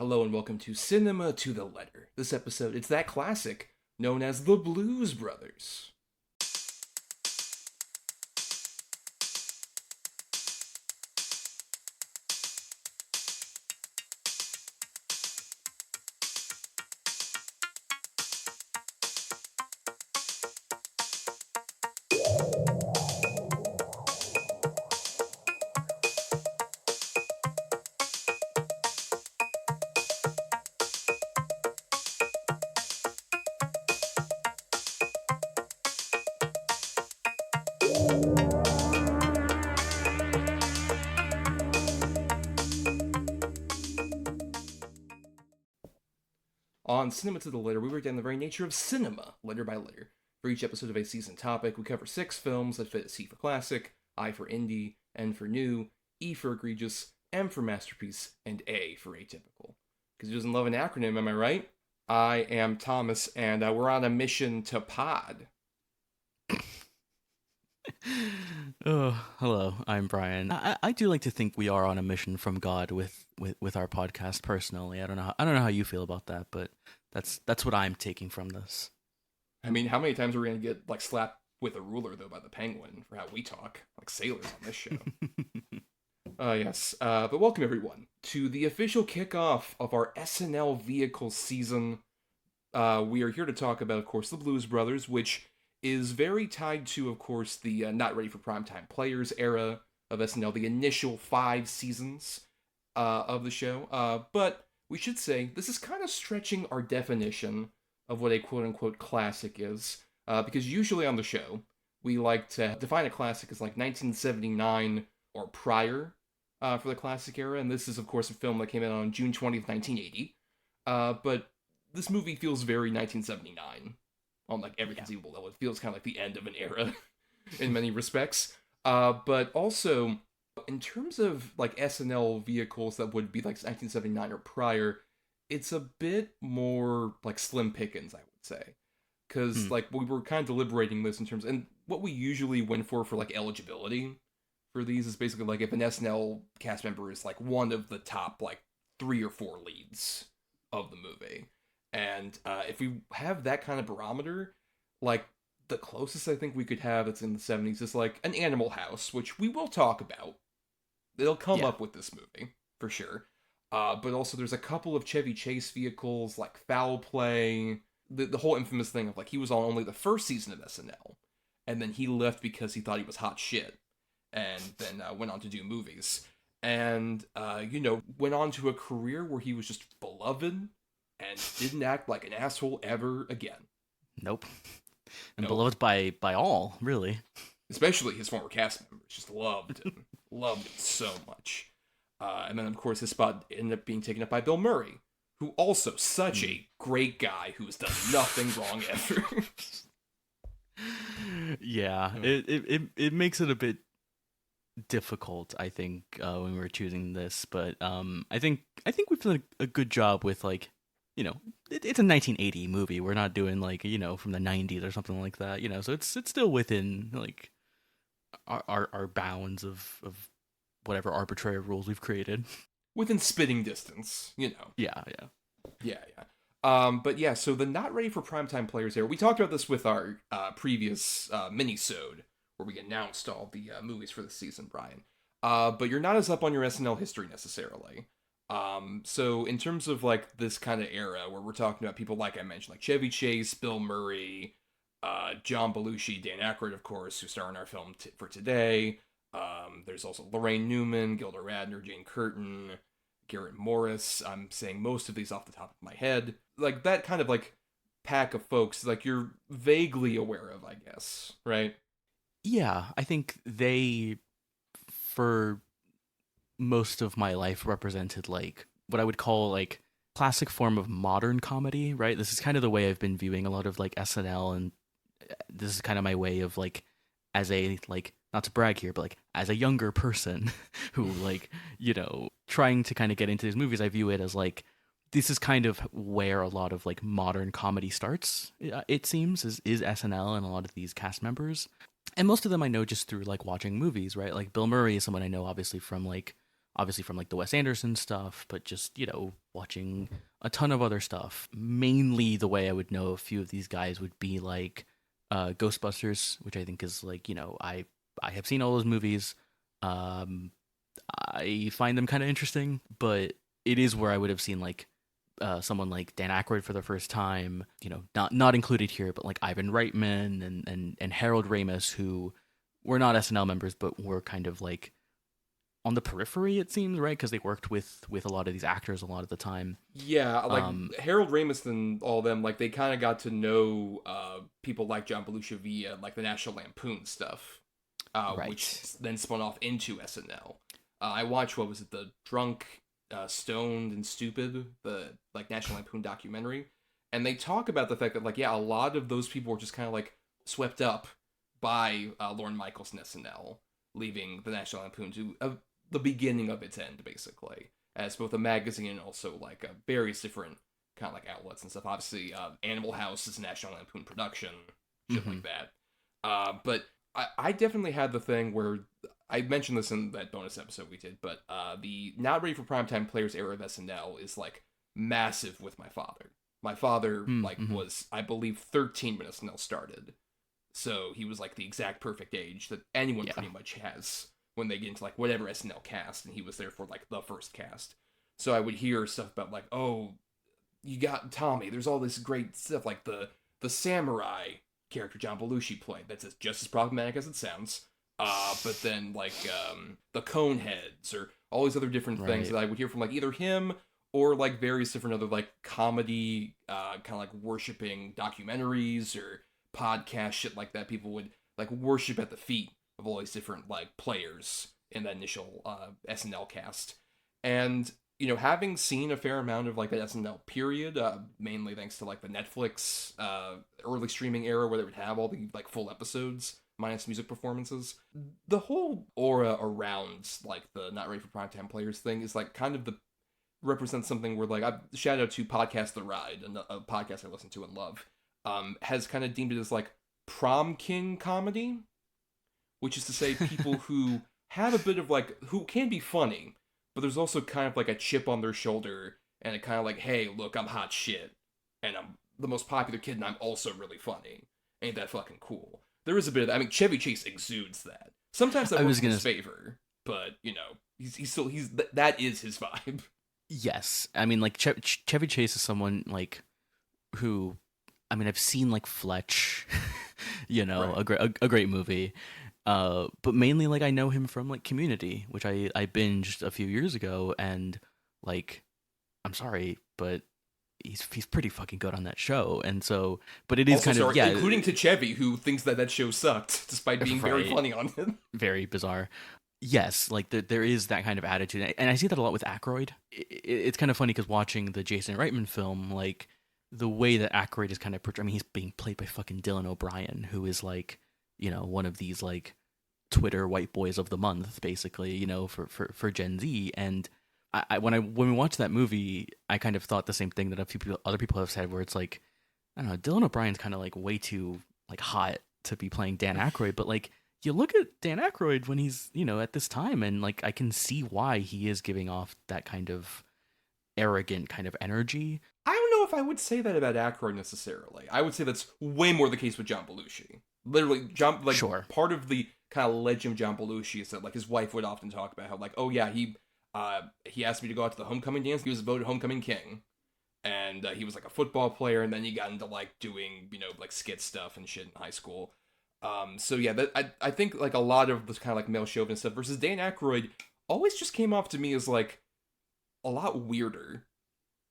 Hello and welcome to Cinema to the Letter. This episode, it's that classic known as The Blues Brothers. On Cinema to the Letter, we break down the very nature of cinema, letter by letter. For each episode of a season topic, we cover 6 films that fit C for classic, I for indie, N for new, E for egregious, M for masterpiece, and A for atypical. Because who doesn't love an acronym, am I right? I am Thomas, and we're on a mission to pod. Oh, hello. I'm Bryan. I do like to think we are on a mission from God with our podcast. Personally, I don't know how you feel about that, but that's what I'm taking from this. I mean, how many times are we gonna get slapped with a ruler though by the penguin for how we talk like sailors on this show? Yes. But welcome everyone to the official kickoff of our SNL vehicle season. We are here to talk about, of course, the Blues Brothers, which is very tied to, of course, the not ready for primetime players era of SNL, the initial 5 seasons of the show. But we should say this is kind of stretching our definition of what a quote-unquote classic is, because usually on the show, we like to define a classic as like 1979 or prior for the classic era, and this is, of course, a film that came out on June 20th, 1980. But this movie feels very 1979 on like every conceivable level. It feels kind of like the end of an era in many respects. But also, in terms of like SNL vehicles that would be like 1979 or prior, it's a bit more like slim pickings, I would say. Because like we were kind of deliberating this in terms, and what we usually went for like eligibility for these is basically like if an SNL cast member is like one of the top like 3 or 4 leads of the movie. And if we have that kind of barometer, like the closest I think we could have that's in the 70s is like an Animal House, which we will talk about. It'll come Yeah. up with this movie, for sure. But also there's a couple of Chevy Chase vehicles, like Foul Play, the whole infamous thing of like he was on only the first season of SNL, and then he left because he thought he was hot shit, and then went on to do movies. And, went on to a career where he was just beloved and didn't act like an asshole ever again. Nope. And Nope. beloved by all, really. Especially his former cast members just loved him. Loved him so much. And then, of course, his spot ended up being taken up by Bill Murray, who also such a great guy who has done nothing wrong ever. Yeah. It makes it a bit difficult, I think, when we were choosing this, but I think we've done a good job with like, it's a 1980 movie. We're not doing like, from the 90s or something like that, so it's still within like our bounds of whatever arbitrary rules we've created. Within spitting distance, Yeah. But yeah, so the not ready for primetime players here. We talked about this with our previous mini-sode, where we announced all the movies for the season, Bryan. But you're not as up on your SNL history necessarily. So in terms of like this kind of era where we're talking about people like I mentioned, like Chevy Chase, Bill Murray, John Belushi, Dan Aykroyd, of course, who star in our film for today. There's also Lorraine Newman, Gilda Radner, Jane Curtin, Garrett Morris. I'm saying most of these off the top of my head. Like that kind of like pack of folks, like you're vaguely aware of, I guess, right? Yeah, I think they, for most of my life, represented like what I would call like classic form of modern comedy, right? This is kind of the way I've been viewing a lot of like SNL, and this is kind of my way of like, as a like, not to brag here, but like as a younger person who like, trying to kind of get into these movies, I view it as like this is kind of where a lot of like modern comedy starts. It seems is SNL and a lot of these cast members, and most of them I know just through like watching movies, right? Like Bill Murray is someone I know obviously from like obviously from like the Wes Anderson stuff, but just, watching a ton of other stuff. Mainly the way I would know a few of these guys would be like Ghostbusters, which I think is like, I have seen all those movies. Um, I find them kind of interesting, but it is where I would have seen like someone like Dan Aykroyd for the first time, not included here, but like Ivan Reitman and Harold Ramis, who were not SNL members, but were kind of like on the periphery, it seems, right? Because they worked with a lot of these actors a lot of the time. Yeah, like Harold Ramis and all them, like they kind of got to know people like John Belushi via like the National Lampoon stuff, Right. which then spun off into SNL. I watched, what was it, the Drunk, Stoned and Stupid, the like National Lampoon documentary, and they talk about the fact that like yeah, a lot of those people were just kind of like swept up by Lorne Michaels and SNL, leaving the National Lampoon to the beginning of its end, basically, as both a magazine and also like various different kind of like outlets and stuff. Obviously, Animal House is a National Lampoon production, shit like that. But I definitely had the thing where I mentioned this in that bonus episode we did, but the not ready for primetime players era of SNL is like massive with my father. My father was, I believe, 13 when SNL started, so he was like the exact perfect age that anyone pretty much has when they get into like whatever SNL cast, and he was there for like the first cast. So I would hear stuff about like, oh, you got Tommy. There's all this great stuff like the samurai character John Belushi played. That's just as problematic as it sounds. But then like the Coneheads or all these other different things that I would hear from like either him or like various different other like comedy kind of like worshiping documentaries or podcast shit like that. People would like worship at the feet of all these different like players in that initial SNL cast. And having seen a fair amount of like that SNL period, mainly thanks to like the Netflix early streaming era where they would have all the like full episodes minus music performances, the whole aura around like the not ready for primetime players thing is like kind of the represents something where like I shout out to Podcast The Ride, a podcast I listen to and love, has kind of deemed it as like prom king comedy, which is to say people who have a bit of like, who can be funny, but there's also kind of like a chip on their shoulder and a kind of like, hey, look, I'm hot shit, and I'm the most popular kid, and I'm also really funny. Ain't that fucking cool? There is a bit of that. I mean, Chevy Chase exudes that. Sometimes that works in his favor, but he's still that is his vibe. Yes, I mean, like Chevy Chase is someone like who, I mean, I've seen like Fletch, right. a great movie. But mainly like I know him from like Community, which I binged a few years ago, and like I'm sorry, but he's pretty fucking good on that show. And so, but it is also, kind of including to Chevy, who thinks that show sucked despite being very funny on it. Very bizarre. Yes, like there is that kind of attitude, and I see that a lot with Aykroyd. It's kind of funny because watching the Jason Reitman film, like the way that Aykroyd is kind of portrayed. I mean, he's being played by fucking Dylan O'Brien, who is like one of these like Twitter white boys of the month, basically, for Gen Z. And when we watched that movie, I kind of thought the same thing that other people have said, where it's like, I don't know, Dylan O'Brien's kind of like way too like hot to be playing Dan Aykroyd, but like you look at Dan Aykroyd when he's at this time, and like I can see why he is giving off that kind of arrogant kind of energy. I don't know if I would say that about Aykroyd necessarily. I would say that's way more the case with John Belushi. Literally, Sure. Part of the kind of legend of John Belushi is that like his wife would often talk about how like, oh yeah, he asked me to go out to the homecoming dance. He was voted homecoming king, and he was like a football player, and then he got into like doing like skit stuff and shit in high school. So yeah, I think like a lot of this kind of like male chauvinist stuff versus Dan Aykroyd always just came off to me as like a lot weirder.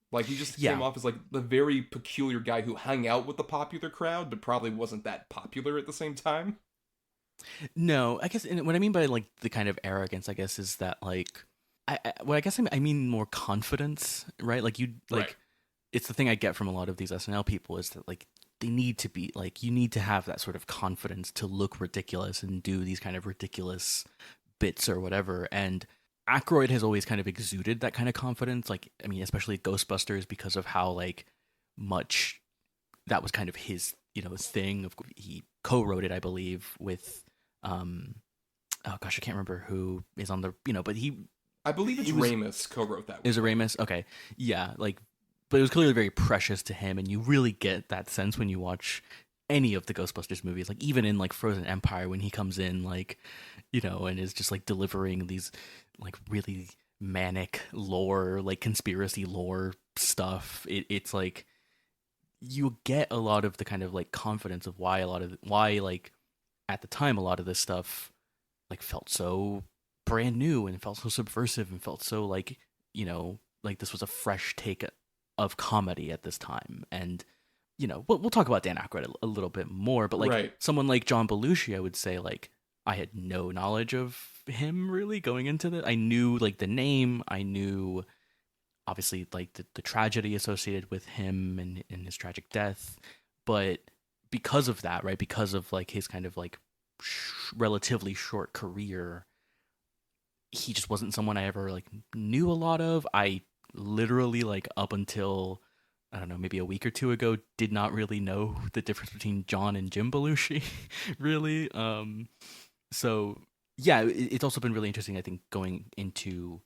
Like he just came off as like the very peculiar guy who hung out with the popular crowd, but probably wasn't that popular at the same time. No, I guess what I mean by like the kind of arrogance, I guess, is that like I mean more confidence, right? Like right. It's the thing I get from a lot of these SNL people is that like they need to be like, you need to have that sort of confidence to look ridiculous and do these kind of ridiculous bits or whatever. And Aykroyd has always kind of exuded that kind of confidence. Like, I mean, especially Ghostbusters, because of how like much that was kind of his, thing. He co-wrote it, I believe, with, oh gosh, I can't remember who is on the, but he. I believe it's Ramis co-wrote that one. Is it Ramis? Okay. Yeah, like, but it was clearly very precious to him, and you really get that sense when you watch any of the Ghostbusters movies, like even in like Frozen Empire when he comes in, like, you know, and is just like delivering these like really manic lore, like conspiracy lore stuff. It's like you get a lot of the kind of like confidence of why like at the time a lot of this stuff like felt so brand new and felt so subversive and felt so like, you know, like this was a fresh take of comedy at this time. And you know, we'll talk about Dan Aykroyd a little bit more, but like someone like John Belushi, I would say like I had no knowledge of him really going into this. I knew like the name, I knew obviously like the tragedy associated with him and his tragic death, but because of that, right, because of like his kind of like relatively short career, he just wasn't someone I ever like knew a lot of. I literally like up until I don't know, maybe a week or two ago, did not really know the difference between John and Jim Belushi, really. So yeah, it's also been really interesting, I think, going into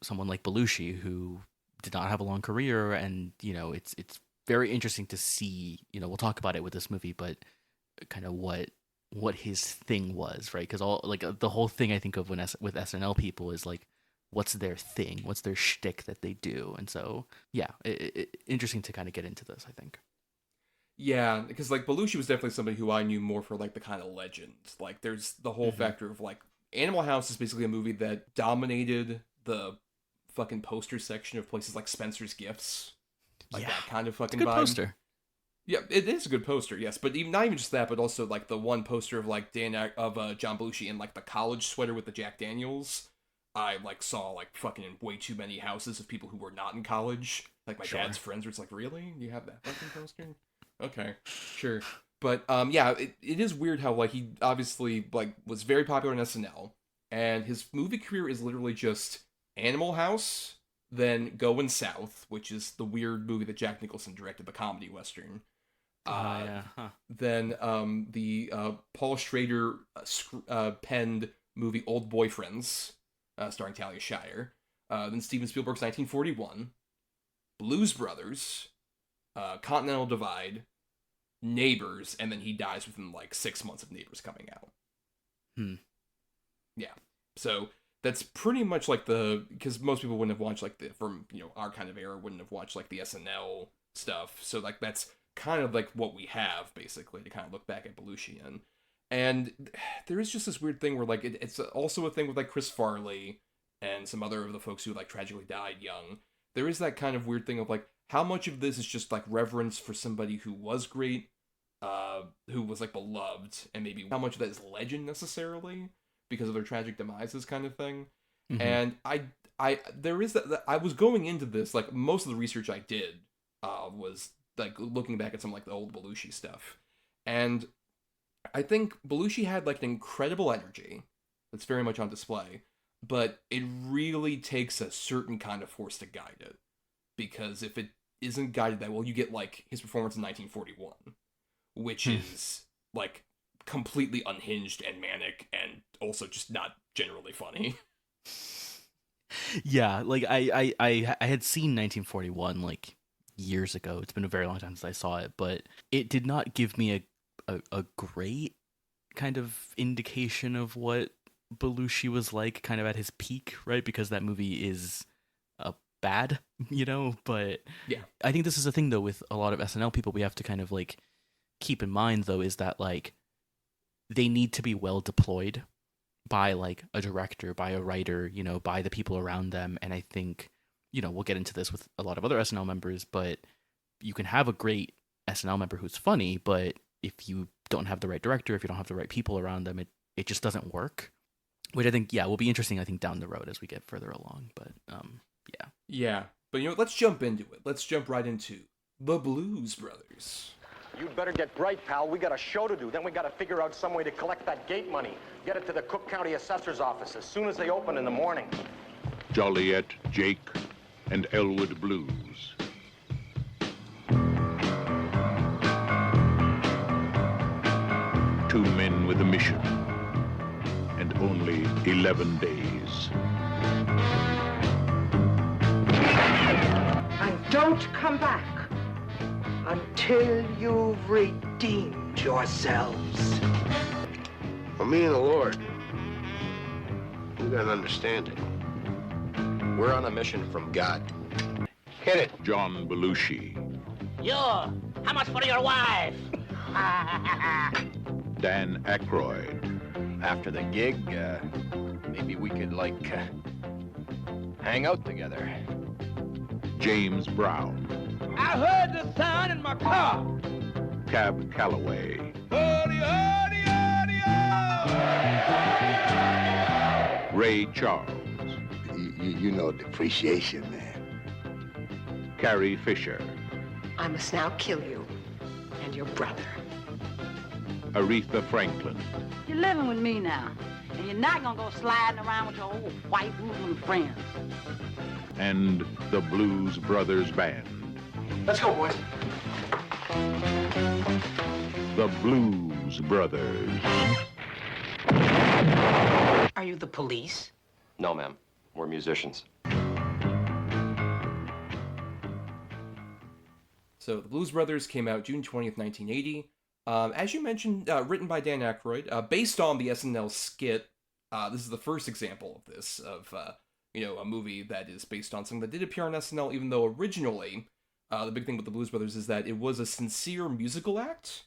someone like Belushi who did not have a long career, and you know, it's very interesting to see. You know, we'll talk about it with this movie, but kind of what his thing was, right? Because all like the whole thing I think of when with SNL people is like, what's their thing? What's their shtick that they do? And so, yeah, interesting to kind of get into this, I think. Yeah, because like Belushi was definitely somebody who I knew more for like the kind of legend. Like there's the whole factor of like Animal House is basically a movie that dominated the fucking poster section of places like Spencer's Gifts. Like that kind of fucking good vibe. Poster. Yeah, it is a good poster, yes, but even not even just that, but also like the one poster of like John Belushi in like the college sweater with the Jack Daniels. I like saw like fucking way too many houses of people who were not in college. Like my dad's friends were just like, really? You have that fucking poster? Okay, sure. But yeah, it is weird how like he obviously like was very popular in SNL, and his movie career is literally just Animal House, then Goin' South, which is the weird movie that Jack Nicholson directed, the comedy western. Then the Paul Schrader penned movie Old Boyfriends, starring Talia Shire. Then Steven Spielberg's 1941, Blues Brothers, Continental Divide, Neighbors, and then he dies within like 6 months of Neighbors coming out. Yeah, so that's pretty much like because most people wouldn't have watched like from you know our kind of era wouldn't have watched like the SNL stuff. So like that's kind of like what we have basically to kind of look back at Belushi in. And there is just this weird thing where like it's also a thing with like Chris Farley and some other of the folks who like tragically died young. There is that kind of weird thing of like how much of this is just like reverence for somebody who was great, who was like beloved, and maybe how much of that is legend necessarily because of their tragic demises kind of thing. And I there is that I was going into this like most of the research I did was like looking back at some like the old Belushi stuff, and I think Belushi had like an incredible energy that's very much on display, but it really takes a certain kind of force to guide it, because if it isn't guided that well, you get like his performance in 1941, which is like completely unhinged and manic and also just not generally funny. Yeah, like I had seen 1941 like years ago. It's been a very long time since I saw it, but it did not give me a great kind of indication of what Belushi was like kind of at his peak, right? Because that movie is bad, you know, but yeah, I think this is the thing though with a lot of SNL people we have to kind of like keep in mind though is that like they need to be well deployed by like a director, by a writer, you know, by the people around them. And I think, you know, we'll get into this with a lot of other SNL members, but you can have a great SNL member who's funny, but if you don't have the right director, if you don't have the right people around them, it just doesn't work. Which I think, yeah, will be interesting, I think, down the road as we get further along. But yeah. Yeah. But you know, let's jump into it. Let's jump right into the Blues Brothers. You'd better get bright, pal. We got a show to do. Then we got to figure out some way to collect that gate money. Get it to the Cook County Assessor's office as soon as they open in the morning. Joliet, Jake, and Elwood Blues. Two men with a mission, and only 11 days. don't come back until you've redeemed yourselves. For me and the Lord, we got an understanding. We're on a mission from God. Hit it. John Belushi, You, how much for your wife? Dan Aykroyd, After the gig, maybe we could, hang out together. James Brown, I heard the sound in my car. Cab Calloway, Ray Charles, You know depreciation, man. Carrie Fisher, I must now kill you and your brother. Aretha Franklin, You're living with me now, and you're not gonna go sliding around with your old white woman friends. and the Blues Brothers Band. Let's go, boys. The Blues Brothers. Are you the police? No, ma'am. We're musicians. So the Blues Brothers came out June 20th, 1980. As you mentioned, written by Dan Aykroyd, based on the SNL skit. This is the first example of this, of a movie that is based on something that did appear on SNL, even though originally, the big thing with the Blues Brothers is that it was a sincere musical act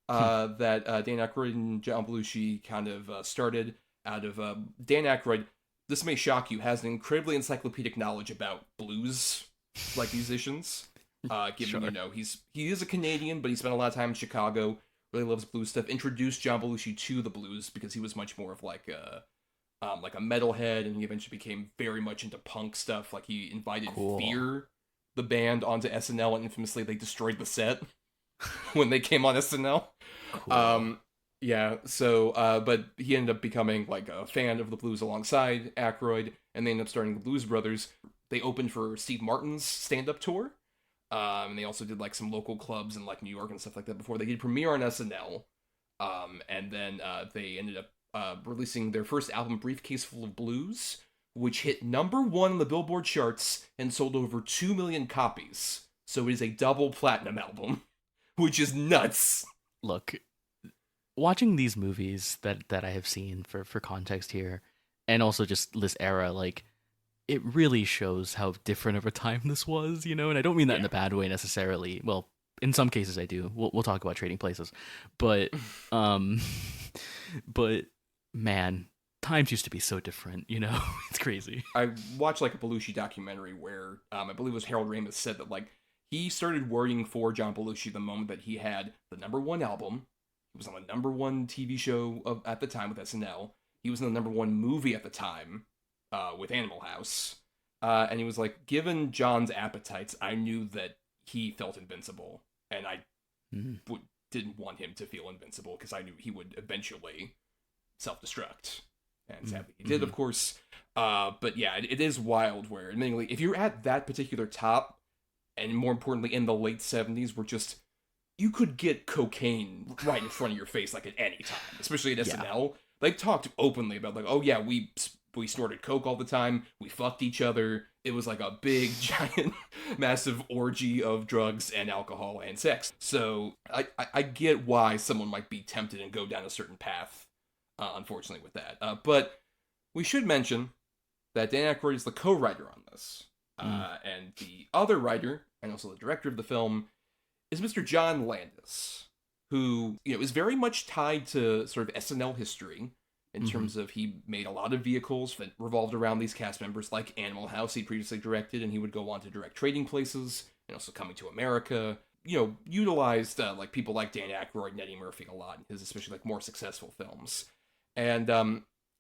that Dan Aykroyd and John Belushi kind of started out of. Dan Aykroyd, this may shock you, has an incredibly encyclopedic knowledge about blues, like musicians. Given, Sure. he is a Canadian, but he spent a lot of time in Chicago, really loves blues stuff, introduced John Belushi to the blues because he was much more of like a metalhead, and he eventually became very much into punk stuff. Like, he invited Cool. Fear, the band, onto SNL, and infamously they destroyed the set when they came on SNL. Cool. But he ended up becoming like a fan of the blues alongside Aykroyd, and they ended up starting the Blues Brothers. They opened for Steve Martin's stand-up tour. And they also did like some local clubs in like New York and stuff like that before they did premiere on SNL. And then they ended up releasing their first album, Briefcase Full of Blues, which hit number 1 on the Billboard charts and sold over 2 million copies. So it is a double platinum album, which is nuts. Look, watching these movies that I have seen for context here, and also just this era, like, it really shows how different of a time this was, and I don't mean that in a bad way necessarily. Well, in some cases I do. We'll talk about Trading Places, but but man, times used to be so different. It's crazy. I watched like a Belushi documentary where I believe it was Harold Ramis said that like he started worrying for John Belushi the moment that he had the number 1 album. He was on the number 1 TV show at the time with SNL. He was in the number 1 movie at the time. With Animal House, and he was like, given John's appetites, I knew that he felt invincible, and I didn't want him to feel invincible because I knew he would eventually self-destruct, and sadly he did, of course. But yeah, it is wild where, admittingly, if you're at that particular top, and more importantly in the late 70s, where just you could get cocaine right in front of your face like at any time, especially at SNL. They talked openly about like, oh yeah, we snorted coke all the time. We fucked each other. It was like a big, giant, massive orgy of drugs and alcohol and sex. So I get why someone might be tempted and go down a certain path, unfortunately, with that. But we should mention that Dan Aykroyd is the co-writer on this. And the other writer, and also the director of the film, is Mr. John Landis, who is very much tied to sort of SNL history. In terms of, he made a lot of vehicles that revolved around these cast members, like Animal House he previously directed, and he would go on to direct Trading Places, and also Coming to America. Utilized like people like Dan Aykroyd and Eddie Murphy a lot in his especially like more successful films. And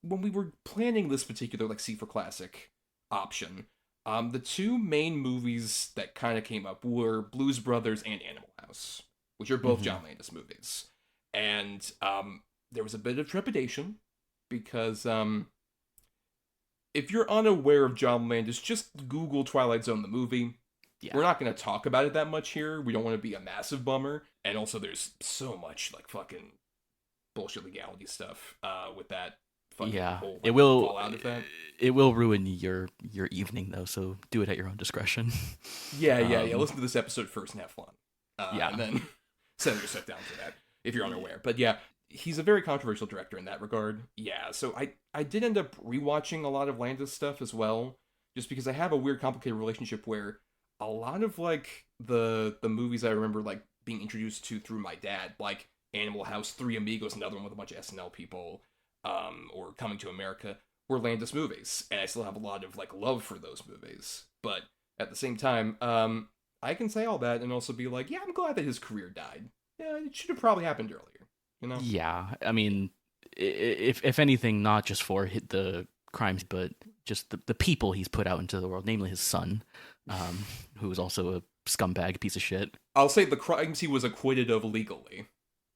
when we were planning this particular like C for Classic option, the 2 main movies that kind of came up were Blues Brothers and Animal House, which are both John Landis movies. And there was a bit of trepidation, because if you're unaware of John Landis, just Google Twilight Zone the movie. Yeah. We're not going to talk about it that much here. We don't want to be a massive bummer. And also there's so much like fucking bullshit legality stuff with that fucking Yeah, whole, like, it will fallout of that. It will ruin your evening though, so do it at your own discretion. Yeah. Listen to this episode first and have fun. Yeah. And then settle yourself down for that if you're unaware. But yeah, he's a very controversial director in that regard. Yeah, so I did end up rewatching a lot of Landis stuff as well, just because I have a weird, complicated relationship where a lot of like the movies I remember like being introduced to through my dad, like Animal House, Three Amigos, another one with a bunch of SNL people, or Coming to America, were Landis movies, and I still have a lot of like love for those movies. But at the same time, I can say all that and also be like, yeah, I'm glad that his career died. Yeah, it should have probably happened earlier, you know? Yeah, I mean, if anything, not just for the crimes, but just the people he's put out into the world, namely his son, who is also a scumbag piece of shit. I'll say the crimes he was acquitted of legally.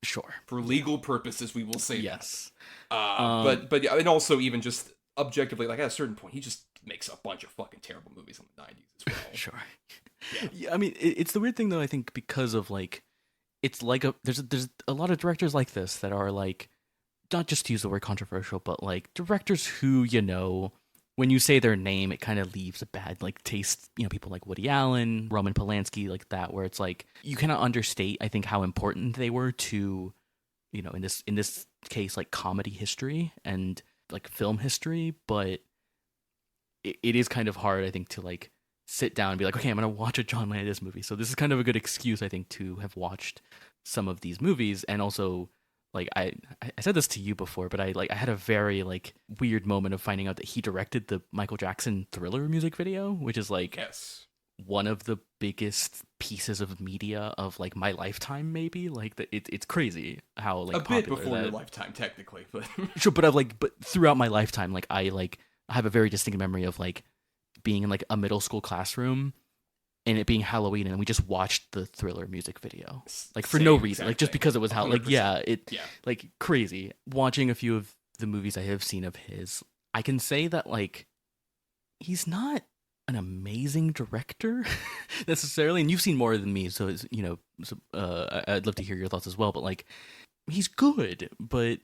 Sure. For legal purposes, we will say yes. That. But yeah, and also even just objectively, like at a certain point, he just makes a bunch of fucking terrible movies in the 90s as well. Sure. Yeah, I mean, it's the weird thing though, I think, because of like, it's like there's a lot of directors like this that are like, not just to use the word controversial, but like directors who, you know, when you say their name, it kind of leaves a bad like taste. You know, people like Woody Allen, Roman Polanski, like that, where it's like you cannot understate, I think, how important they were to, you know, in this case, like comedy history and like film history. But it is kind of hard, I think, to like sit down and be like, okay, I'm gonna watch a John Landis movie. So this is kind of a good excuse, I think, to have watched some of these movies. And also, like, I said this to you before, but I had a very like weird moment of finding out that he directed the Michael Jackson Thriller music video, which is like one of the biggest pieces of media of like my lifetime, maybe. Like it's crazy how like a bit before your lifetime, technically, but sure. But throughout my lifetime, like I have a very distinct memory of like being in like a middle school classroom and it being Halloween, and we just watched the Thriller music video, like for no reason, like just because it was how, like, like crazy. Watching a few of the movies I have seen of his, I can say that like he's not an amazing director necessarily, and you've seen more than me, so it's, you know, I'd love to hear your thoughts as well. But like, he's good, but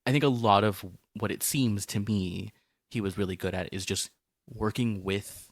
I think a lot of what it seems to me he was really good at is just working with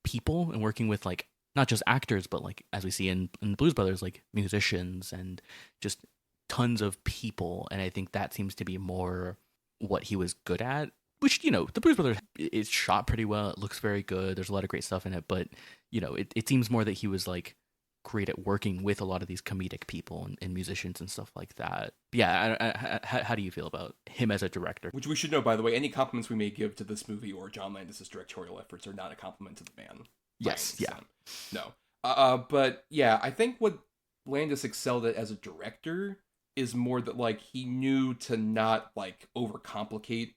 people and working with like not just actors, but like as we see in the Blues Brothers, like musicians and just tons of people. And I think that seems to be more what he was good at, which, you know, the Blues Brothers is shot pretty well. It looks very good. There's a lot of great stuff in it, but, you know, it seems more that he was like great at working with a lot of these comedic people and musicians and stuff like that. Yeah, how do you feel about him as a director? Which we should know, by the way, any compliments we may give to this movie or John Landis' directorial efforts are not a compliment to the man. Yes, yeah. No. But yeah, I think what Landis excelled at as a director is more that like he knew to not like overcomplicate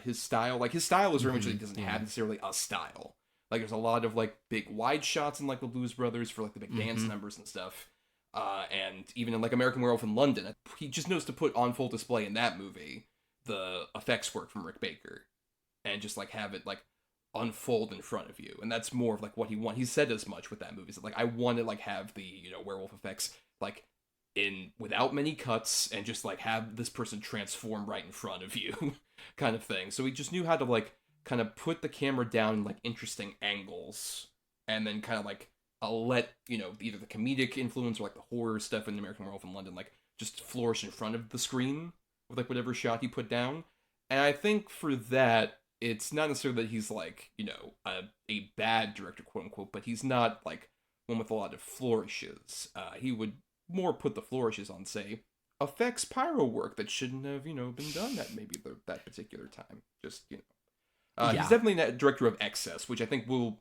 his style. Like his style is very much doesn't have necessarily a style. Like there's a lot of like big wide shots in like the Blues Brothers for like the big dance numbers and stuff. And even in like American Werewolf in London, he just knows to put on full display in that movie the effects work from Rick Baker and just like have it like unfold in front of you. And that's more of like what he wanted. He said as much with that movie. So like I want to like have the, you know, werewolf effects like in without many cuts and just like have this person transform right in front of you kind of thing. So he just knew how to like kind of put the camera down in like interesting angles and then kind of like let, you know, either the comedic influence or like the horror stuff in American Werewolf in London like just flourish in front of the screen with like whatever shot he put down. And I think for that, it's not necessarily that he's like, you know, a bad director, quote unquote, but he's not like one with a lot of flourishes. He would more put the flourishes on, say, effects pyro work that shouldn't have, you know, been done at maybe that particular time. Just, you know. He's definitely a director of excess, which I think will,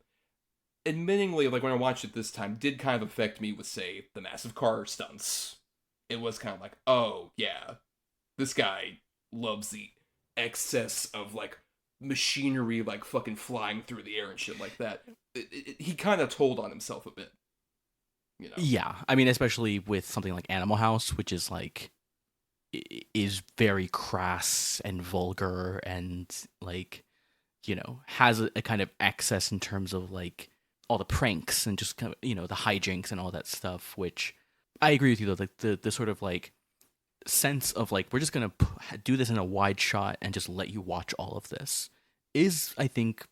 admittingly, like when I watched it this time, did kind of affect me with, say, the massive car stunts. It was kind of like, oh, yeah, this guy loves the excess of, like, machinery, like, fucking flying through the air and shit like that. He kind of told on himself a bit. You know? Yeah, I mean, especially with something like Animal House, which is like is very crass and vulgar and like, you know, has a kind of excess in terms of like all the pranks and just kind of, you know, the hijinks and all that stuff. Which I agree with you though, like the sort of like sense of like, we're just gonna do this in a wide shot and just let you watch all of this is, I think,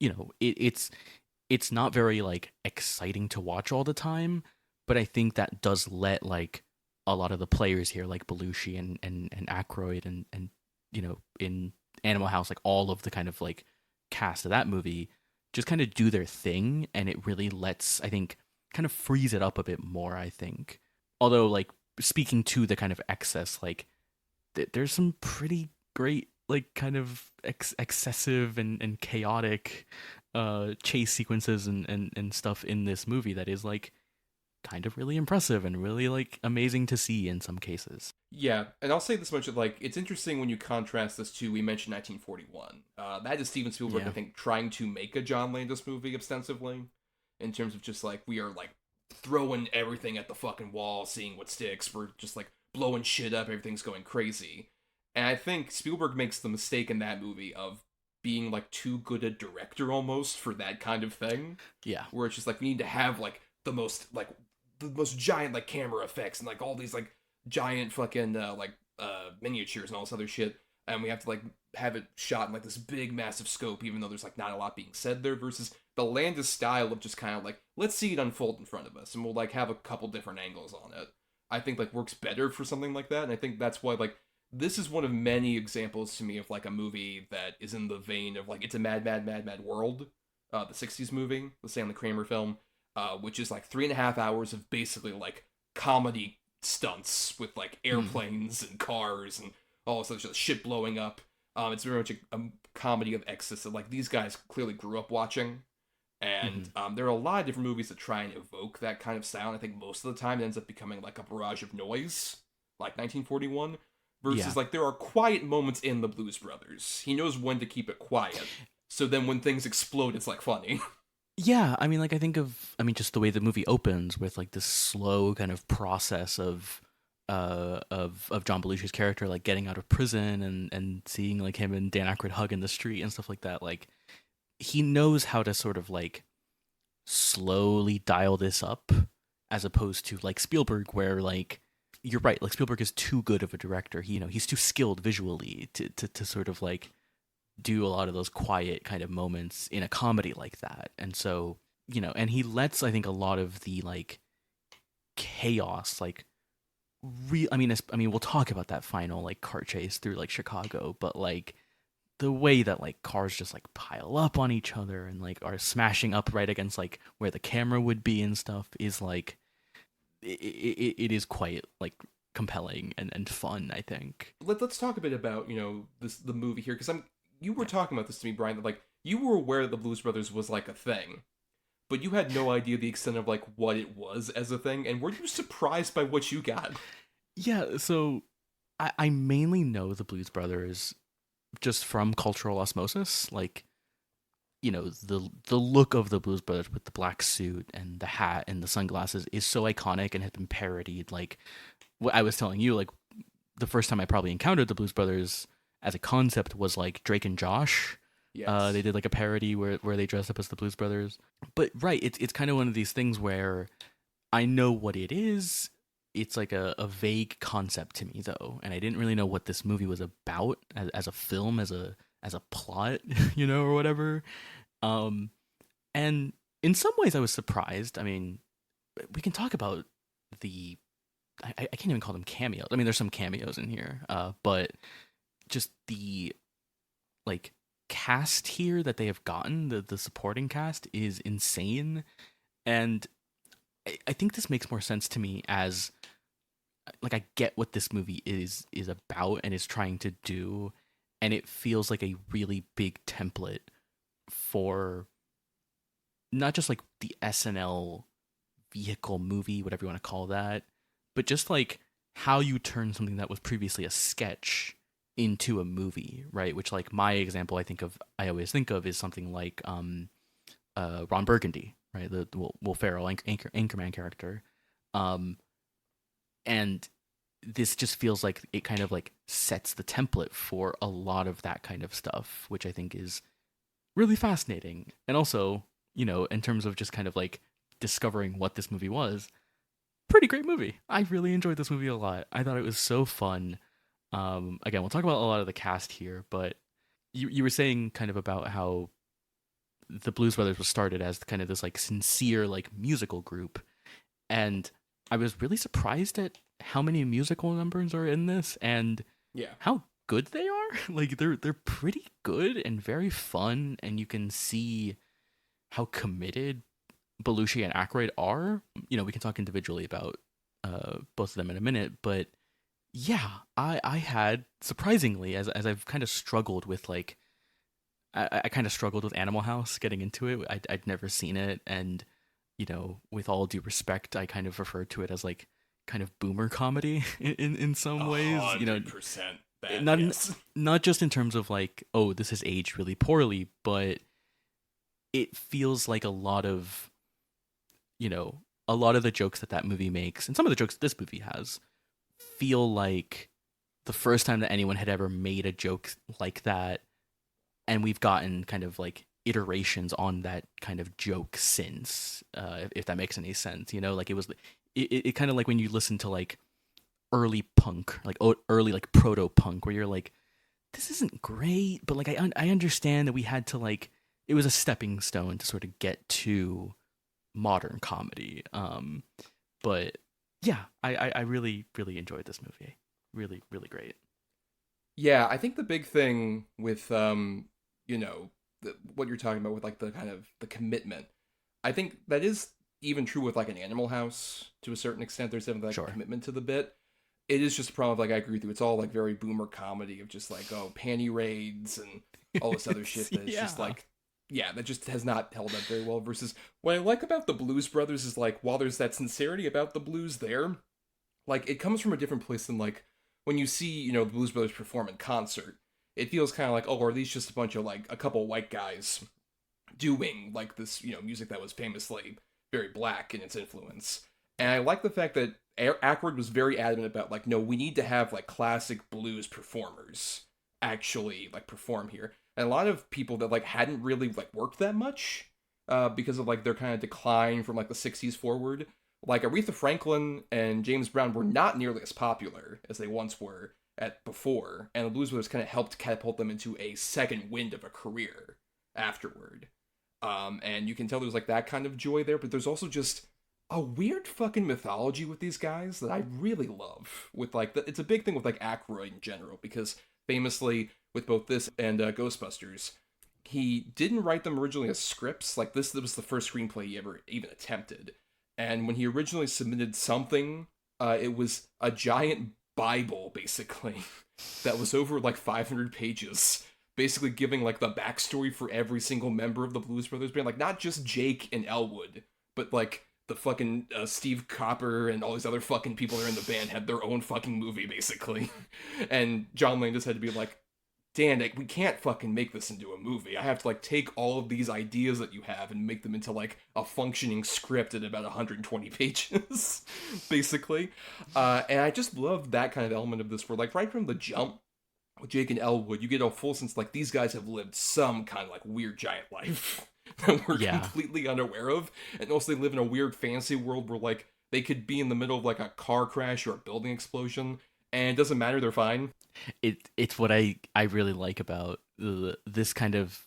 it's not very like exciting to watch all the time, but I think that does let like a lot of the players here, like Belushi and Aykroyd and in Animal House, like all of the kind of like cast of that movie, just kind of do their thing, and it really lets, I think, kind of frees it up a bit more, I think. Although, like, speaking to the kind of excess, like, there's some pretty great, like, kind of excessive and chaotic chase sequences and stuff in this movie that is, like, kind of really impressive and really, like, amazing to see in some cases. Yeah, and I'll say this much, like, it's interesting when you contrast this to, we mentioned 1941. That is Steven Spielberg, I think, trying to make a John Landis movie ostensibly, in terms of just, like, we are, like, throwing everything at the fucking wall, seeing what sticks, we're just, like, blowing shit up, everything's going crazy. And I think Spielberg makes the mistake in that movie of being, like, too good a director, almost, for that kind of thing. Yeah. Where it's just, like, we need to have, like, the most giant, like, camera effects and, like, all these, like, giant fucking, miniatures and all this other shit, and we have to, like, have it shot in, like, this big, massive scope, even though there's, like, not a lot being said there, versus the Landis style of just kind of, like, let's see it unfold in front of us, and we'll, like, have a couple different angles on it. I think, like, works better for something like that, and I think that's why, like, this is one of many examples to me of, like, a movie that is in the vein of, like, It's a Mad, Mad, Mad, Mad World, the 60s movie, the Stanley Kramer film, which is, like, 3.5 hours of basically, like, comedy stunts with, like, airplanes and cars and all this other shit blowing up. It's very much a comedy of excess that, like, these guys clearly grew up watching. And there are a lot of different movies that try and evoke that kind of style, and I think most of the time it ends up becoming, like, a barrage of noise, like 1941, versus, like, there are quiet moments in The Blues Brothers. He knows when to keep it quiet, so then when things explode, it's, like, funny. Yeah, I mean, like, I think of, just the way the movie opens with, like, this slow kind of process of John Belushi's character, like, getting out of prison and seeing, like, him and Dan Aykroyd hug in the street and stuff like that. Like, he knows how to sort of, like, slowly dial this up, as opposed to, like, Spielberg, where, like, you're right, like, Spielberg is too good of a director. He's too skilled visually to sort of, like, do a lot of those quiet kind of moments in a comedy like that. And so, and he lets, I think, a lot of the, like, chaos, like, we'll talk about that final, like, car chase through, like, Chicago, but, like, the way that, like, cars just, like, pile up on each other and, like, are smashing up right against, like, where the camera would be and stuff is, like, it is quite, like, compelling and fun, I think. Let's talk a bit about, the movie here, because you were talking about this to me, Bryan, that, like, you were aware that the Blues Brothers was, like, a thing, but you had no idea the extent of, like, what it was as a thing, and were you surprised by what you got? Yeah, so I mainly know the Blues Brothers just from cultural osmosis, like, the look of the Blues Brothers with the black suit and the hat and the sunglasses is so iconic and has been parodied. Like, what I was telling you, like, the first time I probably encountered the Blues Brothers as a concept was, like, Drake and Josh. Yes. They did, like, a parody where they dressed up as the Blues Brothers. But right, it's kind of one of these things where I know what it is. It's like a vague concept to me, though, and I didn't really know what this movie was about as a film, as a plot, or whatever. And in some ways, I was surprised. I mean, we can talk about I can't even call them cameos. I mean, there's some cameos in here, but just the, like, cast here that they have gotten, the supporting cast, is insane. And I think this makes more sense to me as, like, I get what this movie is about and is trying to do, and it feels like a really big template for not just, like, the SNL vehicle movie, whatever you want to call that, but just, like, how you turn something that was previously a sketch into a movie, right? Which, like, my example I always think of is something like Ron Burgundy, right? The Will Ferrell Anchorman character. And this just feels like it kind of, like, sets the template for a lot of that kind of stuff, which I think is really fascinating. And also, in terms of just kind of, like, discovering what this movie was, pretty great movie. I really enjoyed this movie a lot. I thought it was so fun. Again, we'll talk about a lot of the cast here, but you were saying kind of about how the Blues Brothers was started as kind of this like sincere like musical group, and I was really surprised at how many musical numbers are in this and how good they are. Like they're pretty good and very fun, and you can see how committed Belushi and Aykroyd are. You know, we can talk individually about both of them in a minute, but yeah, I had surprisingly, as I've kind of struggled with like I kind of struggled with Animal House getting into it. I'd never seen it, and you know, with all due respect, I kind of referred to it as like kind of boomer comedy in some ways. 100%. You know, not just in terms of like, oh, this has aged really poorly, but it feels like a lot of, you know, a lot of the jokes that movie makes, and some of the jokes this movie has, feel like the first time that anyone had ever made a joke like that, and we've gotten kind of like iterations on that kind of joke since, if that makes any sense. You know, like it kind of like when you listen to like early punk, like early like proto punk, where you're like, this isn't great, but like I understand that we had to like, it was a stepping stone to sort of get to modern comedy. But yeah, I really enjoyed this movie. Really great. Yeah, I think the big thing with you know, what you're talking about with like the kind of the commitment, I think that is even true with like an Animal House to a certain extent. There's definitely like a commitment to the bit. It is just a problem of like, I agree with you, it's all like very boomer comedy of just like, oh, panty raids and all this other shit that is just like, yeah, that just has not held up very well. Versus what I like about the Blues Brothers is like, while there's that sincerity about the blues there, like it comes from a different place than like when you see, you know, the Blues Brothers perform in concert. It feels kind of like, oh, are these just a bunch of like a couple white guys doing like this, you know, music that was famously very black in its influence. And I like the fact that Aykroyd was very adamant about like, no, we need to have like classic blues performers actually like perform here. And a lot of people that like hadn't really like worked that much because of like their kind of decline from like the 60s forward, like Aretha Franklin and James Brown were not nearly as popular as they once were at before, and the Blues Brothers kind of helped catapult them into a second wind of a career afterward. And you can tell there's like that kind of joy there, but there's also just a weird fucking mythology with these guys that I really love. With like, it's a big thing with like Aykroyd in general, because famously with both this and Ghostbusters, he didn't write them originally as scripts. Like this was the first screenplay he ever even attempted. And when he originally submitted something, it was a giant Bible, basically, that was over like 500 pages, basically giving like the backstory for every single member of the Blues Brothers band, like not just Jake and Elwood, but like the fucking Steve Cropper and all these other fucking people that are in the band had their own fucking movie, basically. And John Landis had to be like, Dan, like, we can't fucking make this into a movie. I have to like take all of these ideas that you have and make them into like a functioning script at about 120 pages, basically. And I just love that kind of element of this, where like right from the jump with Jake and Elwood, you get a full sense like these guys have lived some kind of like weird giant life that we're completely unaware of, and also they live in a weird fantasy world where like they could be in the middle of like a car crash or a building explosion, and it doesn't matter, they're fine. It's what I really like about this kind of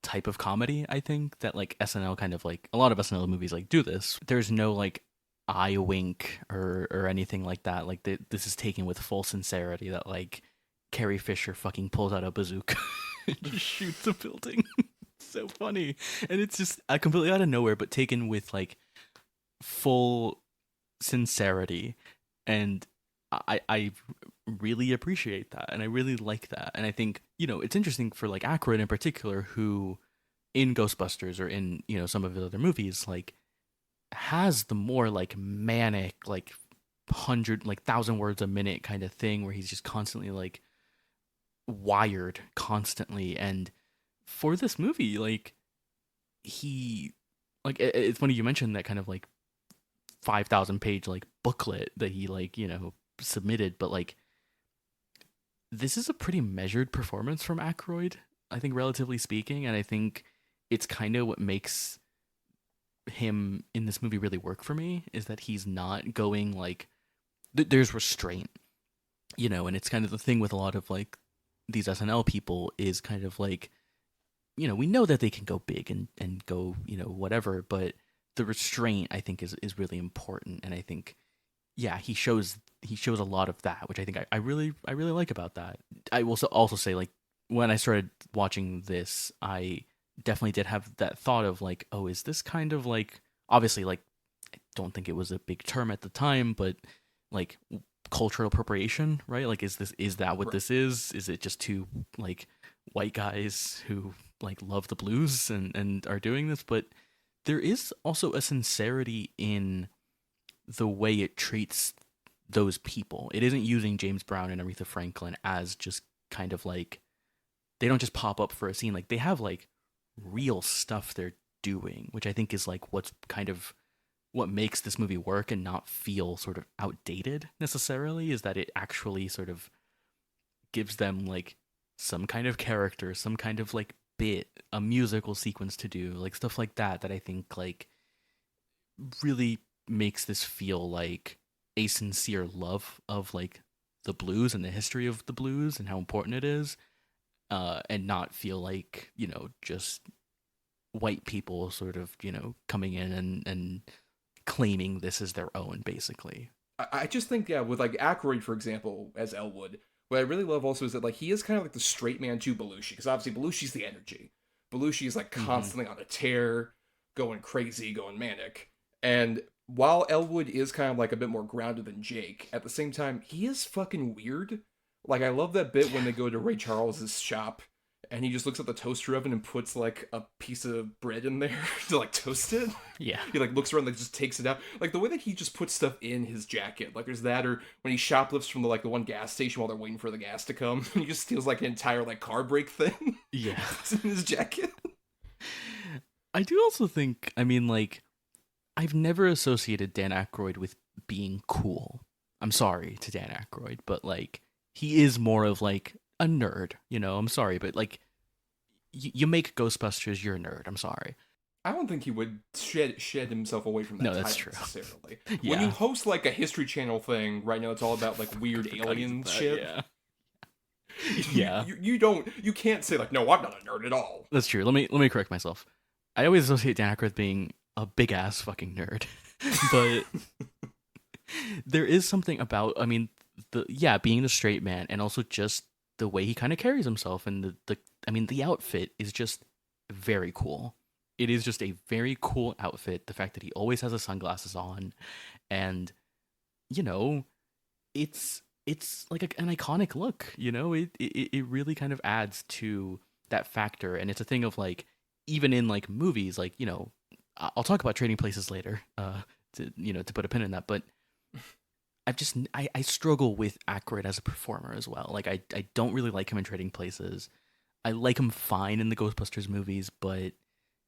type of comedy. I think that like SNL kind of like a lot of SNL movies like do this. There's no like eye wink or anything like that. Like this is taken with full sincerity. That like Carrie Fisher fucking pulls out a bazooka and just shoots a building. It's so funny, and it's just completely out of nowhere, but taken with like full sincerity. And I really appreciate that, and I really like that. And I think, you know, it's interesting for like Aykroyd in particular, who in Ghostbusters or in, you know, some of his other movies, like has the more like manic, like 1,000 words a minute kind of thing, where he's just constantly like wired constantly. And for this movie, like he, like it's funny you mentioned that kind of like 5,000 page like booklet that he like, you know, submitted, but like this is a pretty measured performance from Aykroyd, I think, relatively speaking. And I think it's kind of what makes him in this movie really work for me is that he's not going like there's restraint, and it's kind of the thing with a lot of like these SNL people is kind of like, we know that they can go big and go, whatever, but the restraint I think is really important. And I think, yeah, he shows a lot of that, which I think I really like about that. I will also say, like, when I started watching this, I definitely did have that thought of like, oh, is this kind of like, obviously, like, I don't think it was a big term at the time, but like cultural appropriation, right? Like, is that what this is? Is it just two like white guys who like love the blues and are doing this? But there is also a sincerity in the way it treats those people. It isn't using James Brown and Aretha Franklin as just kind of like, they don't just pop up for a scene. Like, they have like real stuff they're doing, which I think is like what's kind of what makes this movie work and not feel sort of outdated necessarily, is that it actually sort of gives them like some kind of character, some kind of like bit, a musical sequence to do, like stuff like that I think like really makes this feel like a sincere love of like the blues and the history of the blues and how important it is, and not feel like, just white people sort of, coming in and claiming this as their own, basically. I just think, yeah, with like Aykroyd, for example, as Elwood, what I really love also is that like he is kind of like the straight man to Belushi, because obviously Belushi's the energy. Belushi is like constantly on a tear, going crazy, going manic. And while Elwood is kind of like a bit more grounded than Jake, at the same time, he is fucking weird. Like, I love that bit when they go to Ray Charles's shop and he just looks at the toaster oven and puts like a piece of bread in there to like toast it. Yeah. He like looks around, like just takes it out. Like the way that he just puts stuff in his jacket. Like there's that, or when he shoplifts from the one gas station while they're waiting for the gas to come, he just steals like an entire like car brake thing. Yeah. It's in his jacket. I do also think, I mean, like, I've never associated Dan Aykroyd with being cool. I'm sorry to Dan Aykroyd, but like he is more of like a nerd, I'm sorry, but like you make Ghostbusters, you're a nerd. I'm sorry. I don't think he would shed himself away from that. No, that's true. Necessarily. Yeah. When you host like a History Channel thing right now, it's all about like weird alien shit. Yeah. You can't say like, no, I'm not a nerd at all. That's true. Let me correct myself. I always associate Dan Aykroyd with being a big ass fucking nerd, but there is something about, I mean, being the straight man, and also just the way he kind of carries himself, and the outfit is just very cool. It is just a very cool outfit. The fact that he always has his sunglasses on, and it's like an iconic look. It really kind of adds to that factor, and it's a thing of like, even in like movies, like I'll talk about Trading Places later, to put a pin in that, but I struggle with Aykroyd as a performer as well. Like I don't really like him in Trading Places. I like him fine in the Ghostbusters movies, but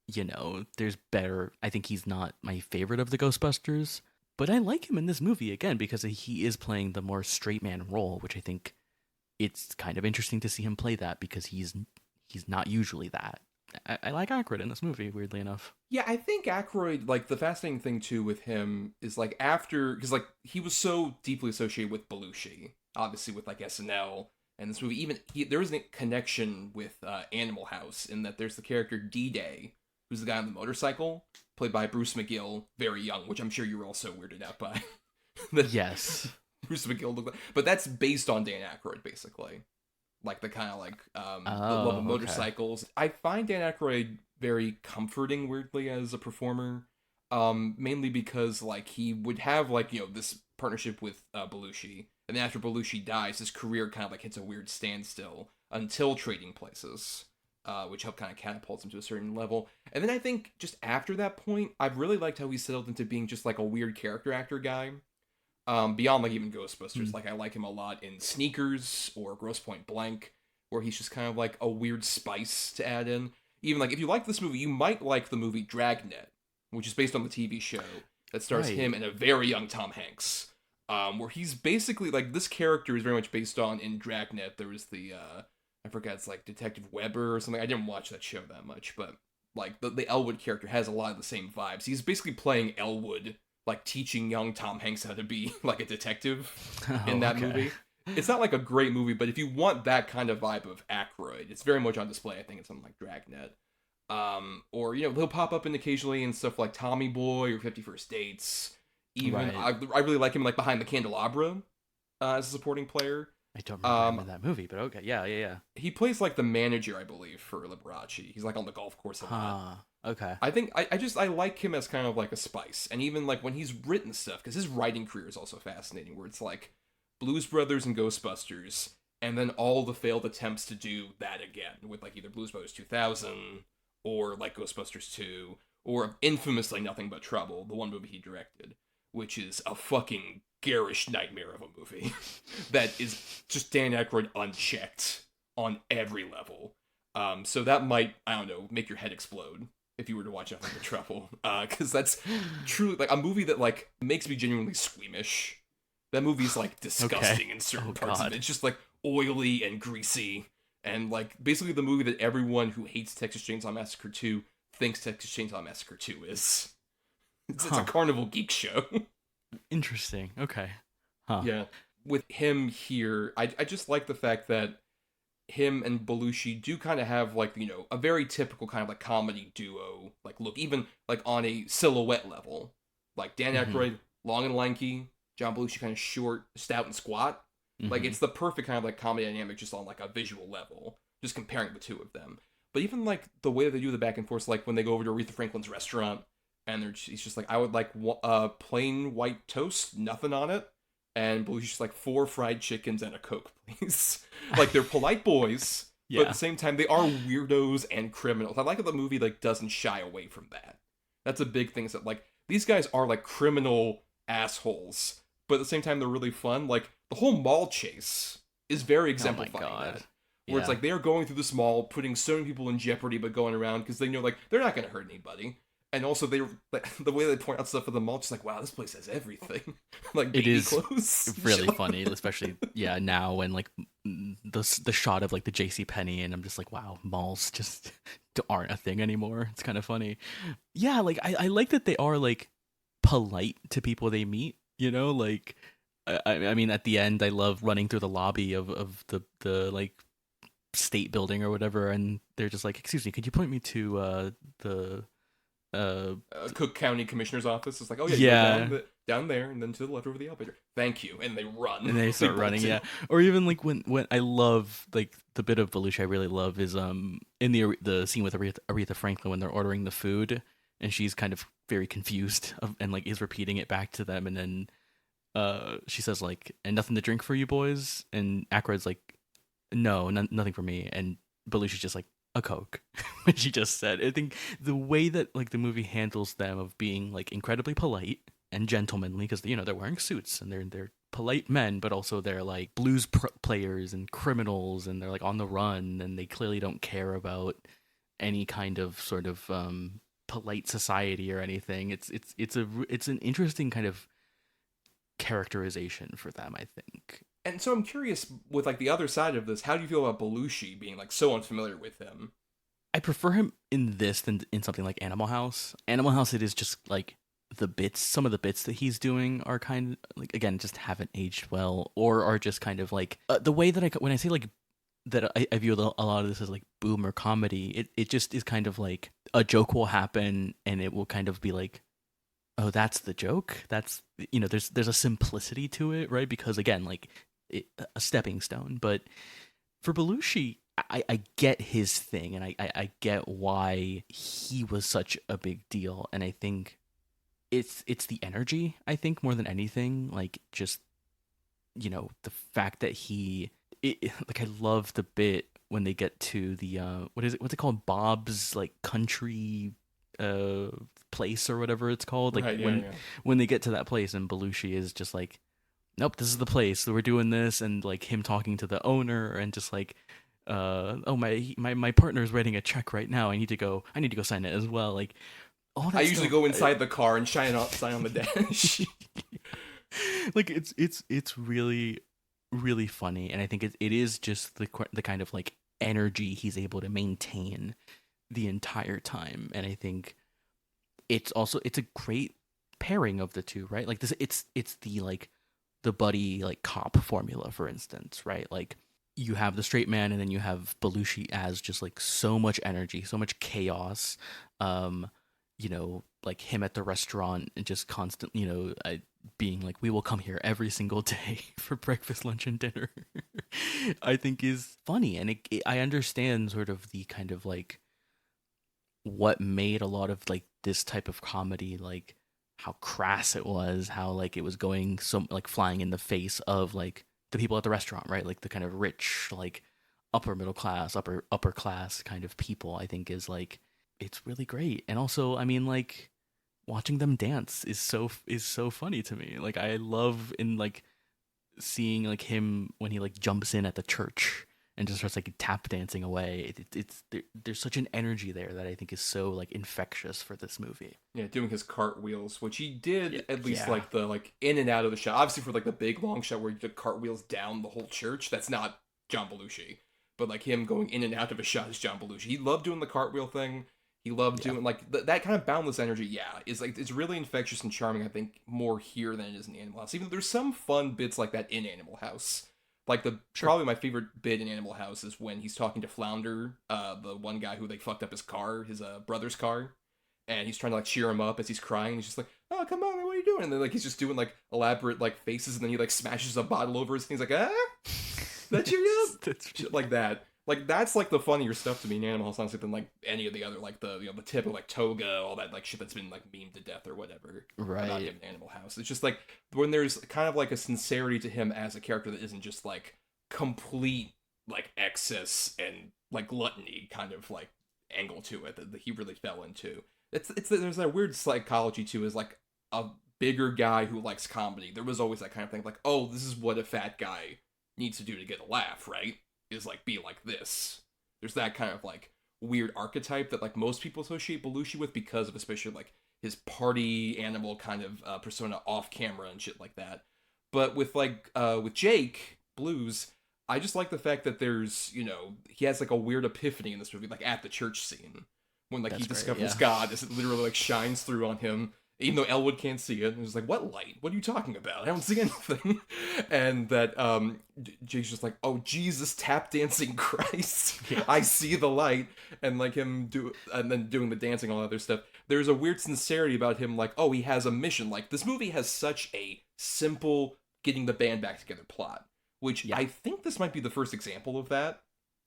there's better. I think he's not my favorite of the Ghostbusters, but I like him in this movie again because he is playing the more straight man role, which I think it's kind of interesting to see him play that, because he's not usually that. I like Aykroyd in this movie, weirdly enough. Yeah, I think Aykroyd, like, the fascinating thing, too, with him is, like, after... Because, like, he was so deeply associated with Belushi, obviously with, like, SNL, and this movie. Even, there is a connection with Animal House, in that there's the character D-Day, who's the guy on the motorcycle, played by Bruce McGill, very young, which I'm sure you were also weirded out by. Yes. Bruce McGill looked like... But that's based on Dan Aykroyd, basically. Like the kind of like the love of motorcycles. Okay. I find Dan Aykroyd very comforting, weirdly, as a performer. Mainly because like he would have like, this partnership with Belushi, and then after Belushi dies, his career kind of like hits a weird standstill until Trading Places, which helped kind of catapult him to a certain level. And then I think just after that point, I've really liked how he settled into being just like a weird character actor guy. Beyond like even Ghostbusters, like I like him a lot in Sneakers or Grosse Pointe Blank, where he's just kind of like a weird spice to add in. Even like if you like this movie, you might like the movie Dragnet, which is based on the TV show that stars him and a very young Tom Hanks, where he's basically like, this character is very much based on, in Dragnet there was the I forget, it's like Detective Weber or something. I didn't watch that show that much, but Like, the Elwood character has a lot of the same vibes. He's basically playing Elwood, like, teaching young Tom Hanks how to be, like, a detective in that movie. It's not, like, a great movie, but if you want that kind of vibe of Aykroyd, it's very much on display, I think, in something like Dragnet. Or, you know, he'll pop up in occasionally in stuff like Tommy Boy or 50 First Dates. Even, I really like him, like, Behind the Candelabra as a supporting player. I don't remember that movie, but okay, yeah. He plays like the manager, I believe, for Liberace. He's like on the golf course a lot. Okay. I think I like him as kind of like a spice, and even like when he's written stuff, because his writing career is also fascinating, where it's like Blues Brothers and Ghostbusters, and then all the failed attempts to do that again with like either Blues Brothers 2000 or like Ghostbusters 2 or infamously Nothing But Trouble, the one movie he directed, which is a fucking garish nightmare of a movie that is just Dan Aykroyd unchecked on every level. So that might, I don't know, make your head explode if you were to watch Nothing But Trouble, because that's truly like a movie that like makes me genuinely squeamish. That movie's like disgusting in certain parts of it. It's just like oily and greasy, and like basically the movie that everyone who hates Texas Chainsaw Massacre 2 thinks Texas Chainsaw Massacre 2 is. It's a Carnival Geek show. Interesting. Okay. Yeah. With him here, I just like the fact that him and Belushi do kind of have like, you know, a very typical kind of like comedy duo like look, even like on a silhouette level. Like Dan Aykroyd, long and lanky, John Belushi kind of short, stout and squat. Like it's the perfect kind of like comedy dynamic just on like a visual level, just comparing the two of them. But even like the way that they do the back and forth, like when they go over to Aretha Franklin's restaurant, and he's just like, I would like plain white toast, nothing on it. And Belushi's just like 4 fried chickens and a Coke, please. Like they're polite boys, but at the same time they are weirdos and criminals. I like that the movie like doesn't shy away from that. That's a big thing. Is that like these guys are like criminal assholes, but at the same time they're really fun. Like the whole mall chase is very exemplifying that. Where it's like they are going through this mall, putting so many people in jeopardy, but going around because they know like they're not going to hurt anybody. And also, the way they point out stuff at the mall, just like, wow, this place has everything. Like, baby it is clothes. really funny, especially, now when, like, the shot of, like, the JCPenney, and I'm just like, wow, malls just aren't a thing anymore. It's kind of funny. Yeah, like, I like that they are, like, polite to people they meet, you know? Like, I mean, at the end, I love running through the lobby of the like, state building or whatever, and they're just like, excuse me, could you point me to, the... Cook County Commissioner's office. It's like, oh yeah, you go down there and then to the left over the elevator. Thank you, and they run. And they start running, yeah. Or even like when I love like the bit of Belushi I really love is in the scene with Aretha Franklin when they're ordering the food and she's kind of very confused and like is repeating it back to them, and then she says like, and nothing to drink for you boys, and Aykroyd's like, no, nothing for me, and Belushi's just like, a Coke, which she just said. I think the way that like the movie handles them of being like incredibly polite and gentlemanly, because you know they're wearing suits and they're polite men, but also they're like blues players and criminals, and they're like on the run, and they clearly don't care about any kind of sort of polite society or anything. It's an interesting kind of characterization for them, I think. And so I'm curious, with like the other side of this, how do you feel about Belushi being like so unfamiliar with him? I prefer him in this than in something like Animal House. Animal House, it is just like some of the bits that he's doing are kind of like, again, just haven't aged well, or are just kind of like the way that when I say like that I view a lot of this as like boomer comedy, it just is kind of like a joke will happen and it will kind of be like, oh, that's the joke. That's, you know, there's a simplicity to it, right? Because again, like a stepping stone. But for Belushi, I get his thing, and I get why he was such a big deal. And I think it's the energy, I think, more than anything. Like, just, you know, the fact that like, I love the bit when they get to the what's it called, Bob's like country place or whatever it's called, like, right, when they get to that place and Belushi is just like, nope, this is the place, we're doing this, and like him talking to the owner and just like, oh, my partner is writing a check right now, I need to go sign it as well. Like, all that I usually go inside the car and sign on the dash. Like, it's really, really funny, and I think it is just the kind of like energy he's able to maintain the entire time. And I think it's a great pairing of the two, right? Like this, it's the like the buddy like cop formula, for instance, right? Like you have the straight man, and then you have Belushi as just like so much energy, so much chaos. You know, like him at the restaurant and just constant, you know, being like, we will come here every single day for breakfast, lunch, and dinner. I think is funny, and I understand sort of the kind of like what made a lot of like this type of comedy, like how crass it was, how like it was going so like flying in the face of like the people at the restaurant, right? Like the kind of rich, like upper middle class, upper class kind of people. I think is like it's really great, and also I mean like watching them dance is so funny to me. Like I love in like seeing like him when he like jumps in at the church and just starts like tap dancing away. There's such an energy there that I think is so like infectious for this movie. Yeah, doing his cartwheels, which he did at least like the like in and out of the shot. Obviously for like the big long shot where he did cartwheels down the whole church, that's not John Belushi. But like him going in and out of a shot is John Belushi. He loved doing the cartwheel thing. He loved doing like that kind of boundless energy. Yeah, is like it's really infectious and charming. I think more here than it is in Animal House. Even though there's some fun bits like that in Animal House. Like probably my favorite bit in Animal House is when he's talking to Flounder, the one guy who like fucked up his car, his brother's car, and he's trying to like cheer him up as he's crying. He's just like, "Oh, come on, what are you doing?" And then like he's just doing like elaborate like faces, and then he like smashes a bottle over his thing. He's like, "Ah, that cheer you up?" Shit like that. Like that's like the funnier stuff to me in Animal House, honestly, than like any of the other like the the tip of like Toga, all that like shit that's been like memed to death or whatever. Right. About him in Animal House. It's just like when there's kind of like a sincerity to him as a character that isn't just like complete like excess and like gluttony kind of like angle to it that he really fell into. It's there's that weird psychology too, is like a bigger guy who likes comedy. There was always that kind of thing like, oh, this is what a fat guy needs to do to get a laugh, right? Is like be like this. There's that kind of like weird archetype that like most people associate Belushi with because of especially like his party animal kind of persona off camera and shit like that. But with like with Jake Blues, I just like the fact that there's, you know, he has like a weird epiphany in this movie, like at the church scene when like he discovers God, as it literally like shines through on him. Even though Elwood can't see it, and he's like, "What light? What are you talking about? I don't see anything." And that Jake's just like, "Oh Jesus, tap dancing Christ! I see the light." And like him and then doing the dancing, all that other stuff. There's a weird sincerity about him, like, oh, he has a mission. Like this movie has such a simple getting the band back together plot, which I think this might be the first example of that.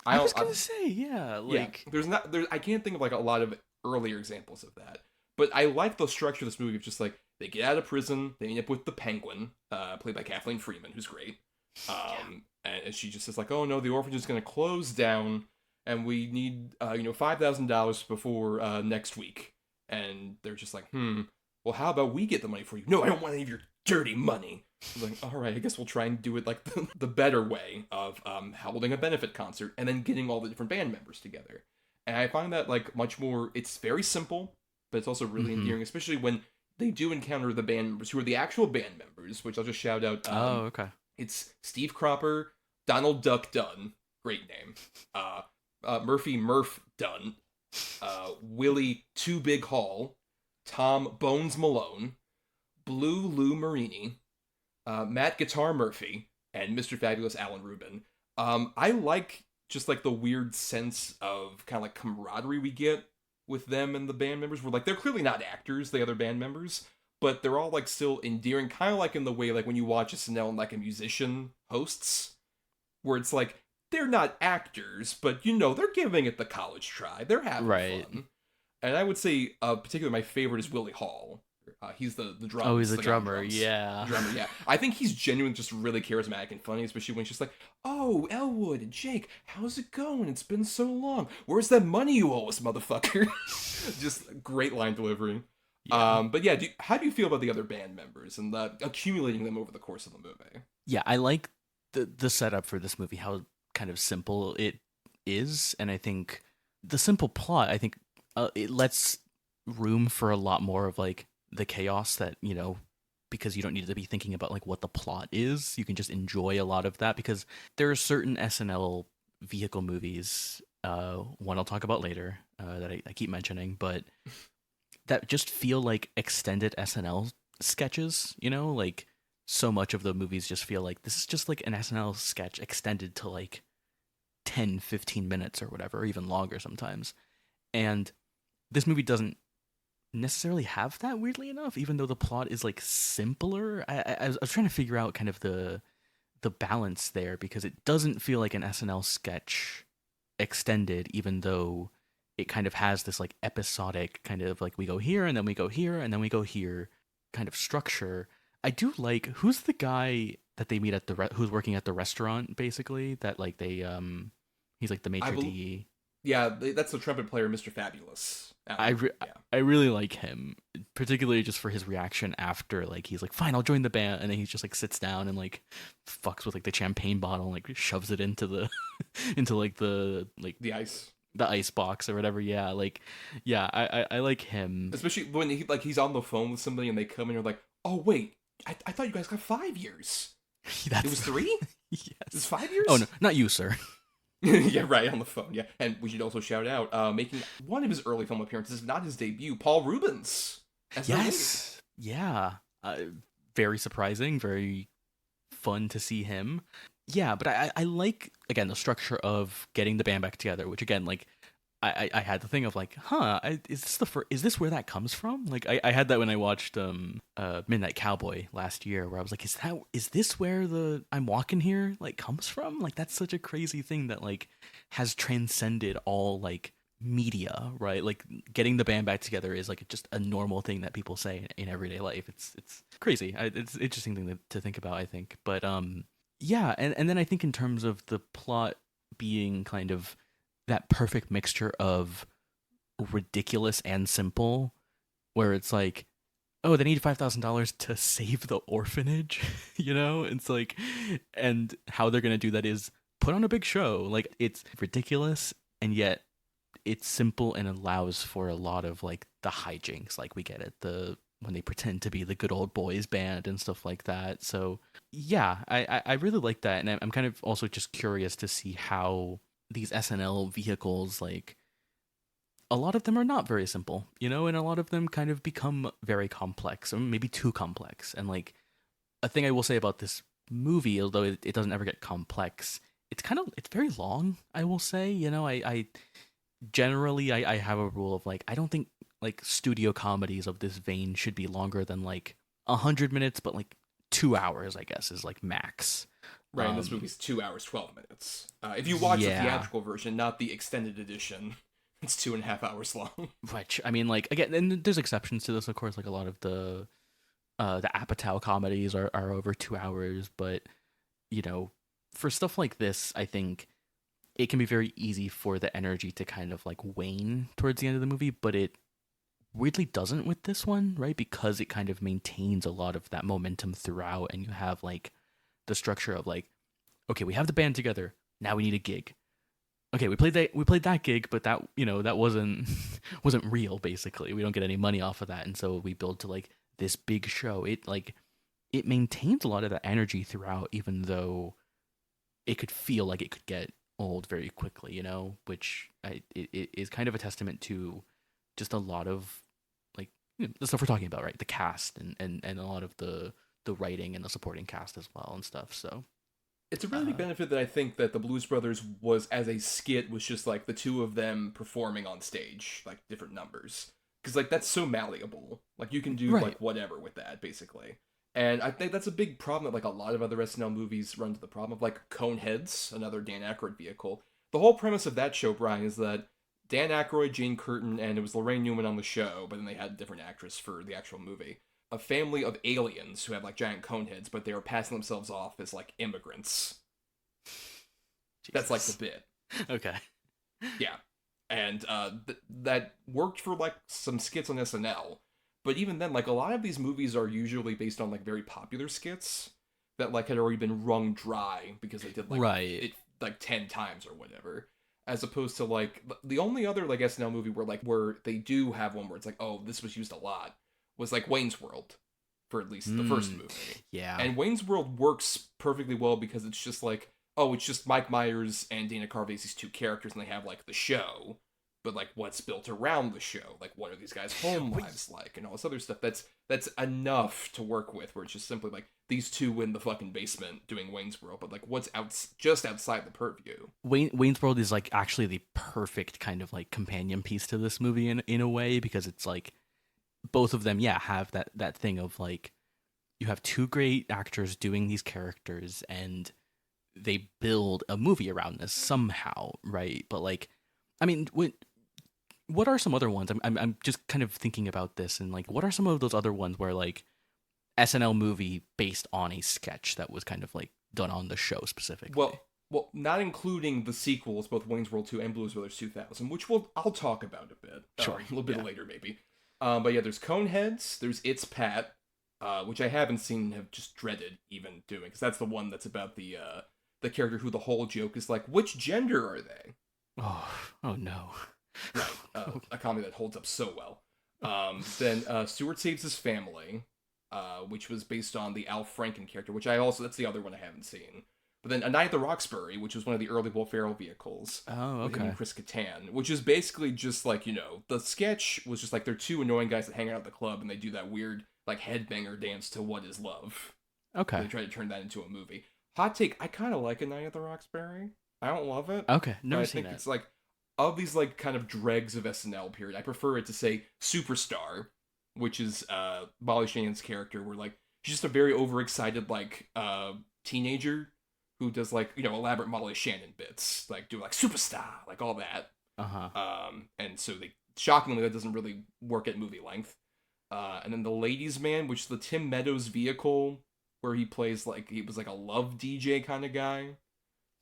I was gonna say, like there's I can't think of like a lot of earlier examples of that. But I like the structure of this movie of just like, they get out of prison, they end up with the Penguin, played by Kathleen Freeman, who's great. And she just says like, oh no, the orphanage is going to close down, and we need, $5,000 before next week. And they're just like, well, how about we get the money for you? No, I don't want any of your dirty money. I'm like, all right, I guess we'll try and do it like the better way of holding a benefit concert and then getting all the different band members together. And I find that like much more, it's very simple, but it's also really endearing, especially when they do encounter the band members who are the actual band members, which I'll just shout out. Okay. It's Steve Cropper, Donald Duck Dunn, great name, Murphy Murph Dunn, Willie Too Big Hall, Tom Bones Malone, Blue Lou Marini, Matt Guitar Murphy, and Mr. Fabulous Alan Rubin. I like just like the weird sense of kind of like camaraderie we get with them and the band members. Where like they're clearly not actors, the other band members, but they're all like still endearing, kind of like in the way like when you watch SNL and like a musician hosts, where it's like they're not actors, but you know they're giving it the college try, they're having fun. And I would say particularly my favorite is Willie Hall. He's the drummer. Oh, he's the drummer. Yeah. I think he's genuinely just really charismatic and funny, especially when she's like, "Oh, Elwood and Jake, how's it going? It's been so long. Where's that money you owe us, motherfucker?" Just great line delivery. Yeah. But yeah, how do you feel about the other band members and accumulating them over the course of the movie? Yeah, I like the setup for this movie, how kind of simple it is, and I think the simple plot, I think it lets room for a lot more of like the chaos that, you know, because you don't need to be thinking about like what the plot is. You can just enjoy a lot of that, because there are certain SNL vehicle movies, one I'll talk about later, that I keep mentioning, but that just feel like extended SNL sketches, you know, like so much of the movies just feel like this is just like an SNL sketch extended to like 10, 15 minutes or whatever, or even longer sometimes. And this movie doesn't necessarily have that, weirdly enough, even though the plot is like simpler. I was trying to figure out kind of the balance there, because it doesn't feel like an SNL sketch extended, even though it kind of has this like episodic kind of like we go here and then we go here and then we go here kind of structure. I do like, who's the guy that they meet at who's working at the restaurant, basically, that like they he's like the maitre d'. Yeah, that's the trumpet player, Mr. Fabulous. I really like him, particularly just for his reaction after, like, he's like, fine, I'll join the band, and then he just like sits down and like fucks with like the champagne bottle and like shoves it into the into like the ice box or whatever. Yeah, like, yeah, I like him, especially when he's on the phone with somebody and they come in and you're like, oh wait, I thought you guys got 5 years. It was 3. Yes, it was 5 years. Oh no, not you, sir. Yeah, right, on the phone, yeah. And we should also shout out, making one of his early film appearances, not his debut, Paul Rubens. Yes. Yeah. Very surprising, very fun to see him. Yeah, but I like, again, the structure of getting the band back together, which, again, like, I had the thing of like, is this where that comes from? Like, I had that when I watched Midnight Cowboy last year, where I was like, is this where the I'm Walking Here like comes from? Like, that's such a crazy thing that like has transcended all like media, right? Like, getting the band back together is like just a normal thing that people say in everyday life. It's crazy. It's an interesting thing to think about, I think. But yeah, and then I think in terms of the plot being kind of that perfect mixture of ridiculous and simple, where it's like, oh, they need $5,000 to save the orphanage, you know? It's like, and how they're going to do that is put on a big show. Like, it's ridiculous, and yet it's simple and allows for a lot of like the hijinks, like we get it, when they pretend to be the good old boys band and stuff like that. So yeah, I really like that. And I'm kind of also just curious to see how these SNL vehicles, like, a lot of them are not very simple, you know, and a lot of them kind of become very complex, or maybe too complex. And like, a thing I will say about this movie, although it doesn't ever get complex, it's very long, I will say. You know, I generally I have a rule of like, I don't think like studio comedies of this vein should be longer than like 100 minutes, but like 2 hours, I guess, is like max. Right, and this movie's 2 hours, 12 minutes. If you watch the theatrical version, not the extended edition, it's 2.5 hours long. Which, I mean, like, again, and there's exceptions to this, of course, like a lot of the Apatow comedies are over 2 hours, but, you know, for stuff like this, I think it can be very easy for the energy to kind of, like, wane towards the end of the movie, but it weirdly doesn't with this one, right? Because it kind of maintains a lot of that momentum throughout, and you have, like, the structure of like, okay, we have the band together, now we need a gig. Okay, we played that gig, but that, you know, that wasn't real, basically. We don't get any money off of that, and so we build to like this big show. It maintains a lot of that energy throughout, even though it could feel like it could get old very quickly, you know, which it is kind of a testament to just a lot of like, you know, the stuff we're talking about, right? The cast and a lot of the writing and the supporting cast as well and stuff. So it's a really big benefit that I think that the Blues Brothers was, as a skit, was just like the two of them performing on stage, like different numbers, because like that's so malleable. Like you can do like whatever with that, basically. And I think that's a big problem that like a lot of other SNL movies run into the problem of, like Coneheads, another Dan Aykroyd vehicle. The whole premise of that show, Bryan, is that Dan Aykroyd, Jane Curtin, and it was Lorraine Newman on the show, but then they had a different actress for the actual movie. A family of aliens who have like giant cone heads, but they were passing themselves off as like immigrants. Jesus. That's like the bit. Okay. Yeah. And that worked for like some skits on SNL. But even then, like a lot of these movies are usually based on like very popular skits that like had already been wrung dry because they did like it like 10 times or whatever. As opposed to like the only other like SNL movie where they do have one where it's like, oh, this was used a lot, was like Wayne's World, for at least the first movie. Yeah. And Wayne's World works perfectly well because it's just like, oh, it's just Mike Myers and Dana Carvey's these two characters, and they have like the show, but like what's built around the show, like what are these guys' home lives like, and all this other stuff. That's enough to work with, where it's just simply like these two in the fucking basement doing Wayne's World, but like what's just outside the purview. Wayne's World is like actually the perfect kind of like companion piece to this movie in a way, because it's like both of them have that thing of like you have two great actors doing these characters and they build a movie around this somehow, right? But like, I mean, what are some other ones? I'm just kind of thinking about this, and like, what are some of those other ones where like SNL movie based on a sketch that was kind of like done on the show specifically? Well, not including the sequels, both Wayne's World 2 and Blues Brothers 2000, which I'll talk about a bit, sure, a little bit later maybe. But yeah, there's Coneheads, there's It's Pat, which I haven't seen, have just dreaded even doing, because that's the one that's about the character who the whole joke is like, which gender are they? Oh no. Right, a comedy that holds up so well. Then Stewart Saves His Family, which was based on the Al Franken character, which that's the other one I haven't seen. But then A Night at the Roxbury, which was one of the early Will Ferrell vehicles. Oh, okay. With him and Chris Kattan, which is basically just like, the sketch was just like they're two annoying guys that hang out at the club and they do that weird like headbanger dance to What Is Love. Okay. They try to turn that into a movie. Hot take, I kind of like A Night at the Roxbury. I don't love it. Okay, never I seen think it. it's like, of these like kind of dregs of SNL period, I prefer it to say Superstar, which is Molly Shannon's character, where like she's just a very overexcited like teenager who does like, elaborate Molly Shannon bits, like do like Superstar, like all that. And so shockingly that doesn't really work at movie length. And then The Ladies Man, which is the Tim Meadows vehicle, where he plays like he was like a love DJ kind of guy.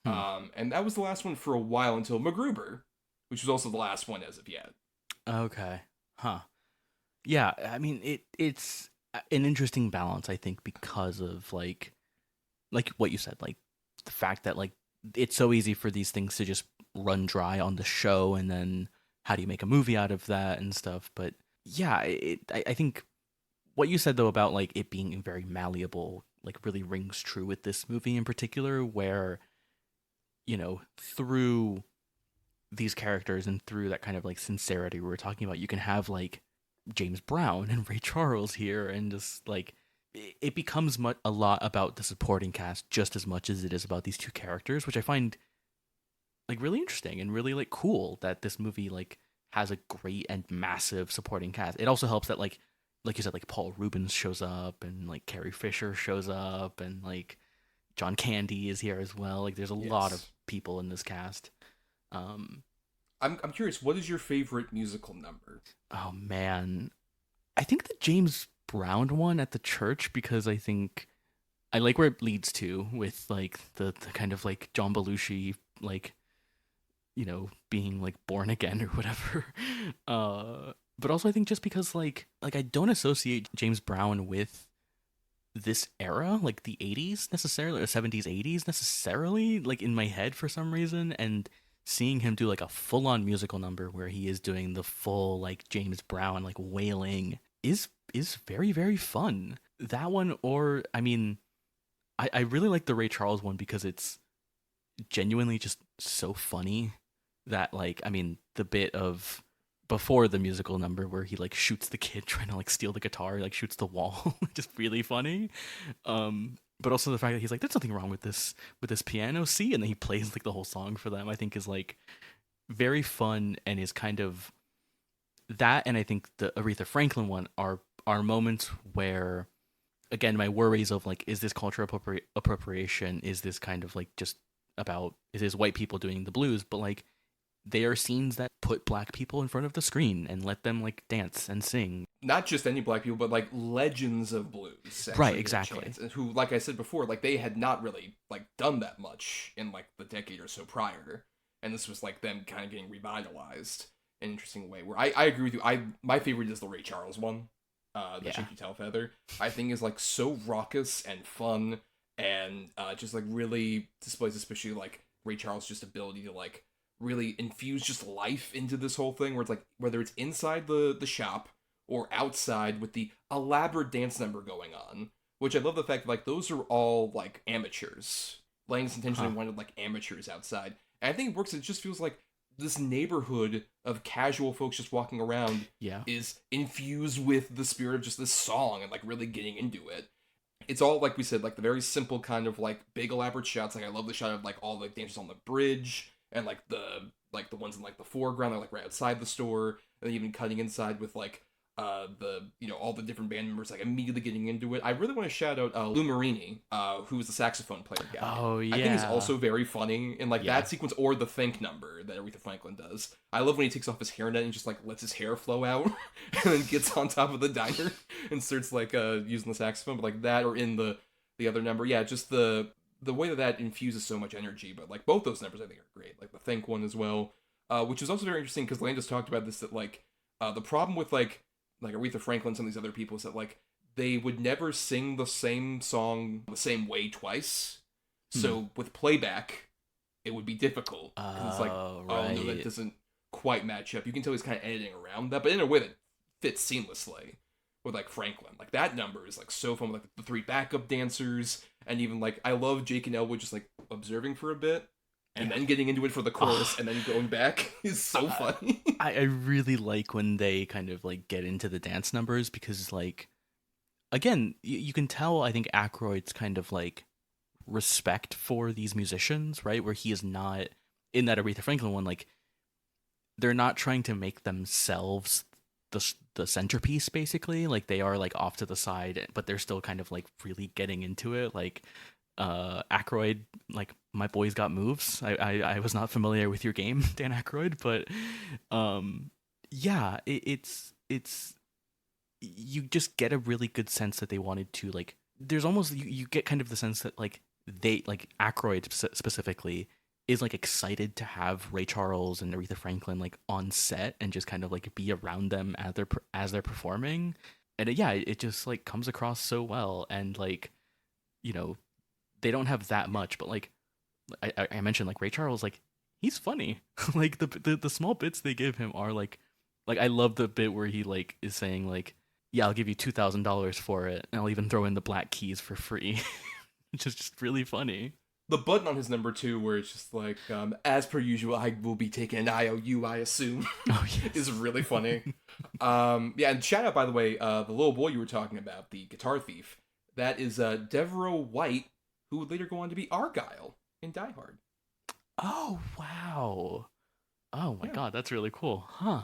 And that was the last one for a while until MacGruber, which was also the last one as of yet. Okay. Huh. Yeah, I mean it's an interesting balance, I think, because of like what you said, like the fact that like it's so easy for these things to just run dry on the show, and then how do you make a movie out of that and stuff. But yeah, I think what you said though about like it being very malleable like really rings true with this movie in particular, where through these characters and through that kind of like sincerity we were talking about, you can have like James Brown and Ray Charles here, and just like it becomes a lot about the supporting cast just as much as it is about these two characters, which I find like really interesting and really like cool that this movie like has a great and massive supporting cast. It also helps that like you said, like Paul Rubens shows up, and like Carrie Fisher shows up, and like John Candy is here as well. Like there's a lot of people in this cast. I'm curious, what is your favorite musical number? Oh man, I think the James Brown one at the church, because I think I like where it leads to with like the kind of like John Belushi like being like born again or whatever. But also I think just because like I don't associate James Brown with this era, like the 80s necessarily, or 70s 80s necessarily, like in my head for some reason, and seeing him do like a full-on musical number where he is doing the full like James Brown like wailing is very, very fun. That one, or I mean I really like the Ray Charles one because it's genuinely just so funny that like, I mean, the bit of before the musical number where he like shoots the kid trying to like steal the guitar, he like shoots the wall, just really funny. But also the fact that he's like, there's nothing wrong with this piano, see, and then he plays like the whole song for them, I think is like very fun, and is kind of that. And I think the Aretha Franklin one are moments where, again, my worries of like, is this cultural appropriation? Is this kind of like just about, is this white people doing the blues? But like, they are scenes that put black people in front of the screen and let them like dance and sing. Not just any black people, but like legends of blues. Right, exactly. Who, like I said before, like they had not really like done that much in like the decade or so prior. And this was like them kind of getting revitalized in an interesting way. Where I agree with you. My favorite is the Ray Charles one. The Shaky Tail Feather, I think is like so raucous and fun, and just like really displays especially like Ray Charles' just ability to like really infuse just life into this whole thing, where it's like whether it's inside the shop or outside with the elaborate dance number going on, which I love the fact that like those are all like amateurs. Langdon intentionally wanted like amateurs outside, and I think it works. It just feels like this neighborhood of casual folks just walking around is infused with the spirit of just this song and like really getting into it. It's all, like we said, like the very simple kind of like big elaborate shots. Like I love the shot of like all the dancers on the bridge and like the ones in like the foreground, they're like right outside the store, and then even cutting inside with like the, you know, all the different band members like immediately getting into it. I really want to shout out Lou Marini, who's the saxophone player guy. Oh yeah, I think he's also very funny in like that sequence, or the Think number that Aretha Franklin does. I love when he takes off his hairnet and just like lets his hair flow out and then gets on top of the diner and starts like using the saxophone. But like that, or in the other number, just the way that infuses so much energy. But like both those numbers I think are great, like the Think one as well, which is also very interesting because Landis talked about this, that like the problem with like Aretha Franklin and some of these other people is that like they would never sing the same song the same way twice. So with playback, it would be difficult. It's like, oh no, that doesn't quite match up. You can tell he's kind of editing around that, but in a way that fits seamlessly with like Franklin. Like that number is like so fun with like the three backup dancers, and even like I love Jake and Elwood just like observing for a bit. And then getting into it for the chorus and then going back is so funny. I really like when they kind of like get into the dance numbers because like, again, you can tell, I think Aykroyd's kind of like respect for these musicians, right? Where he is not, in that Aretha Franklin one, like they're not trying to make themselves the centerpiece, basically. Like they are like off to the side, but they're still kind of like really getting into it. Like Aykroyd, like my boy's got moves. I was not familiar with your game, Dan Aykroyd, but it's you just get a really good sense that they wanted to like. There's almost you get kind of the sense that like they like Aykroyd specifically is like excited to have Ray Charles and Aretha Franklin like on set and just kind of like be around them as they're performing, and it just like comes across so well. And like, you know, they don't have that much, but like I mentioned, like Ray Charles, like he's funny. Like the small bits they give him are like I love the bit where he like is saying like, yeah, I'll give you $2,000 for it, and I'll even throw in the black keys for free. Which is just really funny. The button on his number 2 where it's just like, as per usual, I will be taking an IOU, I assume. Oh, yes. Is really funny. And shout out, by the way, the little boy you were talking about, the guitar thief. That is Devereaux White, who would later go on to be Argyle in Die Hard. Oh, wow. Oh, my God, that's really cool. Huh.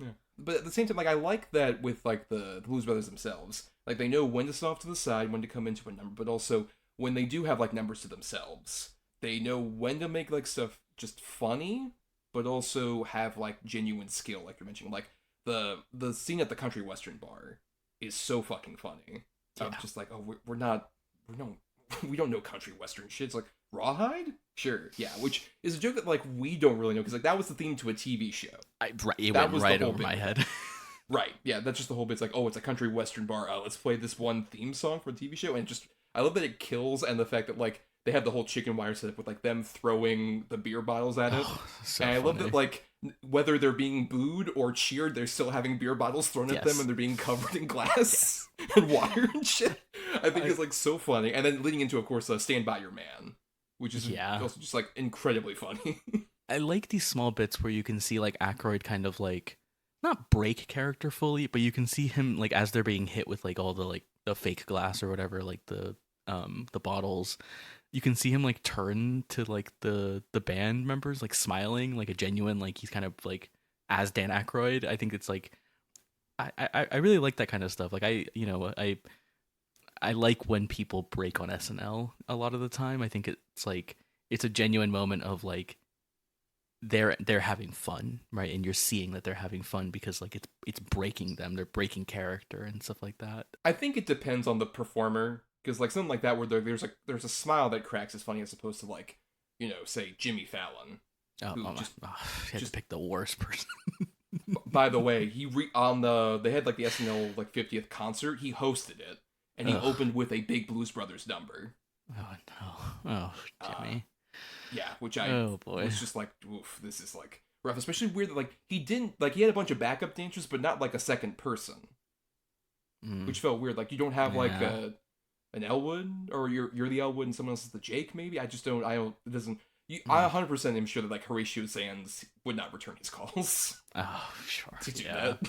Yeah. But at the same time, like, I like that with, like, the Blues Brothers themselves. Like, they know when to sit off to the side, when to come into a number, but also when they do have, like, numbers to themselves, they know when to make, like, stuff just funny, but also have, like, genuine skill, like you're mentioning. Like, the scene at the country western bar is so fucking funny. Yeah. Just like, oh, we don't know country western shit. It's like, Rawhide? Sure, yeah. Which is a joke that, like, we don't really know, because, like, that was the theme to a TV show. It went right over my head. Right, yeah, that's just the whole bit. It's like, oh, it's a country western bar. Let's play this one theme song for a TV show. And just, I love that it kills, and the fact that, like, they have the whole chicken wire setup with, like, them throwing the beer bottles at it. So and I funny. love that, like, whether they're being booed or cheered, they're still having beer bottles thrown at them, and they're being covered in glass and wire and shit. I think it's, like, so funny. And then leading into, of course, Stand By Your Man, which is also just, like, incredibly funny. I like these small bits where you can see, like, Aykroyd kind of, like, not break character fully, but you can see him, like, as they're being hit with, like, all the, like, the fake glass or whatever, like, the bottles, you can see him, like, turn to, like, the band members, like, smiling, like, a genuine, like, he's kind of, like, as Dan Aykroyd. I think it's, like, I really like that kind of stuff. Like, I like when people break on SNL a lot of the time. I think it's, like, it's a genuine moment of, like, they're having fun, right? And you're seeing that they're having fun because, like, it's breaking them. They're breaking character and stuff like that. I think it depends on the performer, because, like, something like that where there's a smile that cracks is funny, as opposed to, like, you know, say Jimmy Fallon. Had to pick the worst person. By the way, they had, like, the SNL, like, 50th concert. He hosted it, and he opened with a big Blues Brothers number. Oh no! Oh, Jimmy. Yeah, which was just like, oof, this is, like, rough. Especially weird that, like, he had a bunch of backup dancers, but not, like, a second person. Which felt weird. Like, you don't have, like, an Elwood, or you're the Elwood and someone else is the Jake, maybe? It doesn't, I 100% am sure that like Horatio Sands would not return his calls. Oh, sure. To do that.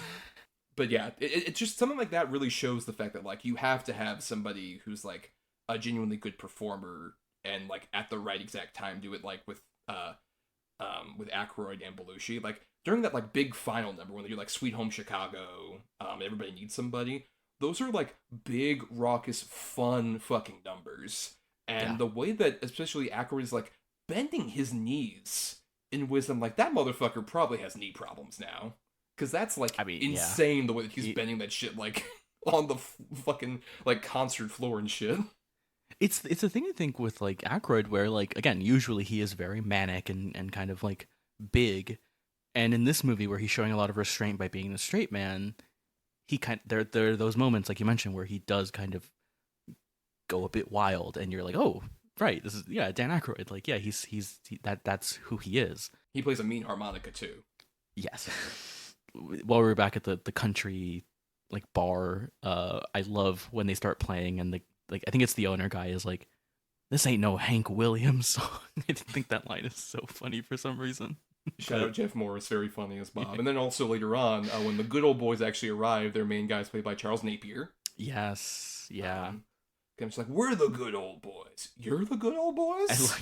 But yeah, it's just something like that really shows the fact that like you have to have somebody who's like a genuinely good performer and like at the right exact time do it, like with Aykroyd and Belushi. Like during that like big final number when they do like Sweet Home Chicago, Everybody Needs Somebody. Those are like big, raucous, fun fucking numbers. And the way that especially Aykroyd is like bending his knees in wisdom, like that motherfucker probably has knee problems now. Because that's like insane the way that he's bending that shit like on the fucking like concert floor and shit. It's a thing I think with like Aykroyd where like again usually he is very manic and kind of like big, and in this movie where he's showing a lot of restraint by being a straight man, he there are those moments like you mentioned where he does kind of go a bit wild, and you're like, oh right, this is Dan Aykroyd, like that's who he is. He plays a mean harmonica too. Yes. While we were back at the country like bar, I love when they start playing and I think it's the owner guy is like, this ain't no Hank Williams song. I think that line is so funny for some reason. Shout out Jeff Morris, very funny as Bob. And then also later on, when the good old boys actually arrive, their main guy is played by Charles Napier. Yes, yeah. I'm just like, we're the good old boys. You're the good old boys?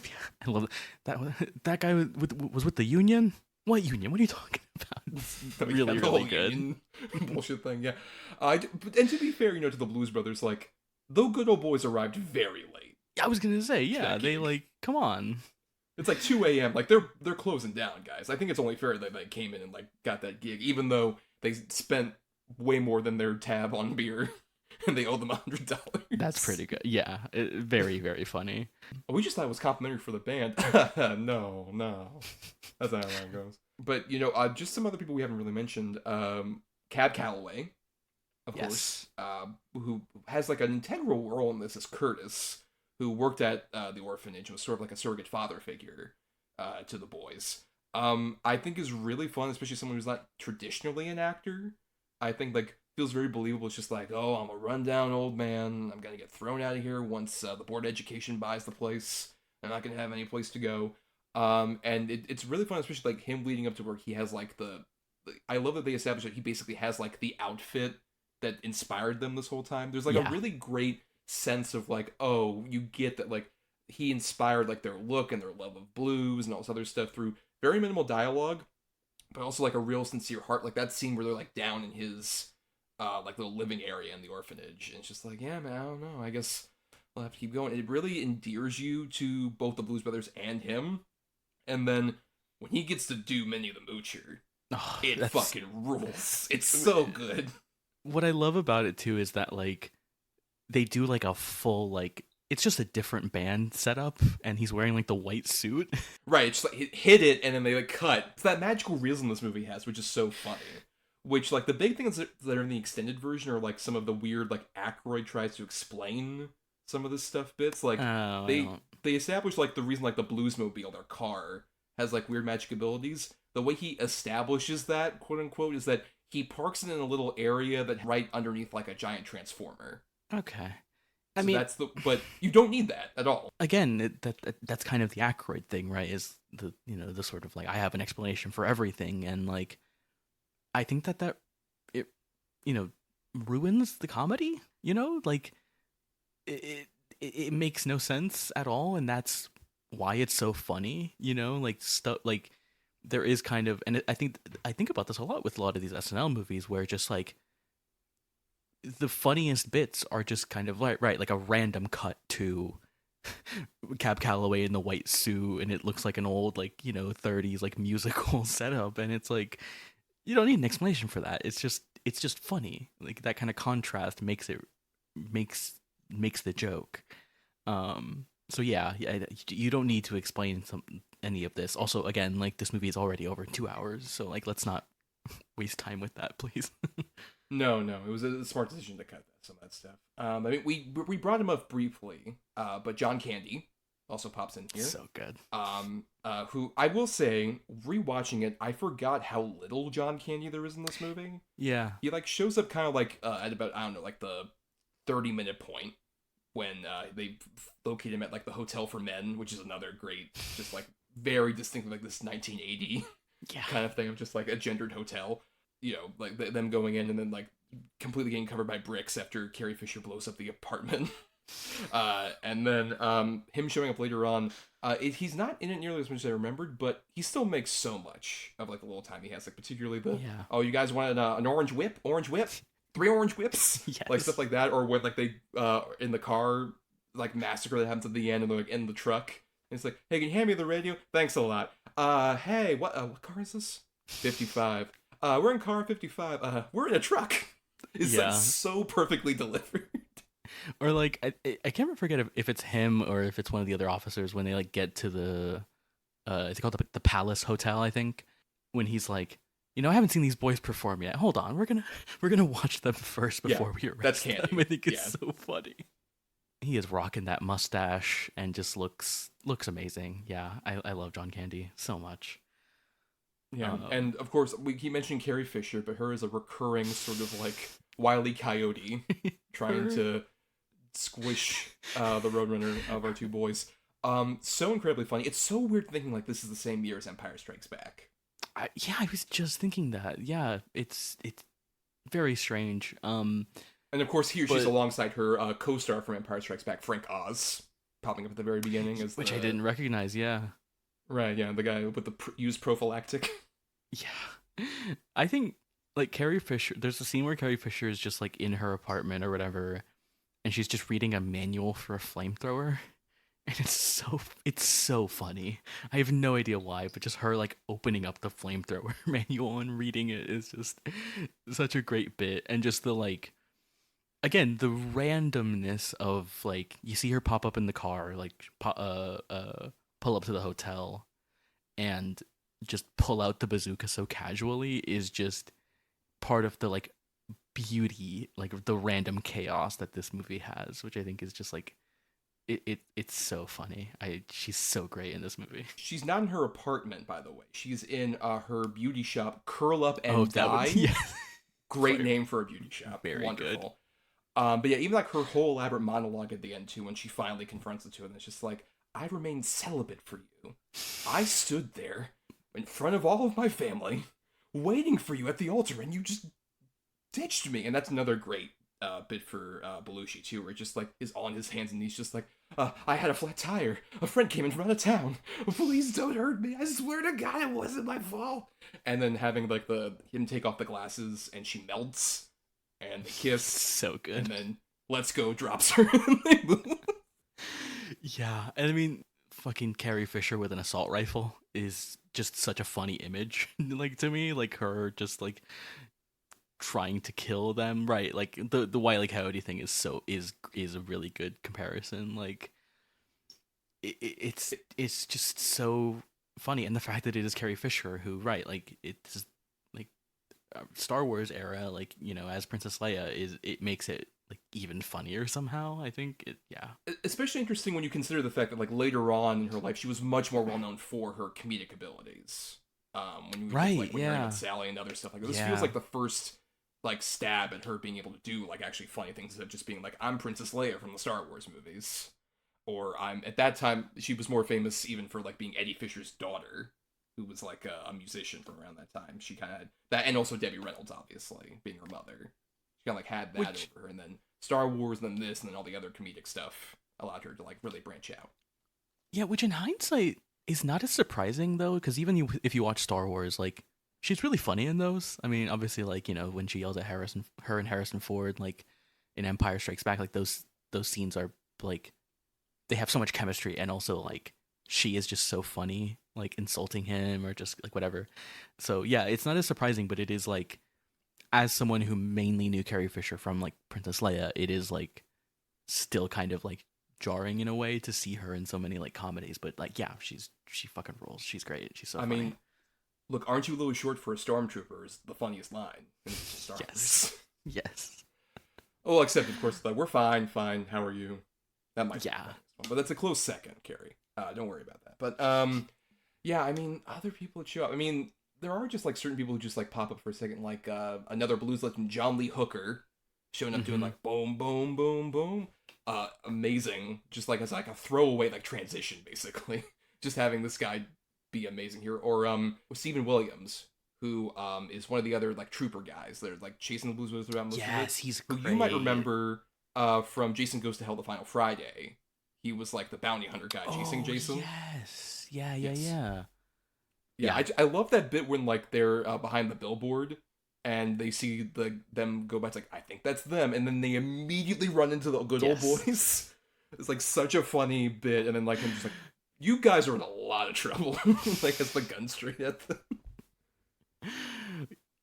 I love that guy was with the Union? What union? What are you talking about? Really good. Bullshit thing, yeah. And to be fair, to the Blues Brothers, like, the good old boys arrived very late. I was gonna say, yeah, they like, come on. It's like 2 a.m. Like they're closing down, guys. I think it's only fair that they came in and like got that gig, even though they spent way more than their tab on beer, and they owe them $100. That's pretty good. Yeah, very very funny. We just thought it was complimentary for the band. No, that's not how that goes. But just some other people we haven't really mentioned. Cab Calloway, of course, who has like an integral role in this, is Curtis, who worked at the orphanage and was sort of like a surrogate father figure to the boys. I think is really fun, especially someone who's not traditionally an actor. I think like feels very believable. It's just like, oh, I'm a rundown old man. I'm gonna get thrown out of here once the Board of Education buys the place. I'm not gonna have any place to go. And it's really fun, especially like him leading up to where he has like I love that they established that he basically has like the outfit that inspired them this whole time. There's like a really great sense of like, oh, you get that like he inspired like their look and their love of blues and all this other stuff through very minimal dialogue, but also like a real sincere heart. Like that scene where they're like down in his like little living area in the orphanage, and it's just like, yeah, man, I don't know, I guess we'll have to keep going. It really endears you to both the Blues Brothers and him. And then when he gets to do Minnie the Moocher, it fucking rules. It's so good. What I love about it too is that like they do like a full like, it's just a different band setup, and he's wearing like the white suit. Right, it's like hit it and then they like cut. It's that magical realism this movie has, which is so funny. Which like the big things that are in the extended version are like some of the weird like Aykroyd tries to explain some of this stuff bits. Like they establish like the reason like the Bluesmobile, their car, has like weird magic abilities. The way he establishes that, quote unquote, is that he parks it in a little area that right underneath like a giant transformer. Okay. I mean, but you don't need that at all. Again, that's kind of the Aykroyd thing, right? Is the the sort of like, I have an explanation for everything, and like I think that it ruins the comedy. Like it makes no sense at all, and that's why it's so funny. Like stuff like there is kind of, and I think about this a lot with a lot of these SNL movies where just like the funniest bits are just kind of like like a random cut to Cab Calloway in the white suit, and it looks like an old like 30s like musical setup, and it's like you don't need an explanation for that. It's just funny. Like that kind of contrast makes the joke. So yeah, you don't need to explain any of this. Also, again, like this movie is already over 2 hours, so like let's not waste time with that, please. No, it was a smart decision to cut some of that stuff. I mean, we brought him up briefly, but John Candy also pops in here. So good. Who I will say, rewatching it, I forgot how little John Candy there is in this movie. Yeah, he like shows up kind of like at about, I don't know, like the 30-minute point when they locate him at like the Hotel for Men, which is another great just like very distinctly like this 1980 Yeah. kind of thing of just like a gendered hotel. You know, like them going in and then like completely getting covered by bricks after Carrie Fisher blows up the apartment. And then him showing up later on. He's not in it nearly as much as I remembered, but he still makes so much of like the little time he has, like particularly the oh, you guys wanted an orange whip, 3 orange whips, Yes. like stuff like that, or when like they in the car like massacre that happens at the end and they're like in the truck. And it's like, hey, can you hand me the radio? Thanks a lot. Hey, what car is this? 55. We're in car 55. We're in a truck. It's like so perfectly delivered. Or like I can't forget if it's him or if it's one of the other officers when they like get to the it's called the Palace Hotel, I think, when he's like, you know, I haven't seen these boys perform yet. Hold on, we're gonna watch them first before we arrest them. I think it's so funny. He is rocking that mustache and just looks amazing. Yeah, I love John Candy so much. Yeah, and of course we keep mentioning Carrie Fisher, but her is a recurring sort of like Wile E. Coyote trying to squish the Roadrunner of our two boys. So incredibly funny. It's so weird thinking like this is the same year as Empire Strikes Back. I was just thinking that. Yeah, it's very strange. And of course here she's alongside her co-star from Empire Strikes Back, Frank Oz, popping up at the very beginning as which I didn't recognize. Yeah. Right. Yeah, the guy with the used prophylactic. Yeah, I think like Carrie Fisher. There's a scene where Carrie Fisher is just like in her apartment or whatever, and she's just reading a manual for a flamethrower, and it's so funny. I have no idea why, but just her like opening up the flamethrower manual and reading it is just such a great bit, and just the like, again, the randomness of like you see her pop up in the car, like pull up to the hotel, and just pull out the bazooka so casually is just part of the like beauty, like the random chaos that this movie has, which I think is just like it's so funny. She's so great in this movie. She's not in her apartment, by the way. She's in her beauty shop, Curl Up and Die. Great name for a beauty shop. Very wonderful. Good. But yeah, even like her whole elaborate monologue at the end too, when she finally confronts the two, and it's just like, I remained celibate for you. I stood there in front of all of my family, waiting for you at the altar, and you just ditched me. And that's another great bit for Belushi too, where it just like is on his hands and knees, just like, I had a flat tire. A friend came in from out of town. Please don't hurt me. I swear to God, it wasn't my fault. And then having like him take off the glasses and she melts, and they kiss. So good. And then let's go drops her. And they move. Yeah, and I mean, fucking Carrie Fisher with an assault rifle is just such a funny image, like to me, like her just like trying to kill them, right? Like the Wile E. Coyote thing is a really good comparison. Like it's just so funny, and the fact that it is Carrie Fisher who, right? Like it's like Star Wars era, like, you know, as Princess Leia it makes it like even funnier somehow. I think especially interesting when you consider the fact that like later on in her life she was much more well known for her comedic abilities. When Graham and Sally and other stuff like this feels like the first like stab at her being able to do like actually funny things instead of just being like, I'm Princess Leia from the Star Wars movies, or at that time she was more famous even for like being Eddie Fisher's daughter, who was like a musician from around that time. She kind of had that, and also Debbie Reynolds obviously being her mother. She kind of like had that over her, and then Star Wars, and then this, and then all the other comedic stuff allowed her to like really branch out. Yeah, which in hindsight is not as surprising though, because even if you watch Star Wars, like she's really funny in those. I mean, obviously, like, you know, when she yells at her and Harrison Ford, like in Empire Strikes Back, like those scenes are like they have so much chemistry, and also like she is just so funny, like insulting him or just like whatever. So yeah, it's not as surprising, but it is like, as someone who mainly knew Carrie Fisher from like Princess Leia, it is like still kind of like jarring in a way to see her in so many like comedies. But like, yeah, she fucking rules. She's great. She's so funny. I mean, look, aren't you a little short for a stormtrooper is the funniest line in Star Wars. Yes. Oh, except of course, like, we're fine. How are you? That might be but that's a close second, Carrie. Don't worry about that. But yeah, I mean, other people that show up. I mean, there are just like certain people who just like pop up for a second, like another blues legend, John Lee Hooker, showing up doing like boom, boom, boom, boom. Amazing. Just like as like a throwaway like transition, basically. Just having this guy be amazing here. Or with Stephen Williams, who is one of the other like trooper guys that are like chasing the Blues Brothers around most of it. Yes, he's who great. you might remember from Jason Goes to Hell the Final Friday. He was like the bounty hunter guy chasing Jason. Yes. Yeah. Yeah, I love that bit when like they're behind the billboard and they see them go by. It's like, I think that's them, and then they immediately run into the good old boys. It's like such a funny bit, and then like I'm just like, you guys are in a lot of trouble. Like has the gun straight at them.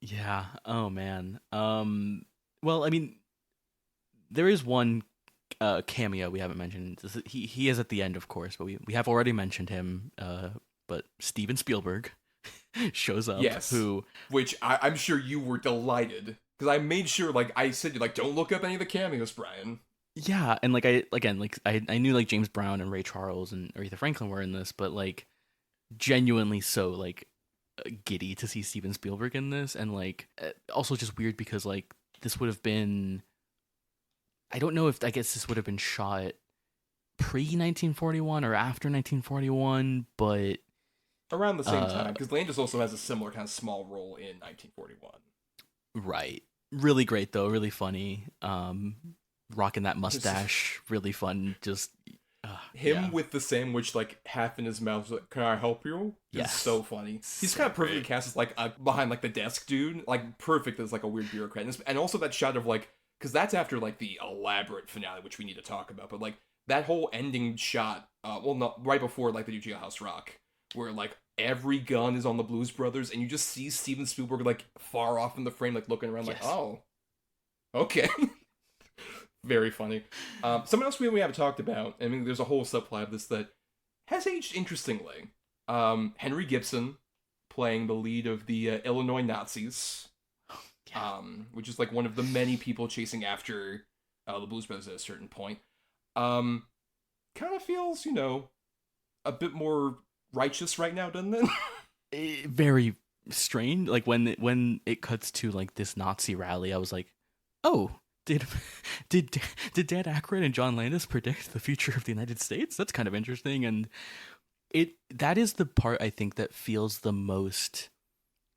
Yeah. Oh man. Well, I mean, there is one cameo we haven't mentioned. He is at the end, of course, but we have already mentioned him. But Steven Spielberg shows up. Yes. Which I'm sure you were delighted, because I made sure, like I said, like don't look up any of the cameos, Bryan. Yeah, and like I knew like James Brown and Ray Charles and Aretha Franklin were in this, but like genuinely so like giddy to see Steven Spielberg in this, and like also just weird because like this would have been, I don't know if, I guess this would have been shot pre-1941 or after 1941, but around the same time, because Landis also has a similar kind of small role in 1941. Right. Really great though, really funny. Rocking that mustache, really fun. Just him with the sandwich like half in his mouth, like, "Can I help you?" Yes, so funny. He's kind of perfectly cast as like behind like the desk dude, like perfect as like a weird bureaucrat, and also that shot of like, because that's after like the elaborate finale, which we need to talk about, but like that whole ending shot, right before like they do Jailhouse Rock, where like every gun is on the Blues Brothers, and you just see Steven Spielberg like far off in the frame, like looking around, like, oh, okay. Very funny. Someone else we haven't talked about, I mean, there's a whole subplot of this that has aged interestingly. Henry Gibson playing the lead of the Illinois Nazis, which is like one of the many people chasing after the Blues Brothers at a certain point. Kind of feels, a bit more righteous right now, doesn't it? Very strange. Like when it cuts to like this Nazi rally, I was like, oh, did Dan Aykroyd and John Landis predict the future of the United States? That's kind of interesting. And that is the part I think that feels the most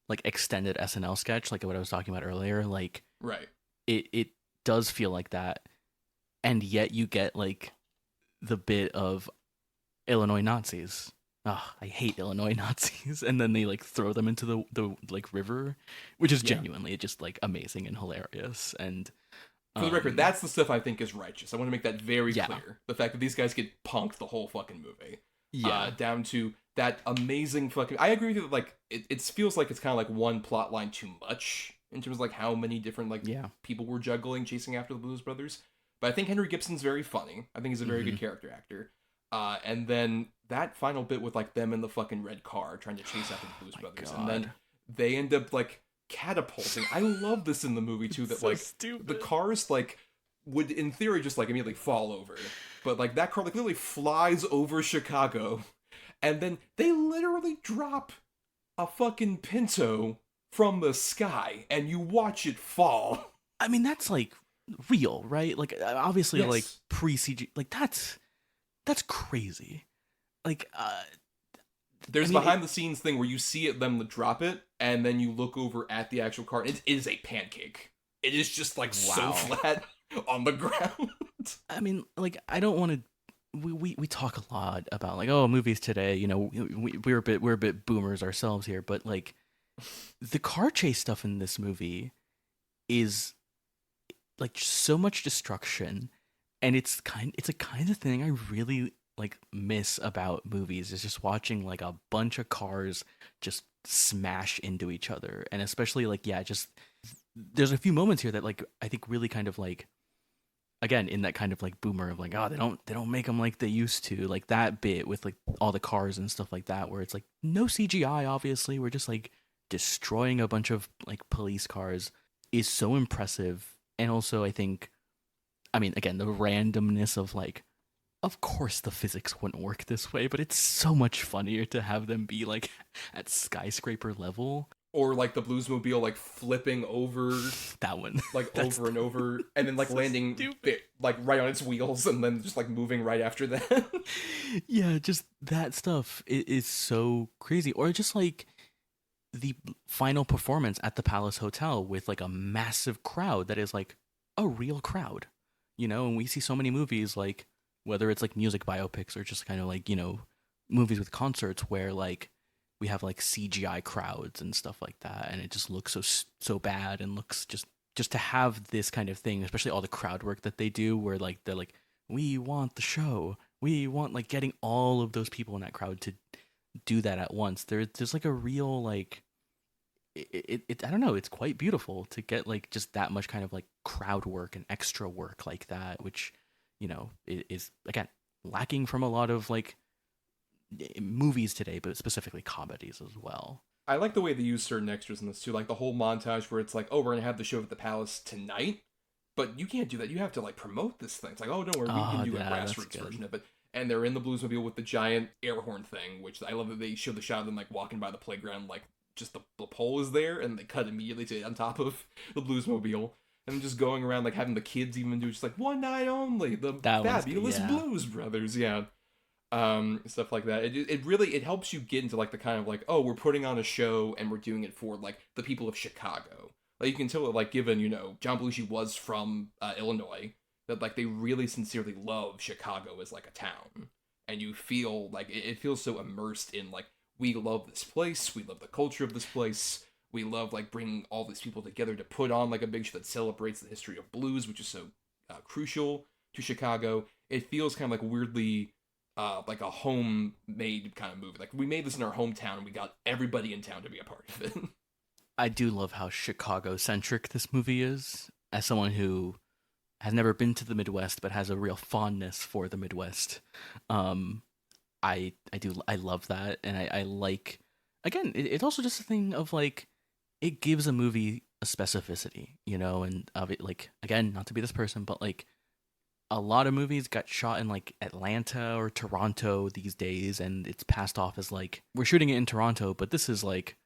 like extended SNL sketch, like what I was talking about earlier. Like, right. It does feel like that, and yet you get like the bit of Illinois Nazis. I hate Illinois Nazis, and then they like throw them into the like river, which is genuinely just like amazing and hilarious. And for the record, that's the stuff I think is righteous. I want to make that very clear. The fact that these guys get punked the whole fucking movie. Down to that amazing fucking... I agree with you that, like, it feels like it's kind of like one plot line too much in terms of, like, how many different, like, people were juggling, chasing after the Blues Brothers. But I think Henry Gibson's very funny. I think he's a very good character actor. And then that final bit with, like, them in the fucking red car trying to chase after the Blues Brothers. God. And then they end up, like, catapulting. I love this in the movie, too, that, so like, stupid. The cars, like, would, in theory, just, like, immediately fall over. But, like, that car, like, literally flies over Chicago. And then they literally drop a fucking Pinto from the sky, and you watch it fall. I mean, that's, like, real, right? Like, obviously, like, pre-CG. Like, that's crazy. Like, there's behind-the-scenes thing where you see them drop it, and then you look over at the actual car, and it is a pancake. It is just, like, so flat on the ground. I mean, like, I don't want to... We talk a lot about, like, oh, movies today, we're a bit boomers ourselves here, but, like, the car chase stuff in this movie is, like, so much destruction, and it's a kind of thing I really, like, miss about movies, is just watching, like, a bunch of cars just smash into each other, and especially, like, just... There's a few moments here that, like, I think really kind of, like, again, in that kind of like boomer of like, oh, they don't make them like they used to, like that bit with like all the cars and stuff like that, where it's like no CGI, obviously, we're just like destroying a bunch of like police cars, is so impressive. And also I think, I mean, again, the randomness of like, of course the physics wouldn't work this way, but it's so much funnier to have them be like at skyscraper level. Or like the Bluesmobile like flipping over That one. like over and over, and then like so landing like right on its wheels, and then just like moving right after that. Yeah, just that stuff is so crazy. Or just like the final performance at the Palace Hotel with like a massive crowd that is like a real crowd, you know. And we see so many movies, like whether it's like music biopics or just kind of like, you know, movies with concerts where like we have like CGI crowds and stuff like that, and it just looks so bad, and looks just to have this kind of thing, especially all the crowd work that they do, where like they're like, we want the show, we want, like, getting all of those people in that crowd to do that at once. There's like a real like it I don't know, it's quite beautiful to get like just that much kind of like crowd work and extra work like that, which, you know, is again lacking from a lot of like movies today, but specifically comedies as well. I like the way they use certain extras in this too, like the whole montage where it's like, oh, we're gonna have the show at the Palace tonight, but you can't do that. You have to like promote this thing. It's like, oh, don't worry, we can do a grassroots version of it. And they're in the Bluesmobile with the giant air horn thing, which I love that they show the shot of them like walking by the playground, like just the pole is there, and they cut immediately to on top of the Bluesmobile, and just going around like having the kids even do just like one night only, the fabulous Blues Brothers, stuff like that. It really helps you get into like the kind of like, oh, we're putting on a show and we're doing it for like the people of Chicago. Like you can tell it, like, given, you know, John Belushi was from Illinois, that like they really sincerely love Chicago as like a town, and you feel like it feels so immersed in like, we love this place, we love the culture of this place, we love like bringing all these people together to put on like a big show that celebrates the history of blues, which is so crucial to Chicago. It feels kind of like weirdly like a homemade kind of movie. Like, we made this in our hometown and we got everybody in town to be a part of it. I do love how Chicago-centric this movie is. As someone who has never been to the Midwest but has a real fondness for the Midwest, I love that, and I like, again, it's also just a thing of like, it gives a movie a specificity, you know, and of it, like, again, not to be this person, but like a lot of movies got shot in like Atlanta or Toronto these days, and it's passed off as like, we're shooting it in Toronto, but this is like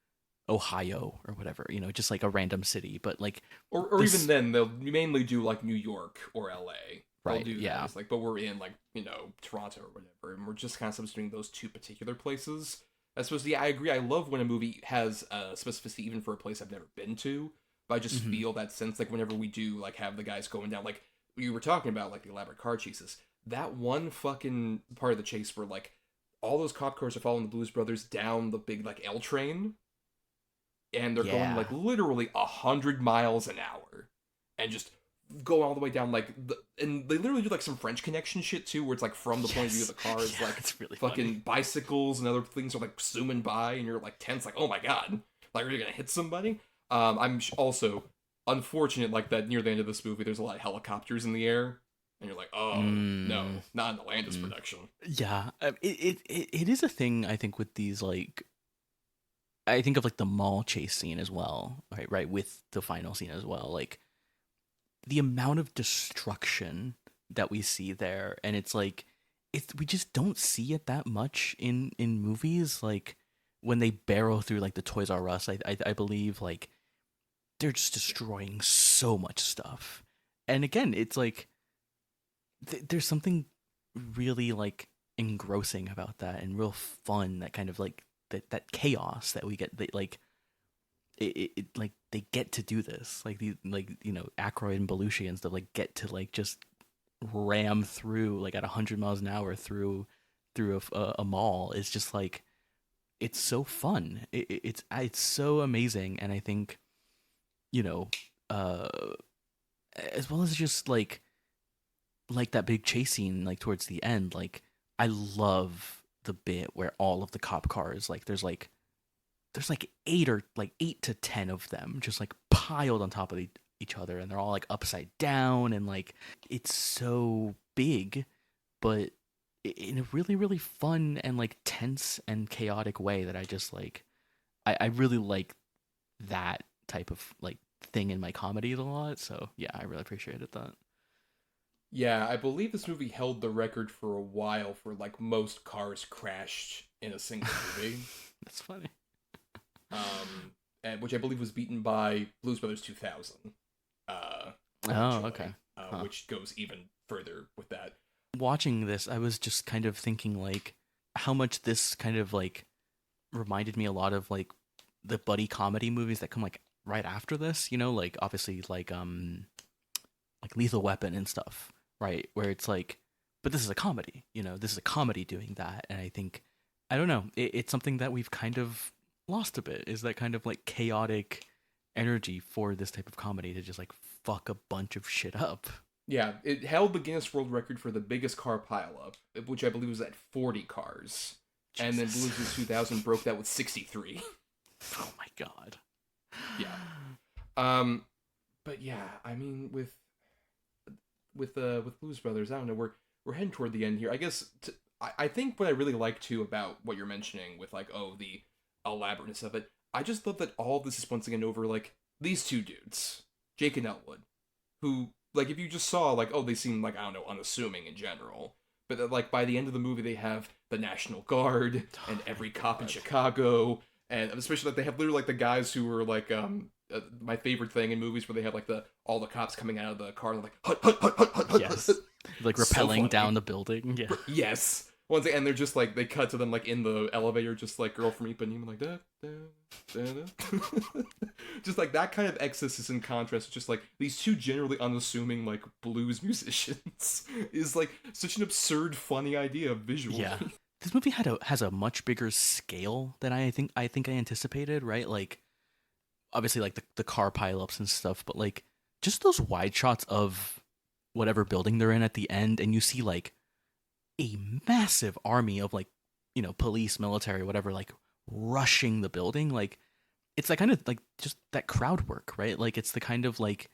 Ohio or whatever, you know, just like a random city. But like, or even then they'll mainly do like New York or LA, right? Do yeah, it's like, but we're in like, you know, Toronto or whatever, and we're just kind of substituting those two particular places. I suppose, yeah, I agree. I love when a movie has a specificity even for a place I've never been to, but I just feel that sense, like whenever we do like have the guys going down, like you were talking about, like the elaborate car chases, that one fucking part of the chase where like all those cop cars are following the Blues Brothers down the big like L train, and they're going like literally 100 miles an hour, and just go all the way down like and they literally do like some French Connection shit too, where it's like from the point of view of the car is like it's really fucking funny. Bicycles and other things are like zooming by, and you're like tense, like, oh my god, like, are you gonna hit somebody? I'm also unfortunate like that near the end of this movie there's a lot of helicopters in the air, and you're like, oh no, not in the Landis production. Yeah, it is a thing, I think, with these, like, I think of like the mall chase scene as well, right, with the final scene as well, like the amount of destruction that we see there, and it's like, we just don't see it that much in movies. Like when they barrel through like the Toys R Us, I believe, like, they're just destroying so much stuff. And again, it's like there's something really like engrossing about that, and real fun, that kind of like that chaos that we get, that like it like they get to do this, like the, like, you know, Aykroyd and Belushi and stuff, like, get to like just ram through like at 100 miles an hour through a mall. It's just like, it's so fun. It's so amazing. And I think, you know, as well as just like that big chase scene, like towards the end, like, I love the bit where all of the cop cars, like, there's like 8 to 10 of them just like piled on top of each other, and they're all like upside down, and like, it's so big, but in a really, really fun and like tense and chaotic way that I just like, I really like that type of like thing in my comedies a lot. So yeah, I really appreciated that. Yeah, I believe this movie held the record for a while for like most cars crashed in a single movie. That's funny. and which I believe was beaten by Blues Brothers 2000. Okay. Which goes even further with that. Watching this, I was just kind of thinking like how much this kind of like reminded me a lot of like the buddy comedy movies that come like right after this, you know, like obviously like Lethal Weapon and stuff, right? Where it's like, but this is a comedy, you know, this is a comedy doing that. And I think, I don't know, it's something that we've kind of lost a bit, is that kind of like chaotic energy for this type of comedy to just like fuck a bunch of shit up. Yeah, it held the Guinness World Record for the biggest car pileup, which I believe was at 40 cars. Jesus. And then Blues 2000 broke that with 63. Oh my god. Yeah. But yeah, I mean, with Blues Brothers, I don't know, we're heading toward the end here. I guess I think what I really like too about what you're mentioning with like, oh, the elaborateness of it, I just love that all this is once again over like these two dudes, Jake and Elwood, who, like, if you just saw, like, oh, they seem, like, I don't know, unassuming in general. But, like, by the end of the movie, they have the National Guard and every cop in Chicago. And especially, like, they have literally, like, the guys who were, like, my favorite thing in movies where they have, like, all the cops coming out of the car and, like, hut, hut, hut, hut, hut, hut. Yes. Like, rappelling so down the building. Yeah. Yes. Once again, and they're just, like, they cut to them, like, in the elevator, just, like, Girl from Ipanema, like, da, da, da, da. Just, like, that kind of excess is in contrast to just, like, these two generally unassuming, like, blues musicians is, like, such an absurd, funny idea visually. Yeah. This movie has a much bigger scale than I think I anticipated, right? Like, obviously, like, the car pileups and stuff, but, like, just those wide shots of whatever building they're in at the end, and you see, like, a massive army of, like, you know, police, military, whatever, like, rushing the building. Like, it's that kind of, like, just that crowd work, right? Like, it's the kind of, like,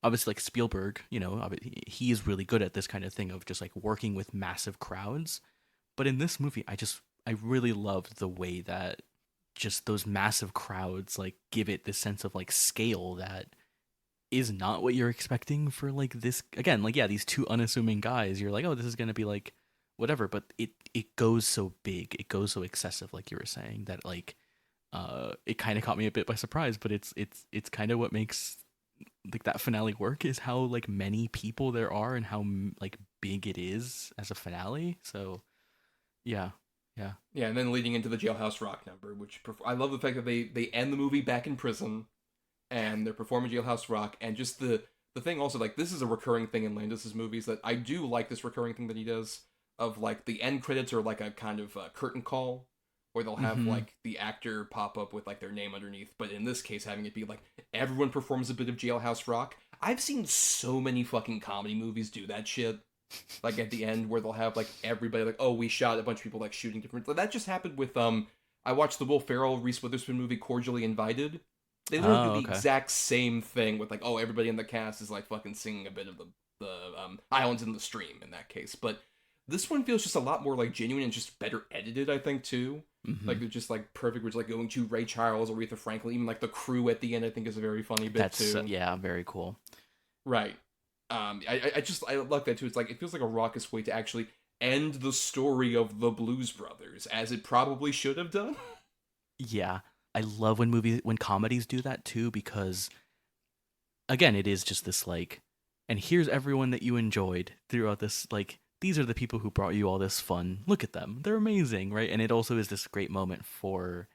obviously, like, Spielberg, you know, he is really good at this kind of thing of just, like, working with massive crowds. But in this movie, I really loved the way that just those massive crowds, like, give it this sense of, like, scale that is not what you're expecting for, like, this, again, like, yeah, these two unassuming guys, you're like, oh, this is gonna be, like, whatever, but it goes so big, it goes so excessive, like you were saying, that, like, it kind of caught me a bit by surprise, but it's kind of what makes, like, that finale work, is how, like, many people there are and how, like, big it is as a finale. So yeah, and then leading into the Jailhouse Rock number, which I love the fact that they end the movie back in prison and they're performing Jailhouse Rock, and just the thing also, like, this is a recurring thing in Landis's movies, that I do like this recurring thing that he does, of, like, the end credits are, like, a kind of curtain call, where they'll have, like, the actor pop up with, like, their name underneath, but in this case, having it be, like, everyone performs a bit of Jailhouse Rock. I've seen so many fucking comedy movies do that shit, like, at the end, where they'll have, like, everybody, like, oh, we shot a bunch of people, like, shooting different, like, that just happened with, I watched the Will Ferrell, Reese Witherspoon movie, Cordially Invited. They literally do the exact same thing with, like, oh, everybody in the cast is, like, fucking singing a bit of the Islands in the Stream, in that case, but this one feels just a lot more, like, genuine and just better edited, I think, too. Like, they're just, like, perfect, where it's, like, going to Ray Charles, Aretha Franklin, even, like, the crew at the end, I think, is a very funny bit, too. Yeah, very cool. Right. I like that, too. It's, like, it feels like a raucous way to actually end the story of the Blues Brothers, as it probably should have done. Yeah. I love when comedies do that, too, because, again, it is just this, like, and here's everyone that you enjoyed throughout this, like, these are the people who brought you all this fun. Look at them. They're amazing, right? And it also is this great moment for,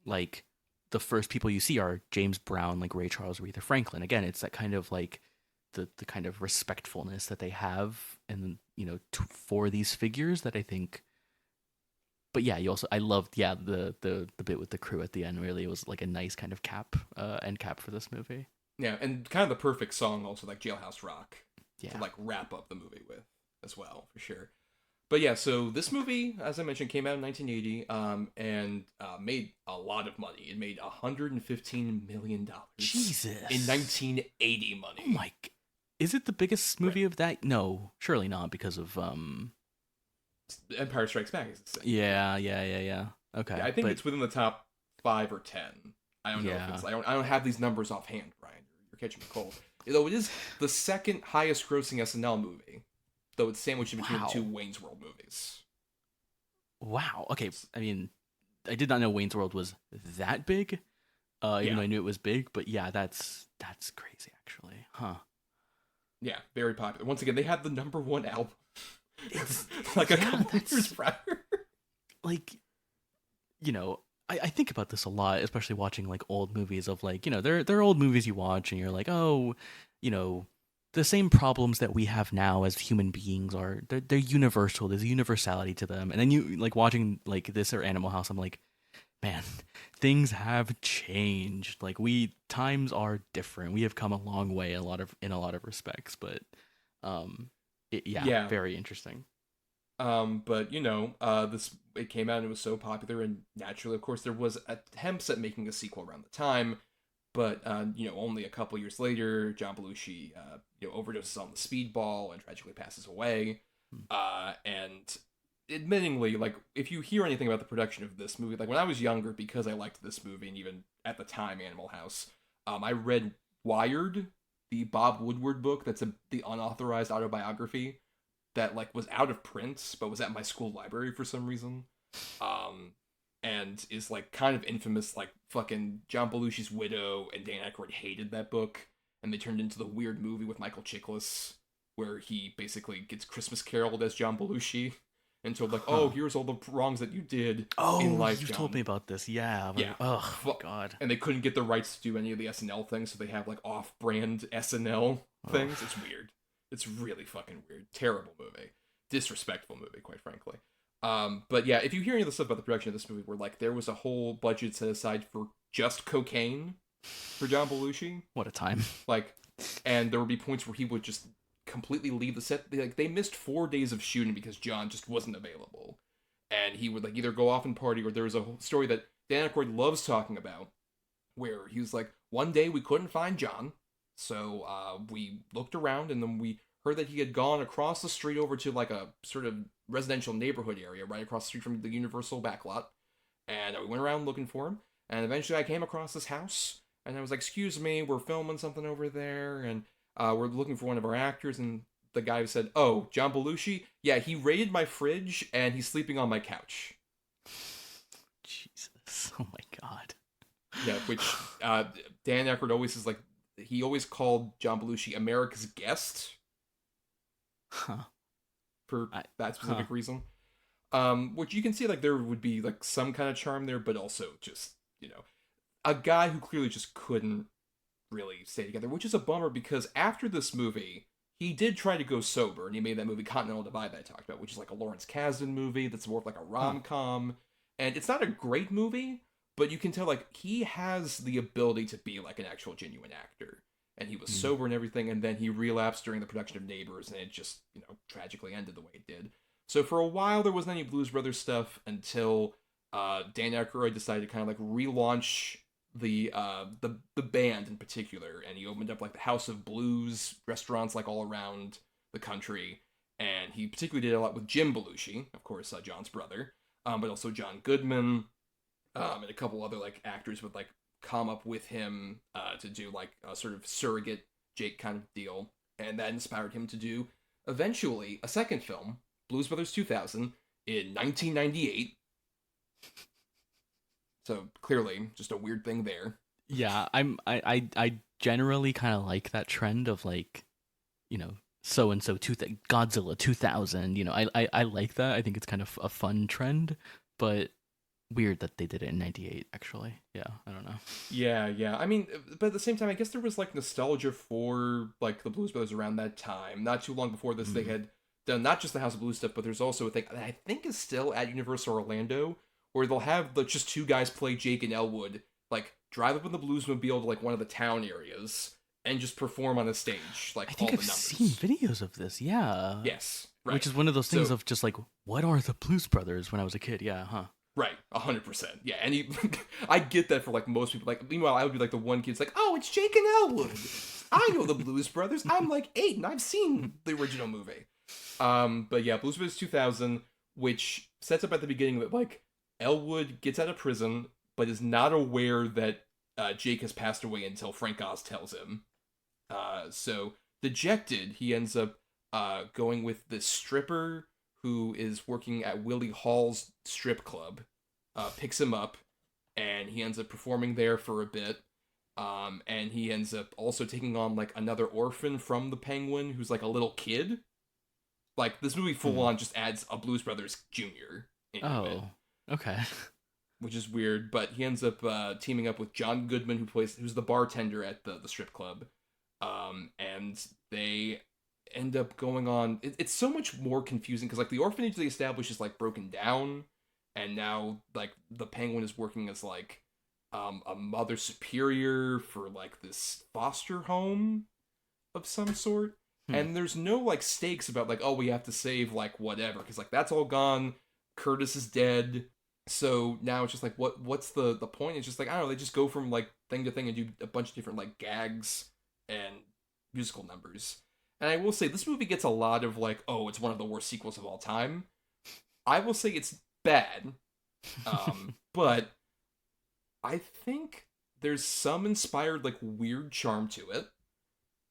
like, the first people you see are James Brown, like Ray Charles, Aretha Franklin. Again, it's that kind of, like, the kind of respectfulness that they have, and, you know, for these figures that I think. But yeah, I loved, yeah, the bit with the crew at the end. Really, it was like a nice kind of end cap for this movie. Yeah, and kind of the perfect song also, like Jailhouse Rock, to, like, wrap up the movie with as well, for sure. But yeah, so this movie, as I mentioned, came out in 1980, and made a lot of money. It made $115 million. Jesus. In 1980 money. Oh my! Is it the biggest movie of that? No, surely not, because of Empire Strikes Back is the same. Yeah. Okay. Yeah, I think it's within the top 5 or 10. I don't know if it's. I don't have these numbers offhand, Brian. You're catching me cold. Though it is the second highest grossing SNL movie. Though it's sandwiched in between the two Wayne's World movies. Wow. Okay. I mean, I did not know Wayne's World was that big. even though I knew it was big. But yeah, that's crazy, actually. Huh. Yeah, very popular. Once again, they had the #1 album. It's like a couple years prior. Like, I think about this a lot, especially watching like old movies of like, there are old movies you watch and you're like, oh, the same problems that we have now as human beings they're universal. There's a universality to them. And then you like watching like this or Animal House, I'm like, man, things have changed. Like times are different. We have come a long way in a lot of respects, but very interesting. But it came out and it was so popular, and naturally, of course, there was attempts at making a sequel around the time, but only a couple years later, John Belushi overdoses on the speedball and tragically passes away. And admittingly, like, if you hear anything about the production of this movie, like when I was younger, because I liked this movie and even at the time Animal House, I read Wired, the Bob Woodward book that's the unauthorized autobiography that like was out of print but was at my school library for some reason, and is like kind of infamous. Like fucking John Belushi's widow and Dan Aykroyd hated that book, and they turned into the weird movie with Michael Chiklis where he basically gets Christmas caroled as John Belushi and told like, oh, here's all the wrongs that you did in life. You John. told me about this, yeah. Yeah. Oh god. And they couldn't get the rights to do any of the SNL things, so they have like off-brand SNL things. It's weird. It's really fucking weird. Terrible movie. Disrespectful movie, quite frankly. But yeah, if you hear any of the stuff about the production of this movie where like there was a whole budget set aside for just cocaine for John Belushi. What a time. Like, and there would be points where he would just completely leave the set. They missed 4 days of shooting because John just wasn't available. And he would like either go off and party, or there was a story that Dan Aykroyd loves talking about where he was like, one day we couldn't find John. So we looked around, and then we heard that he had gone across the street over to like a sort of residential neighborhood area right across the street from the Universal backlot. And we went around looking for him. And eventually I came across this house, and I was like, excuse me, we're filming something over there, and we're looking for one of our actors. And the guy said, oh, John Belushi? Yeah, he raided my fridge, and he's sleeping on my couch. Jesus. Oh my god. Yeah, which Dan Aykroyd always is like, he always called John Belushi America's guest. For that specific reason. Which you can see like there would be like some kind of charm there, but also just, a guy who clearly just couldn't really stay together, which is a bummer because after this movie, he did try to go sober, and he made that movie Continental Divide that I talked about, which is like a Lawrence Kasdan movie that's more of like a rom-com. And it's not a great movie, but you can tell like he has the ability to be like an actual genuine actor. And he was sober and everything, and then he relapsed during the production of Neighbors, and it just, tragically ended the way it did. So for a while, there wasn't any Blues Brothers stuff until Dan Aykroyd decided to kind of like relaunch the band in particular, and he opened up like the House of Blues restaurants like all around the country, and he particularly did a lot with Jim Belushi, of course, John's brother, but also John Goodman, and a couple other like actors would like come up with him to do like a sort of surrogate Jake kind of deal, and that inspired him to do eventually a second film, Blues Brothers 2000, in 1998. So clearly just a weird thing there. Yeah, I generally kind of like that trend of like, so and so Godzilla 2000. I like that. I think it's kind of a fun trend, but weird that they did it in 98 actually. Yeah, I don't know. Yeah, I mean, but at the same time, I guess there was like nostalgia for like the Blues Brothers around that time. Not too long before this, they had done not just the House of Blues stuff, but there's also a thing that I think is still at Universal Orlando where they'll have just two guys play Jake and Elwood, like drive up in the Bluesmobile to like one of the town areas and just perform on a stage like I think all I've the numbers. seen videos of this. Yeah. Yes, right. Which is one of those things of just like, what are the Blues Brothers when I was a kid? Yeah, huh. Right, 100%. Yeah, and I get that for like most people. Like, meanwhile, I would be like the one kid's like, "Oh, it's Jake and Elwood. I know the Blues Brothers. I'm like 8 and I've seen the original movie." But yeah, Blues Brothers 2000, which sets up at the beginning that like Elwood gets out of prison, but is not aware that Jake has passed away until Frank Oz tells him. So dejected, he ends up going with this stripper who is working at Willie Hall's strip club, picks him up, and he ends up performing there for a bit. And he ends up also taking on like another orphan from the Penguin who's like a little kid. Like this movie full on just adds a Blues Brothers Jr. into it. Okay. Which is weird, but he ends up teaming up with John Goodman, who's the bartender at the strip club. And they end up going on. It's so much more confusing because like the orphanage they established is like broken down, and now like the Penguin is working as like a mother superior for like this foster home of some sort. And there's no like stakes about like, oh, we have to save like whatever, because like that's all gone. Curtis is dead. So now it's just like, what's the point? It's just like, I don't know, they just go from like thing to thing and do a bunch of different like gags and musical numbers. And I will say this movie gets a lot of like, oh, it's one of the worst sequels of all time. I will say it's bad. But I think there's some inspired like weird charm to it.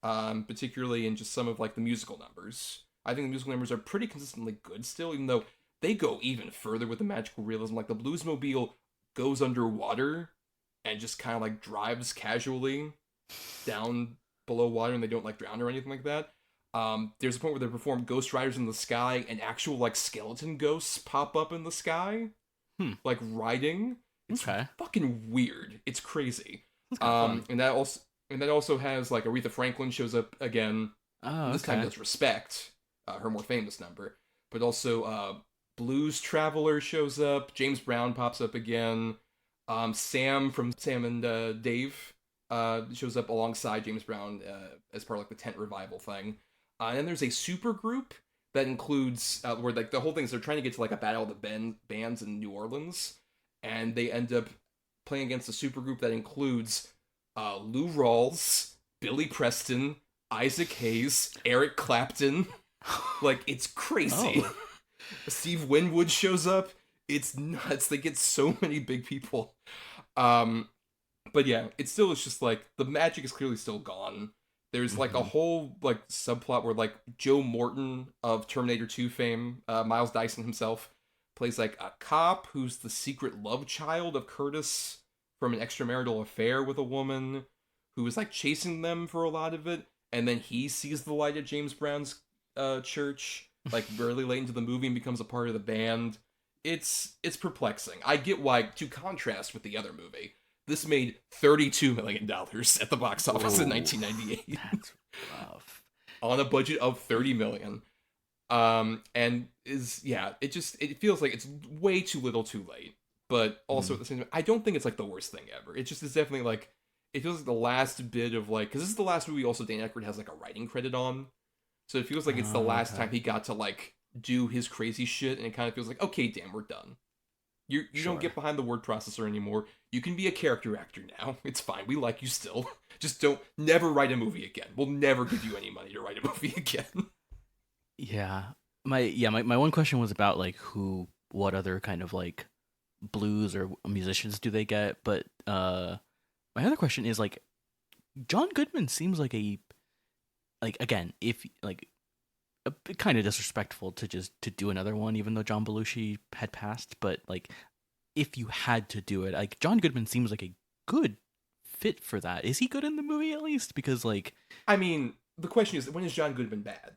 Particularly in just some of like the musical numbers. I think the musical numbers are pretty consistently good still, even though they go even further with the magical realism. Like the Bluesmobile goes underwater and just kind of like drives casually down below water, and they don't like drown or anything like that. There's a point where they perform Ghost Riders in the Sky, and actual like skeleton ghosts pop up in the sky, like riding. It's fucking weird. It's crazy. And that also has like Aretha Franklin shows up again. Oh, this time does Respect, her more famous number, but also Blues Traveler shows up. James Brown pops up again. Sam from Sam and Dave shows up alongside James Brown as part of like the tent revival thing. And then there's a super group that includes where like the whole thing is they're trying to get to like a battle of the bands in New Orleans, and they end up playing against a super group that includes Lou Rawls, Billy Preston, Isaac Hayes, Eric Clapton. Like, it's crazy. Oh. Steve Winwood shows up. It's nuts. They get so many big people. But yeah, it's just like, the magic is clearly still gone. There's like a whole like subplot where like Joe Morton of Terminator 2 fame, Miles Dyson himself, plays like a cop who's the secret love child of Curtis from an extramarital affair with a woman who was like chasing them for a lot of it, and then he sees the light at James Brown's church like really late into the movie and becomes a part of the band. It's perplexing. I get why, to contrast with the other movie, this made $32 million at the box office in 1998. That's rough. On a budget of $30 million. And it feels like it's way too little too late. But also at the same time, I don't think it's like the worst thing ever. It just is definitely like, it feels like the last bit of like, because this is the last movie also Dan Aykroyd has like a writing credit on. So it feels like it's the last time he got to like do his crazy shit, and it kind of feels like, okay, Dan, we're done. You don't get behind the word processor anymore. You can be a character actor now. It's fine. We like you still. Just never write a movie again. We'll never give you any money to write a movie again. Yeah. My one question was about like what other kind of like blues or musicians do they get? But my other question is like, John Goodman seems like again, if like kind of disrespectful to do another one, even though John Belushi had passed. But like, if you had to do it, like John Goodman seems like a good fit for that. Is he good in the movie at least? Because like, I mean, the question is, when is John Goodman bad?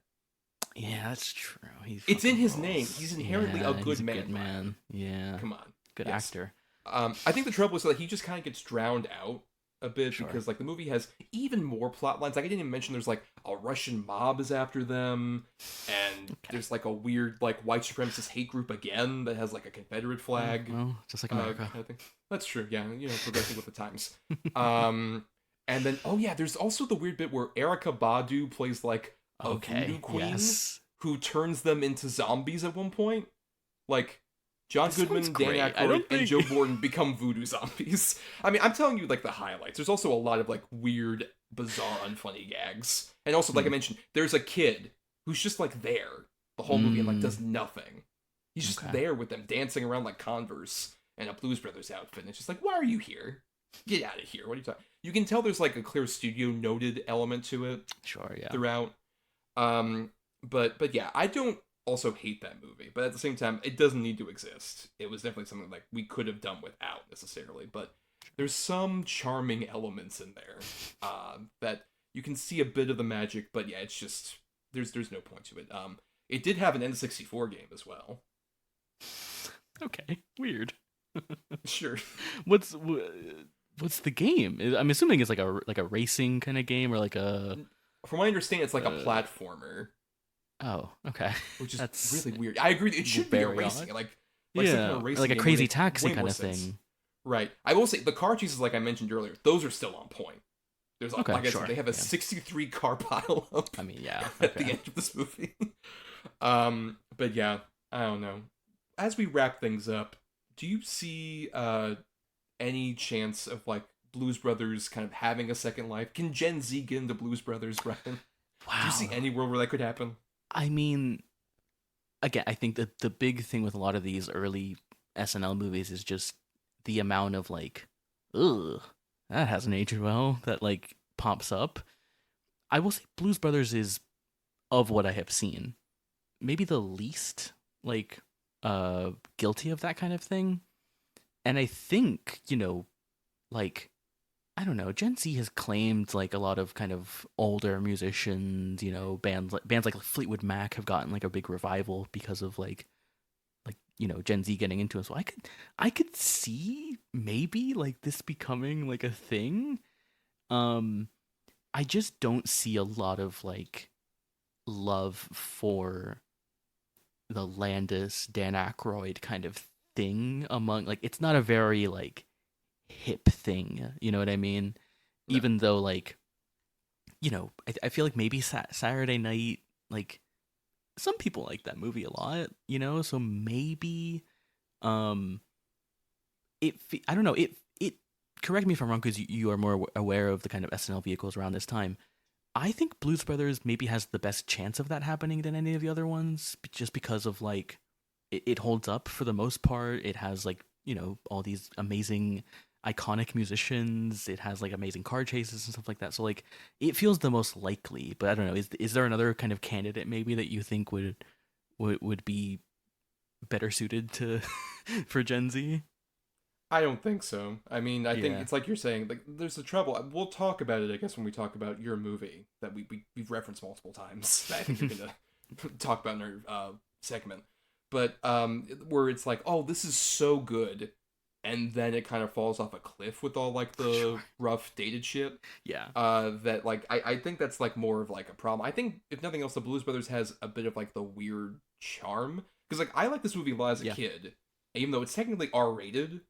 Yeah, that's true. It's in his name. He's inherently a good man. Good man. Yeah. Come on. Good actor. I think the trouble is that he just kind of gets drowned out a bit because like the movie has even more plot lines. Like I didn't even mention there's like a Russian mob is after them, and there's like a weird like white supremacist hate group again that has like a Confederate flag. Well, just like America. Kind of thing. That's true. Yeah, progressing with the times. And then there's also the weird bit where Erykah Badu plays like a voodoo queen who turns them into zombies at one point. Like John Goodman, Dan Aykroyd, and Joe Morton become voodoo zombies. I mean, I'm telling you, like, the highlights. There's also a lot of, like, weird, bizarre, unfunny gags. And also, like I mentioned, there's a kid who's just, like, there the whole movie and, like, does nothing. He's just there with them, dancing around like Converse in a Blues Brothers outfit. And it's just like, why are you here? Get out of here. What are you talking? You can tell there's, like, a clear studio noted element to it. Sure, yeah. Throughout. But yeah, I don't also hate that movie, but at the same time, it doesn't need to exist. It was definitely something like we could have done without necessarily, but there's some charming elements in there that you can see a bit of the magic, but yeah, it's just there's no point to it. It did have an N64 game as well. Okay, weird. Sure. What's the game? I'm assuming it's like a racing kind of game or like a. From what I understand, it's like a platformer. Oh, okay. Which is That's really weird. I agree. It should be a racing, some kind of racing like a game Crazy with Taxi way kind more of sense. thing. Right. I will say the car chases, like I mentioned earlier, those are still on point. There's Okay, like I sure, said, they have a 63 car pile up. I mean, yeah. At Okay. the end of this movie. But yeah, I don't know. As we wrap things up, do you see any chance of like Blues Brothers kind of having a second life? Can Gen Z get into Blues Brothers, Bryan? Wow. Do you see any world where that could happen? I mean, again, I think that the big thing with a lot of these early SNL movies is just the amount of like, ugh, that hasn't aged well, that like pops up. I will say Blues Brothers is, of what I have seen, maybe the least like guilty of that kind of thing. And I think, like, I don't know, Gen Z has claimed like a lot of kind of older musicians, bands like Fleetwood Mac have gotten like a big revival because of like Gen Z getting into it. So I could see maybe like this becoming like a thing. I just don't see a lot of like love for the Landis, Dan Aykroyd kind of thing among, like, it's not a very like hip thing, you know what I mean? No. Even though like, I feel like maybe Saturday Night, like some people like that movie a lot, so maybe I don't know, it correct me if I'm wrong, because you are more aware of the kind of SNL vehicles around this time. I think Blues Brothers maybe has the best chance of that happening than any of the other ones, just because of like it holds up for the most part. It has like all these amazing iconic musicians. It has like amazing car chases and stuff like that. So like it feels the most likely. But I don't know. Is there another kind of candidate maybe that you think would be better suited to for Gen Z? I don't think so. I mean, I think Yeah. it's like you're saying, like, there's a trouble. We'll talk about it, I guess, when we talk about your movie that we've referenced multiple times. I think you're going to talk about in our segment. But where it's like, oh, this is so good, and then it kind of falls off a cliff with all, like, the rough, dated shit. Yeah. That, like, I think that's, like, more of, like, a problem. I think, if nothing else, the Blues Brothers has a bit of, like, the weird charm. Because, like, I like this movie a lot as a kid, even though it's technically R-rated.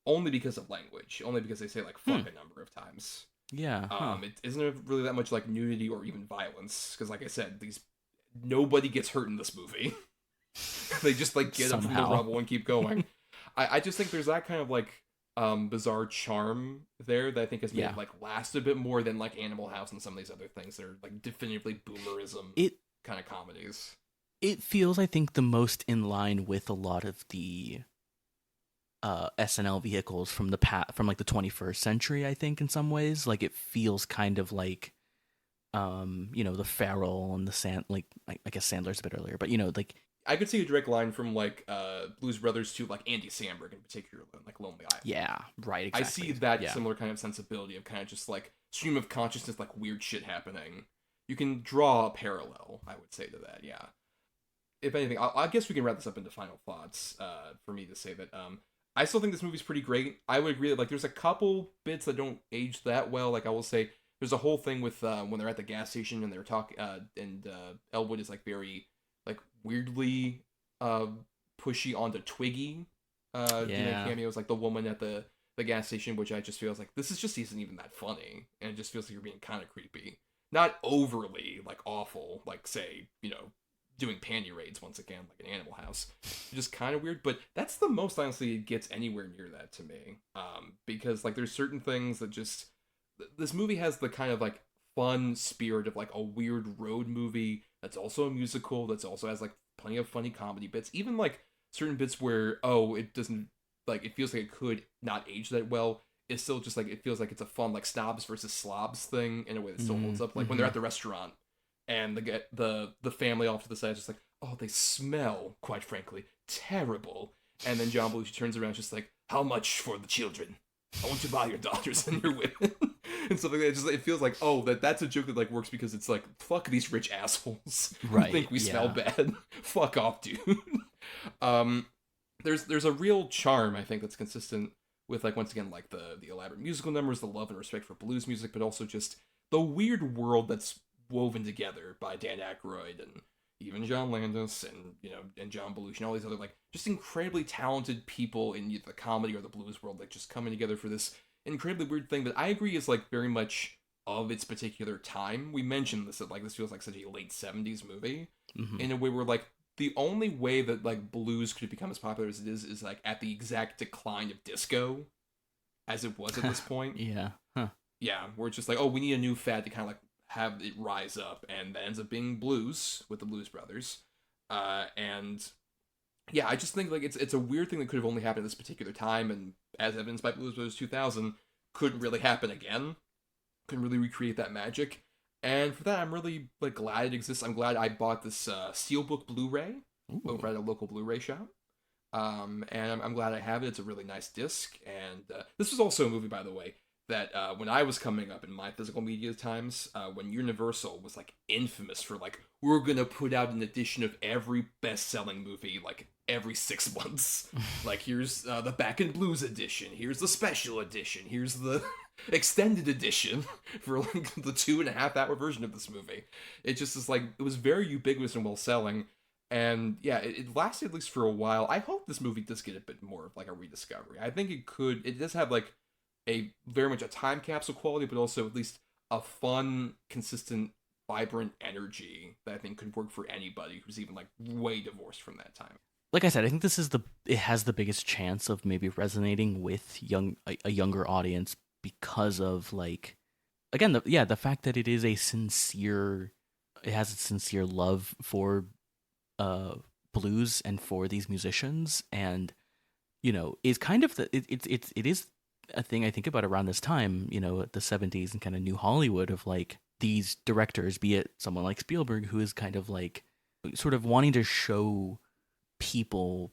Only because of language. Only because they say, like, fuck a number of times. Yeah. It isn't really that much, like, nudity or even violence. Because, like I said, nobody gets hurt in this movie. They just, like, get up from the rubble and keep going. I just think there's that kind of, like, bizarre charm there that I think has made it, like, last a bit more than, like, Animal House and some of these other things that are, like, definitively boomerism kind of comedies. It feels, I think, the most in line with a lot of the SNL vehicles from like the 21st century, I think, in some ways. Like, it feels kind of like the Farrell and the like I guess Sandler's a bit earlier, but like I could see a direct line from like Blues Brothers to like Andy Samberg in particular, like Lonely Island. Yeah, right, exactly. I see that similar kind of sensibility of kind of just like stream of consciousness, like weird shit happening. You can draw a parallel, I would say, to that, yeah. If anything, I guess we can wrap this up into final thoughts for me to say that I still think this movie's pretty great. I would agree that like there's a couple bits that don't age that well. Like I will say, there's a whole thing with when they're at the gas station and they're talking, and Elwood is like very like weirdly pushy onto Twiggy. Cameos like the woman at the gas station, which I just feels like this isn't even that funny, and it just feels like you're being kind of creepy, not overly like awful, like say doing panty raids once again, like an Animal House. Just kind of weird, but that's the most, honestly, it gets anywhere near that to me. Because, like, there's certain things that just... This movie has the kind of, like, fun spirit of, like, a weird road movie that's also a musical, that's also has, like, plenty of funny comedy bits. Even, like, certain bits where, it doesn't... Like, it feels like it could not age that well. It's still just, like, it feels like it's a fun, like, snobs versus slobs thing in a way that still holds up. Like, when they're at the restaurant, and the family off to the side is just like, oh, they smell, quite frankly, terrible. And then John Belushi turns around just like, how much for the children? I want to buy your daughters and your women. And stuff like that. It feels like, oh, that's a joke that like works because it's like, fuck these rich assholes who think we smell bad. Fuck off, dude. There's a real charm, I think, that's consistent with, like, once again, like the elaborate musical numbers, the love and respect for blues music, but also just the weird world that's woven together by Dan Aykroyd and even John Landis and, you know, and John Belushi and all these other, like, just incredibly talented people in the comedy or the blues world, like, just coming together for this incredibly weird thing that I agree is, like, very much of its particular time. We mentioned this, that, like, this feels like such a late 70s movie in a way where, like, the only way that, like, blues could become as popular as it is, like, at the exact decline of disco as it was at this point. Yeah. Huh. Yeah, where it's just like, oh, we need a new fad to kind of, like, have it rise up, and that ends up being blues with the Blues Brothers. And yeah, I just think, like, it's a weird thing that could have only happened at this particular time, and as evidenced by Blues Brothers 2000, couldn't really happen again. Couldn't really recreate that magic. And for that, I'm really, like, glad it exists. I'm glad I bought this Steelbook Blu-ray over at a local Blu-ray shop. And I'm glad I have it. It's a really nice disc. And this was also a movie, by the way, that when I was coming up in my physical media times, when Universal was, like, infamous for, like, we're gonna put out an edition of every best-selling movie, like, every 6 months. Like, here's the Back in Blues edition, here's the special edition, here's the extended edition for, like, the 2.5-hour version of this movie. It just is, like, it was very ubiquitous and well-selling. And yeah, it lasted at least for a while. I hope this movie does get a bit more of, like, a rediscovery. I think it does have, like, a very much a time capsule quality, but also at least a fun, consistent, vibrant energy that I think could work for anybody who's even, like, way divorced from that time. Like I said, I think it has the biggest chance of maybe resonating with a younger audience because of, like, again, the fact that it has a sincere love for blues and for these musicians, and, you know, is kind of it is a thing I think about around this time, you know, the 70s and kind of New Hollywood, of, like, these directors, be it someone like Spielberg, who is kind of, like, sort of wanting to show people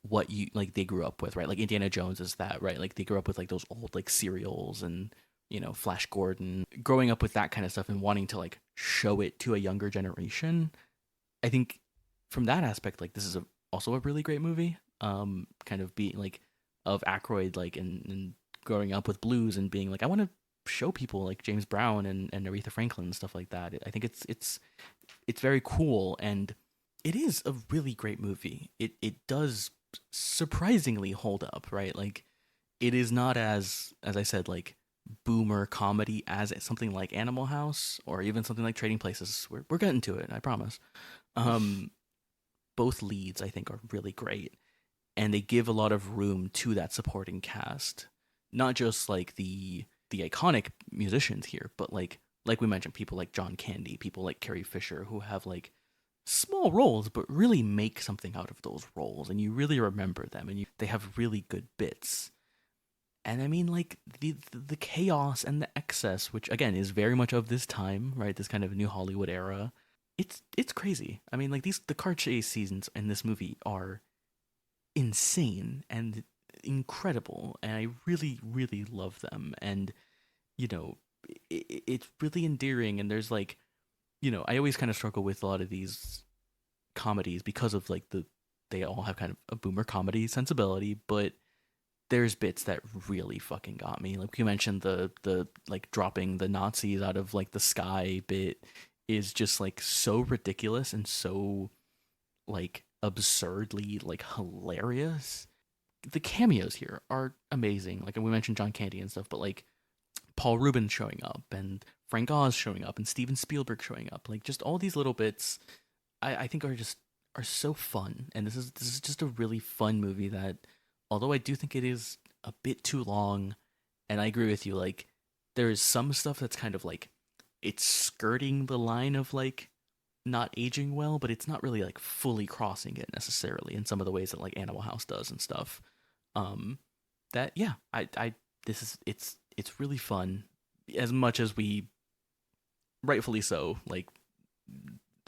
what you, like, they grew up with, right? Like Indiana Jones is that, right? Like, they grew up with, like, those old, like, serials and, you know, Flash Gordon, growing up with that kind of stuff and wanting to, like, show it to a younger generation. I think from that aspect, like, this is also a really great movie, kind of being, like, of Aykroyd, like, and growing up with blues and being like, I want to show people, like, James Brown and Aretha Franklin and stuff like that. I think it's very cool, and it is a really great movie. It does surprisingly hold up, right? Like, it is not as I said, like, boomer comedy as something like Animal House or even something like Trading Places. We're getting to it, I promise. Both leads, I think, are really great, and they give a lot of room to that supporting cast. Not just, like, the iconic musicians here, but like we mentioned, people like John Candy, people like Carrie Fisher, who have, like, small roles, but really make something out of those roles, and you really remember them, and they have really good bits. And I mean, like, the chaos and the excess, which again is very much of this time, right? This kind of New Hollywood era. It's crazy. I mean, like, the car chase scenes in this movie are insane and incredible, and I really, really love them. And, you know, it's really endearing. And there's, like, you know, I always kind of struggle with a lot of these comedies because of, like, they all have kind of a boomer comedy sensibility, but there's bits that really fucking got me. Like you mentioned, the like, dropping the Nazis out of, like, the sky bit is just, like, so ridiculous and so, like, absurdly, like, hilarious. The cameos here are amazing. Like, we mentioned John Candy and stuff, but, like, Paul Rubin showing up and Frank Oz showing up and Steven Spielberg showing up, like, just all these little bits I think are so fun. And this is just a really fun movie that, although I do think it is a bit too long, and I agree with you, like, there is some stuff that's kind of, like, it's skirting the line of, like, not aging well, but it's not really, like, fully crossing it necessarily in some of the ways that, like, Animal House does and stuff. That, yeah, it's really fun, as much as we, rightfully so, like,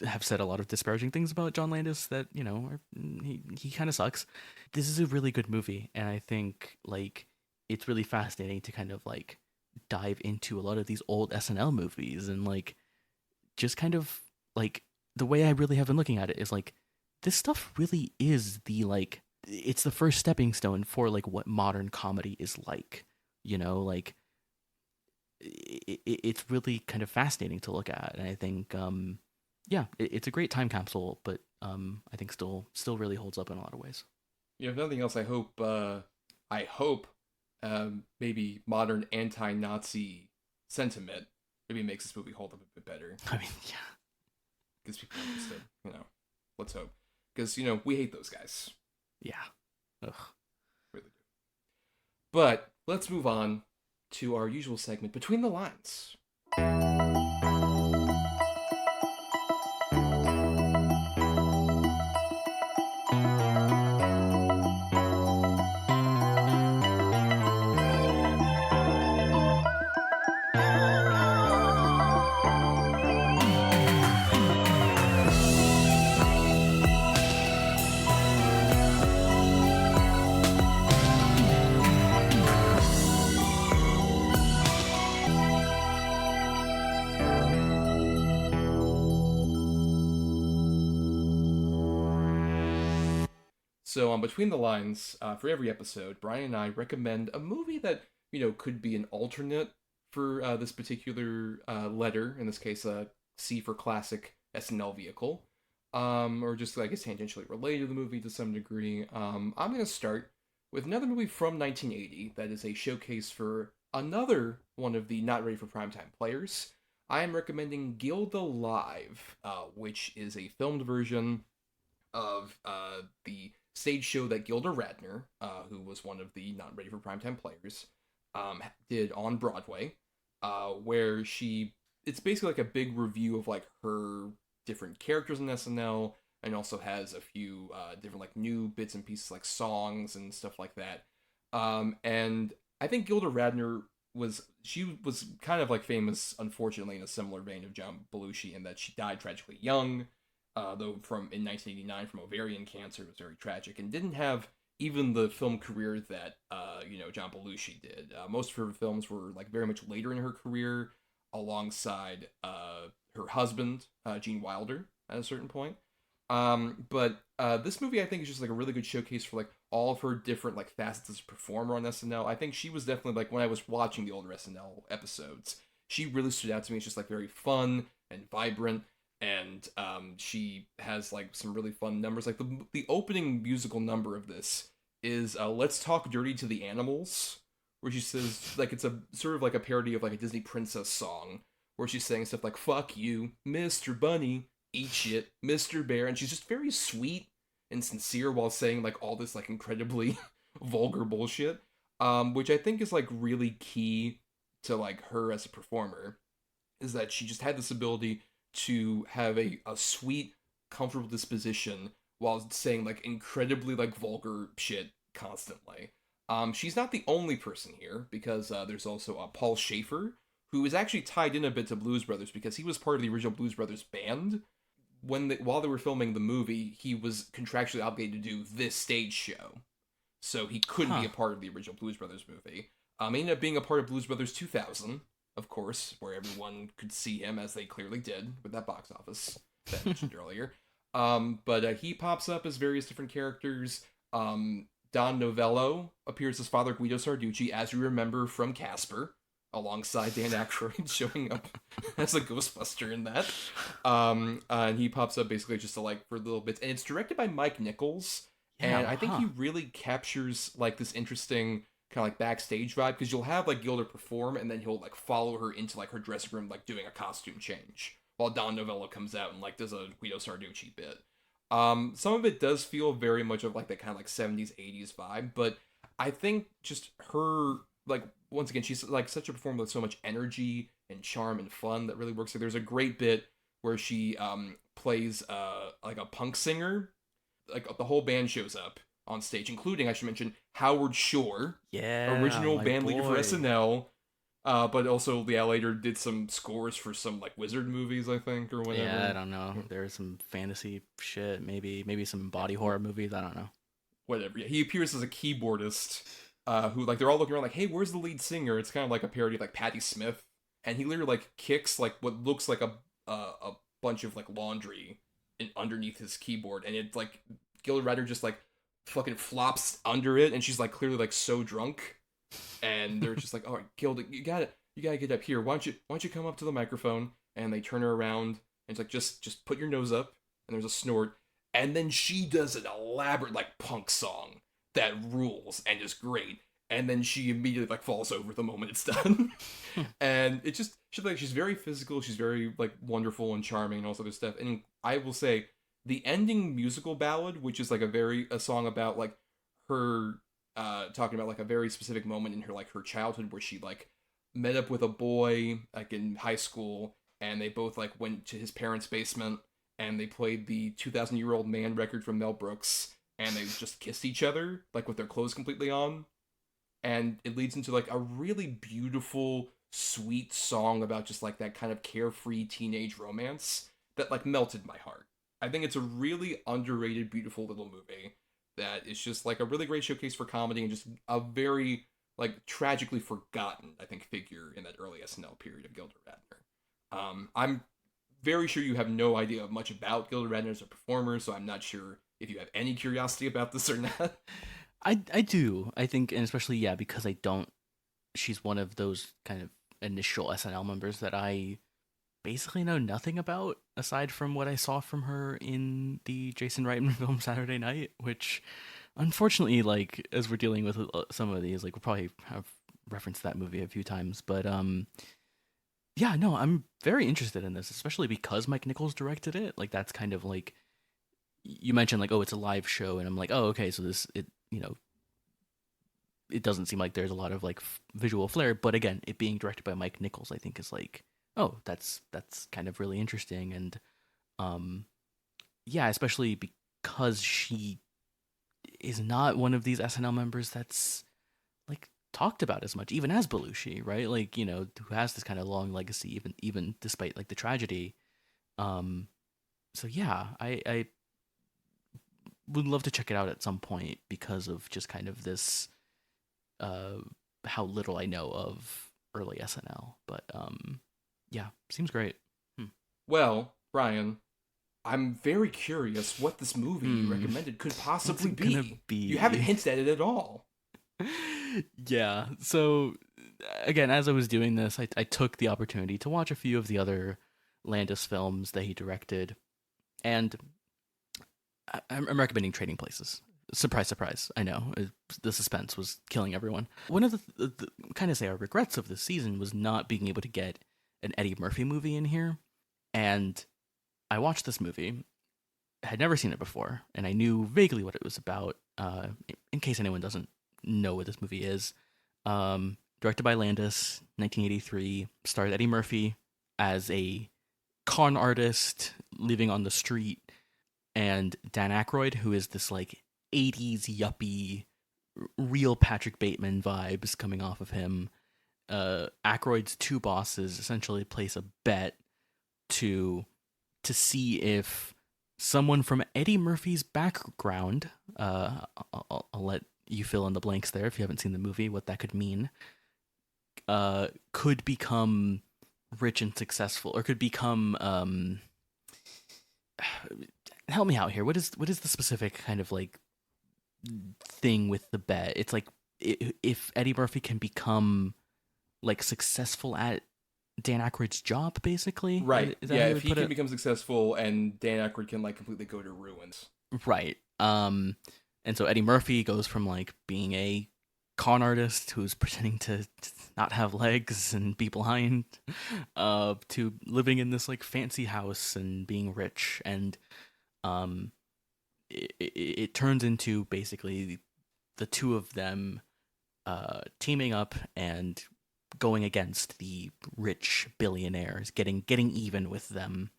have said a lot of disparaging things about John Landis that, he kind of sucks. This is a really good movie, and I think like it's really fascinating to kind of like dive into a lot of these old SNL movies and like just kind of like the way I really have been looking at it is like this stuff really is the like it's the first stepping stone for like what modern comedy is like, like it's really kind of fascinating to look at, and I think it's a great time capsule, but I think still really holds up in a lot of ways. If nothing else, I hope maybe modern anti-Nazi sentiment maybe makes this movie hold up a bit better. I mean, yeah, because people are interested. Let's hope, because we hate those guys. Yeah, ugh, really do. But let's move on to our usual segment, Between the Lines. So on Between the Lines, for every episode, Bryan and I recommend a movie that, could be an alternate for this particular letter, in this case, C for classic SNL vehicle, or just, I guess, tangentially related to the movie to some degree. I'm going to start with another movie from 1980 that is a showcase for another one of the not ready for primetime players. I am recommending Gilda Live, which is a filmed version of the stage show that Gilda Radner, who was one of the not ready for primetime players, did on Broadway, where it's basically like a big review of like her different characters in SNL, and also has a few different like new bits and pieces like songs and stuff like that. And I think Gilda Radner was kind of like famous, unfortunately, in a similar vein of John Belushi, in that she died tragically young. Though in 1989 from ovarian cancer. It was very tragic, and didn't have even the film career that John Belushi did. Most of her films were like very much later in her career, alongside her husband Gene Wilder at a certain point. But this movie, I think, is just like a really good showcase for like all of her different like facets as a performer on SNL. I think she was definitely like, when I was watching the older SNL episodes, she really stood out to me. It's just like very fun and vibrant. And she has like some really fun numbers. Like the opening musical number of this is "Let's Talk Dirty to the Animals," where she says, like, it's a sort of like a parody of like a Disney princess song, where she's saying stuff like "fuck you, Mr. Bunny, eat shit, Mr. Bear," and she's just very sweet and sincere while saying like all this like incredibly vulgar bullshit, which I think is like really key to like her as a performer, is that she just had this ability to have a sweet, comfortable disposition while saying like incredibly like vulgar shit constantly. She's not the only person here, because there's also Paul Schaefer, who is actually tied in a bit to Blues Brothers, because he was part of the original Blues Brothers band. While they were filming the movie, he was contractually obligated to do this stage show, so he couldn't be a part of the original Blues Brothers movie. He ended up being a part of Blues Brothers 2000, of course, where everyone could see him, as they clearly did with that box office that I mentioned earlier. But he pops up as various different characters. Don Novello appears as Father Guido Sarducci, as you remember from Casper, alongside Dan Aykroyd showing up as a Ghostbuster in that. And he pops up basically just to like for little bits. And it's directed by Mike Nichols. Yeah, and I think he really captures like this interesting kind of like backstage vibe, because you'll have like Gilda perform, and then he'll like follow her into like her dressing room, like doing a costume change, while Don Novello comes out and like does a Guido Sarducci bit. Some of it does feel very much of like that kind of like 70s 80s vibe, but I think just her, like, once again, she's like such a performer with so much energy and charm and fun that really works. Like, there's a great bit where she plays like a punk singer. Like the whole band shows up on stage, including, I should mention, Howard Shore, original band leader for SNL, But also, yeah, later did some scores for some like wizard movies, I think, or whatever. Yeah, I don't know. There's some fantasy shit, maybe some body horror movies. I don't know. Whatever. Yeah, he appears as a keyboardist, who like they're all looking around like, hey, where's the lead singer? It's kind of like a parody of like Patti Smith, and he literally like kicks like what looks like a bunch of like laundry underneath his keyboard, and it's like Gilda Radner just like fucking flops under it, and she's like clearly like so drunk, and they're just like, all right, Gilda, you gotta get up here. Why don't you come up to the microphone? And they turn her around, and it's like just put your nose up, and there's a snort, and then she does an elaborate like punk song that rules and is great, and then she immediately like falls over the moment it's done. And it just she's very physical, she's very like wonderful and charming and all this other stuff. And I will say the ending musical ballad, which is like a song about like her talking about like a very specific moment in her like her childhood where she like met up with a boy like in high school, and they both like went to his parents' basement and they played the 2,000-Year-Old Man record from Mel Brooks, and they just kissed each other like with their clothes completely on, and it leads into like a really beautiful, sweet song about just like that kind of carefree teenage romance that like melted my heart. I think it's a really underrated, beautiful little movie that is just like a really great showcase for comedy and just a very like tragically forgotten, I think, figure in that early SNL period of Gilda Radner. I'm very sure you have no idea much about Gilda Radner as a performer, so I'm not sure if you have any curiosity about this or not. I do. I think, and especially because I don't. She's one of those kind of initial SNL members that I basically know nothing about aside from what I saw from her in the Jason Reitman film Saturday Night, which unfortunately, like, as we're dealing with some of these, like, we'll probably have referenced that movie a few times, but yeah, no, I'm very interested in this, especially because Mike Nichols directed it. Like, that's kind of like, you mentioned like, oh, it's a live show, and I'm like, oh, okay, so it doesn't seem like there's a lot of like visual flair, but again, it being directed by Mike Nichols, I think is like, oh, that's kind of really interesting. And yeah, especially because she is not one of these SNL members that's like talked about as much, even as Belushi, right? Like, who has this kind of long legacy, even despite like the tragedy. So yeah, I would love to check it out at some point because of just kind of this how little I know of early SNL. But yeah, seems great. Well, Bryan, I'm very curious what this movie you recommended could possibly be. You haven't hinted at it at all. Yeah, so again, as I was doing this, I took the opportunity to watch a few of the other Landis films that he directed, and I'm recommending Trading Places. Surprise, surprise. I know. The suspense was killing everyone. One of the kind of say our regrets of this season was not being able to get an Eddie Murphy movie in here. And I watched this movie, had never seen it before, and I knew vaguely what it was about, in case anyone doesn't know what this movie is. Directed by Landis, 1983, starred Eddie Murphy as a con artist living on the street, and Dan Aykroyd, who is this like 80s yuppie, real Patrick Bateman vibes coming off of him. Aykroyd's two bosses essentially place a bet to see if someone from Eddie Murphy's background, I'll let you fill in the blanks there if you haven't seen the movie, what that could mean, could become rich and successful, or could become help me out here. What is the specific kind of like thing with the bet? It's like if Eddie Murphy can become like successful at Dan Aykroyd's job, basically. Right. Is that yeah, how you if he would put can it? become successful and Dan Aykroyd can like completely go to ruins. Right. And so Eddie Murphy goes from like being a con artist who's pretending to not have legs and be blind, to living in this like fancy house and being rich. And it turns into basically the two of them teaming up and going against the rich billionaires, getting even with them.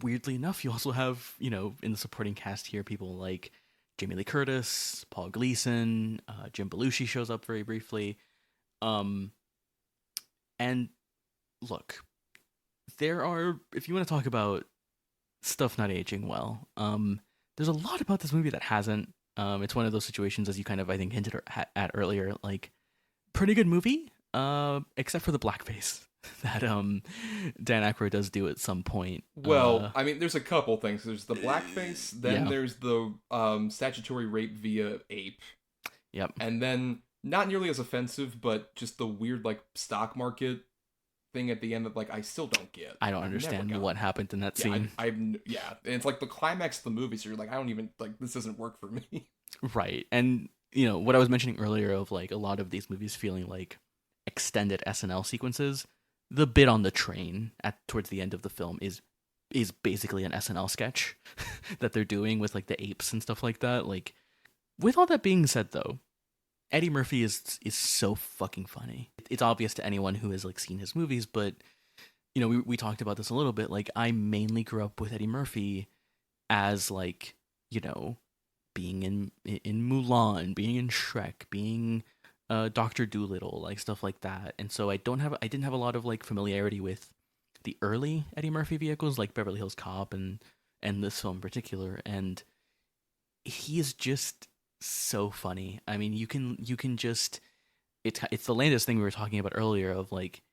Weirdly enough, you also have, in the supporting cast here, people like Jamie Lee Curtis, Paul Gleason, Jim Belushi shows up very briefly. And look, there are, if you want to talk about stuff not aging well, there's a lot about this movie that hasn't. It's one of those situations, as you kind of, I think, hinted at earlier, like, pretty good movie, except for the blackface that Dan Aykroyd does do at some point. Well, I mean, there's a couple things. There's the blackface, then there's the statutory rape via ape. Yep. And then, not nearly as offensive, but just the weird, like, stock market thing at the end that, like, I still don't get. I don't understand what happened in that scene. And it's like the climax of the movie, so you're like, I don't even, like, this doesn't work for me. Right. And, you know, what I was mentioning earlier of, like, a lot of these movies feeling like extended SNL sequences, the bit on the train towards the end of the film is basically an SNL sketch that they're doing with, like, the apes and stuff like that. Like, with all that being said, though, Eddie Murphy is so fucking funny. It's obvious to anyone who has, like, seen his movies, but, you know, we talked about this a little bit. Like, I mainly grew up with Eddie Murphy as, like, you know, being in Mulan, being in Shrek, being Dr. Dolittle, like, stuff like that. And so I didn't have a lot of, like, familiarity with the early Eddie Murphy vehicles, like Beverly Hills Cop and this film in particular. And he is just so funny. I mean, you can just, it's the Landis thing we were talking about earlier of, like,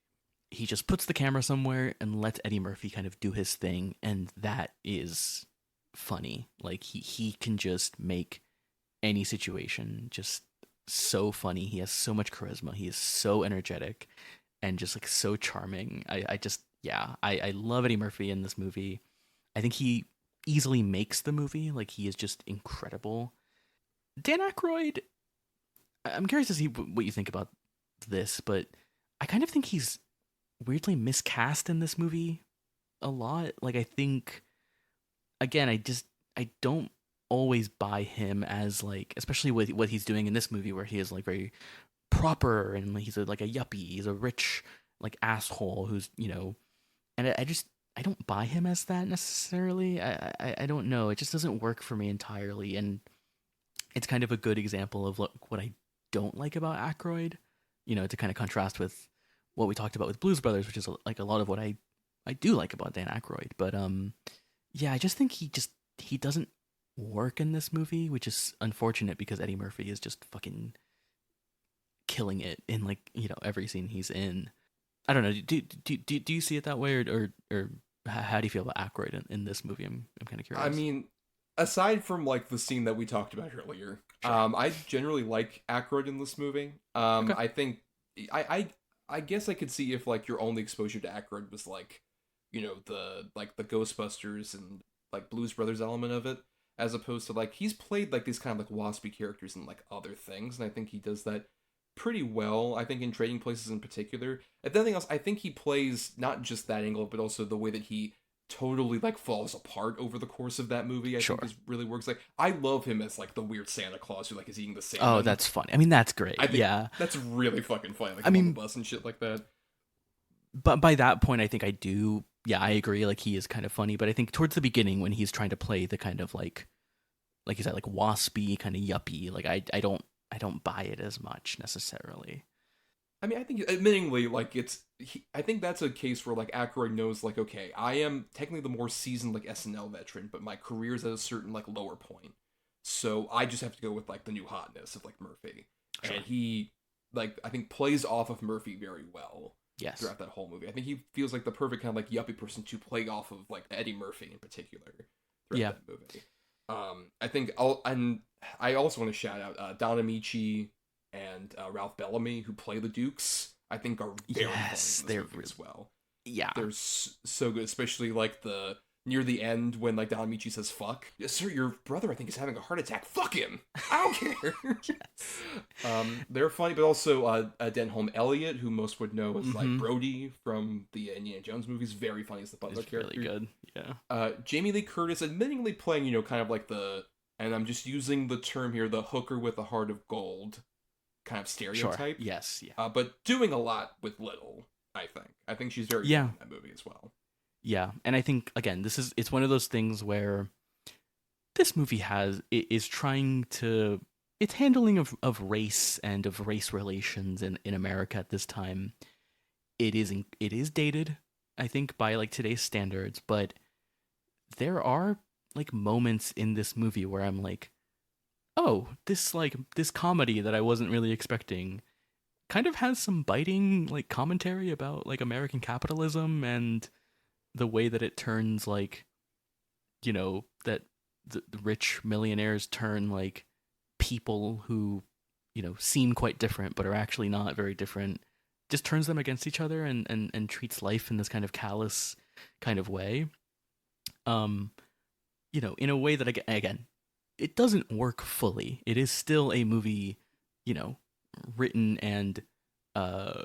he just puts the camera somewhere and lets Eddie Murphy kind of do his thing, and that is funny. Like, he can just make any situation just so funny. He has so much charisma. He is so energetic and just, like, so charming. I love Eddie Murphy in this movie. I think he easily makes the movie. Like, he is just incredible. Dan Aykroyd, I'm curious to see what you think about this, but I kind of think he's weirdly miscast in this movie a lot. Like, I think, again, I don't always buy him as, like, especially with what he's doing in this movie, where he is, like, very proper and he's like a yuppie. He's a rich, like, asshole who's, you know, and I don't buy him as that necessarily. I don't know. It just doesn't work for me entirely, and it's kind of a good example of what I don't like about Aykroyd, you know, to kind of contrast with what we talked about with Blues Brothers, which is, like, a lot of what I do like about Dan Aykroyd. But yeah, I just think he doesn't work in this movie, which is unfortunate because Eddie Murphy is just fucking killing it in, like, you know, every scene he's in. I don't know. Do you see it that way, or how do you feel about Aykroyd in this movie? I'm kind of curious. I mean, aside from, like, the scene that we talked about earlier, sure. I generally like Aykroyd in this movie. Okay. I think I guess I could see if, like, your only exposure to Aykroyd was, like, you know, the Ghostbusters and, like, Blues Brothers element of it, as opposed to, like, he's played, like, these kind of, like, waspy characters in, like, other things, and I think he does that pretty well. I think in Trading Places in particular. If anything else, I think he plays not just that angle, but also the way that he totally, like, falls apart over the course of that movie. I think this really works. Like, I love him as, like, the weird Santa Claus who, like, is eating the salmon. Oh, that's funny. I mean, that's great. I think yeah, that's really fucking funny. Like, I mean, on the bus and shit like that. But by that point, I think I do. Yeah, I agree. Like, he is kind of funny, but I think towards the beginning when he's trying to play the kind of, like you said, like, waspy kind of yuppie, like, I don't buy it as much necessarily. I mean, I think, admittingly, like, I think that's a case where, like, Aykroyd knows, like, okay, I am technically the more seasoned, like, SNL veteran, but my career's at a certain, like, lower point. So I just have to go with, like, the new hotness of, like, Murphy. Sure. And he, like, I think plays off of Murphy very well. Yes. Throughout that whole movie. I think he feels like the perfect kind of, like, yuppie person to play off of, like, Eddie Murphy in particular throughout that movie. I think I also want to shout out Don Amici and Ralph Bellamy, who play the Dukes. I think are very funny in this movie as well. Yeah, they're so good, especially, like, near the end when, like, Don Amici says "fuck." Yes, sir, your brother, I think, is having a heart attack. Fuck him. I don't care. Yes. They're funny, but also Denholm Elliott, who most would know as like Brody from the Indiana Jones movies, very funny as the butler character. Really good. Yeah. Jamie Lee Curtis, admittingly playing, you know, kind of like and I'm just using the term here, the hooker with a heart of gold kind of stereotype. Sure. Yes. Yeah. But doing a lot with little. I think she's very good in that movie as well. Yeah, and I think, again, it's one of those things where this movie is trying to, its handling of race and of race relations in America at this time it is dated, I think, by like today's standards, but there are like moments in this movie where I'm like, oh, this comedy that I wasn't really expecting kind of has some biting like commentary about like American capitalism and the way that it turns like, that the rich millionaires turn like people who, seem quite different but are actually not very different, just turns them against each other and treats life in this kind of callous kind of way. In a way that, again, it doesn't work fully. It is still a movie, written and, or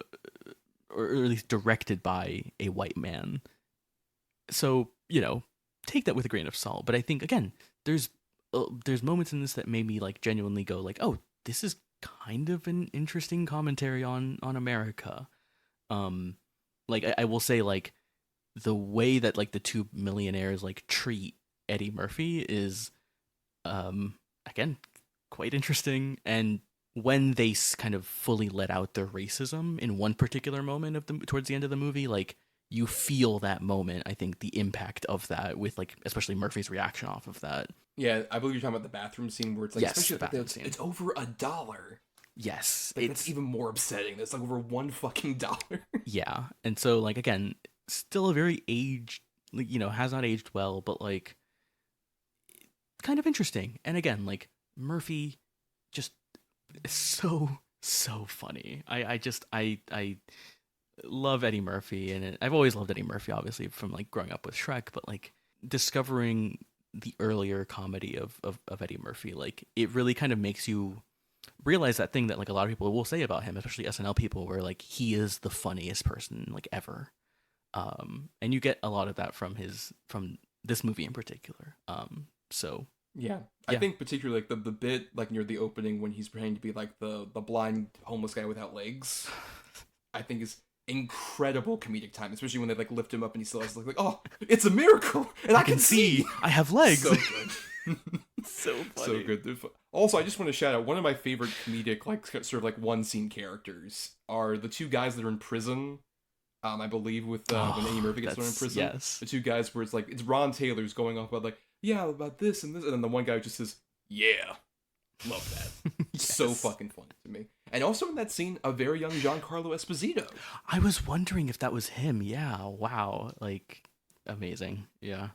at least directed by a white man. So, take that with a grain of salt. But I think, again, there's moments in this that made me like genuinely go like, oh, this is kind of an interesting commentary on America. Like I will say, like, the way that like the two millionaires like treat Eddie Murphy is again quite interesting, and when they kind of fully let out their racism in one particular moment towards the end of the movie, like, you feel that moment. I think the impact of that with like especially Murphy's reaction off of that. Yeah, I believe you're talking about the bathroom scene where it's like, yes, especially the bathroom scene. It's over $1. Yes, like, it's even more upsetting. It's like over $1 fucking dollar. Yeah, and so like again, still a very aged, like, has not aged well, but like kind of interesting. And again, like Murphy, just so funny. I love Eddie Murphy, and I've always loved Eddie Murphy, obviously from like growing up with Shrek, but like discovering the earlier comedy of Eddie Murphy, like it really kind of makes you realize that thing that like a lot of people will say about him, especially SNL people, where like he is the funniest person like ever. And you get a lot of that from this movie in particular. So yeah, I think particularly like the bit like near the opening when he's pretending to be like the blind homeless guy without legs, I think is incredible comedic time, especially when they like lift him up and he still has like, oh, it's a miracle and I can see I have legs. So good. So funny. So good. Also, I just want to shout out one of my favorite comedic like sort of like one scene characters are the two guys that are in prison. I believe with when Eddie Murphy gets thrown in prison. Yes. The two guys where it's like it's Ron Taylor's going off about like, yeah, about this and this, and then the one guy just says, yeah. Love that. Yes. So fucking funny to me. And also in that scene, a very young Giancarlo Esposito. I was wondering if that was him. Yeah. Wow. Like, amazing. Yeah.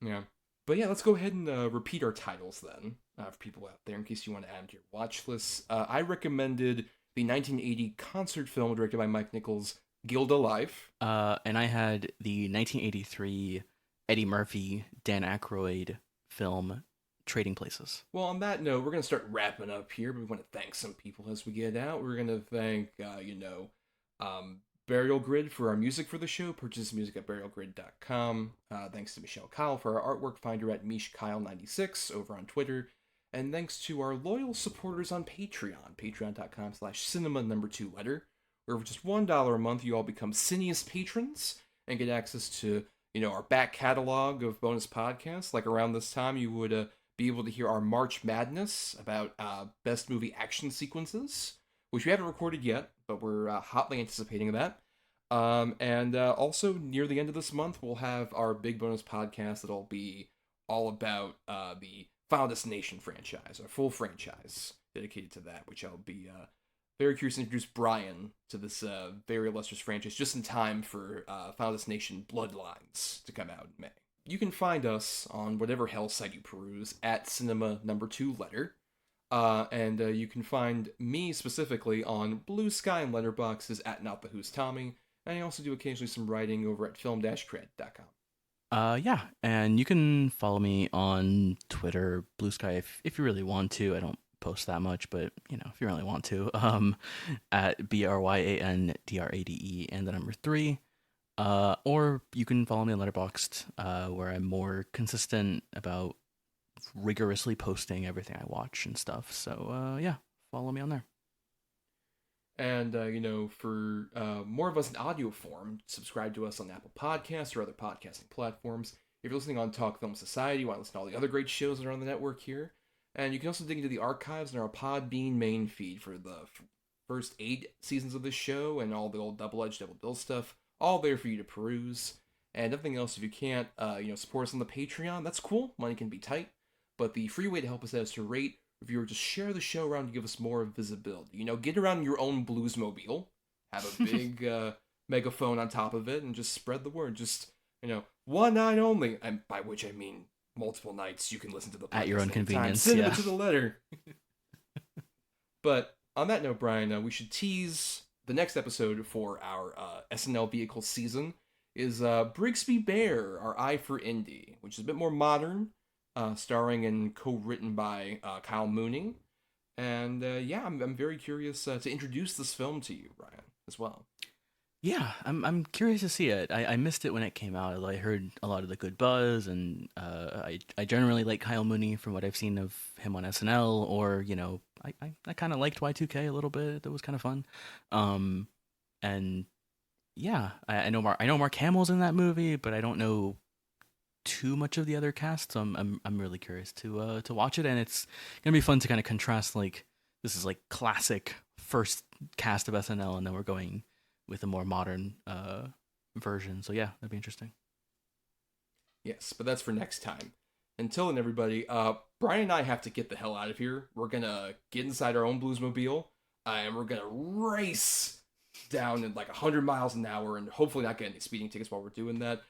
Yeah. But yeah, let's go ahead and repeat our titles then, for people out there, in case you want to add them to your watch list. I recommended the 1980 concert film directed by Mike Nichols, Gilda Life. And I had the 1983 Eddie Murphy, Dan Aykroyd film, Trading Places. Well, on that note, we're going to start wrapping up here, but we want to thank some people as we get out. We're going to thank, Burial Grid for our music for the show. Purchase music at burialgrid.com. Thanks to Michelle Kyle for our artwork. Find her at MishKyle96 over on Twitter. And thanks to our loyal supporters on Patreon. Patreon.com/cinema2letter. Where for just $1 a month, you all become Cineast patrons and get access to, our back catalog of bonus podcasts. Like around this time, you would be able to hear our March Madness about best movie action sequences, which we haven't recorded yet, but we're hotly anticipating that. And also, near the end of this month, we'll have our big bonus podcast that'll be all about the Final Destination franchise, our full franchise dedicated to that, which I'll be very curious to introduce Bryan to this very illustrious franchise just in time for Final Destination Bloodlines to come out in May. You can find us on whatever hell site you peruse at cinema2letter. And you can find me specifically on Blue Sky and Letterboxd at NotTheWho'sTommy. And I also do occasionally some writing over at film-cred.com. Yeah, and you can follow me on Twitter, Blue Sky, if you really want to. I don't post that much, but if you really want to, at BRYANDRADE and the number 3. Or you can follow me on Letterboxd, where I'm more consistent about rigorously posting everything I watch and stuff. So yeah, follow me on there. And for more of us in audio form, subscribe to us on Apple Podcasts or other podcasting platforms. If you're listening on Talk Film Society, you want to listen to all the other great shows that are on the network here. And you can also dig into the archives in our Podbean main feed for the first 8 seasons of this show and all the old double-edged double bill stuff, all there for you to peruse. And nothing else, if you can't, support us on the Patreon, that's cool. Money can be tight. But the free way to help us out is to rate, review, or just share the show around to give us more visibility. Get around your own Bluesmobile, have a big megaphone on top of it, and just spread the word. Just, one night only, and by which I mean multiple nights you can listen to the podcast at your own convenience. Send it to the letter. But on that note, Brian, we should tease the next episode for our SNL vehicle season is Brigsby Bear, Our Eye for Indie, which is a bit more modern, starring and co-written by Kyle Mooney. And I'm very curious to introduce this film to you, Brian, as well. Yeah, I'm curious to see it. I missed it when it came out. I heard a lot of the good buzz, and I generally like Kyle Mooney from what I've seen of him on SNL, or I kind of liked Y2K a little bit. That was kind of fun. And yeah, I know Mark Hamill's in that movie, but I don't know too much of the other cast, so I'm really curious to watch it, and it's gonna be fun to kind of contrast. This is classic first cast of SNL, and then we're going with a more modern version. So yeah, that'd be interesting. Yes, but that's for next time. Until then, everybody, Brian and I have to get the hell out of here. We're gonna get inside our own Bluesmobile, and we're gonna race down at 100 miles an hour and hopefully not get any speeding tickets while we're doing that.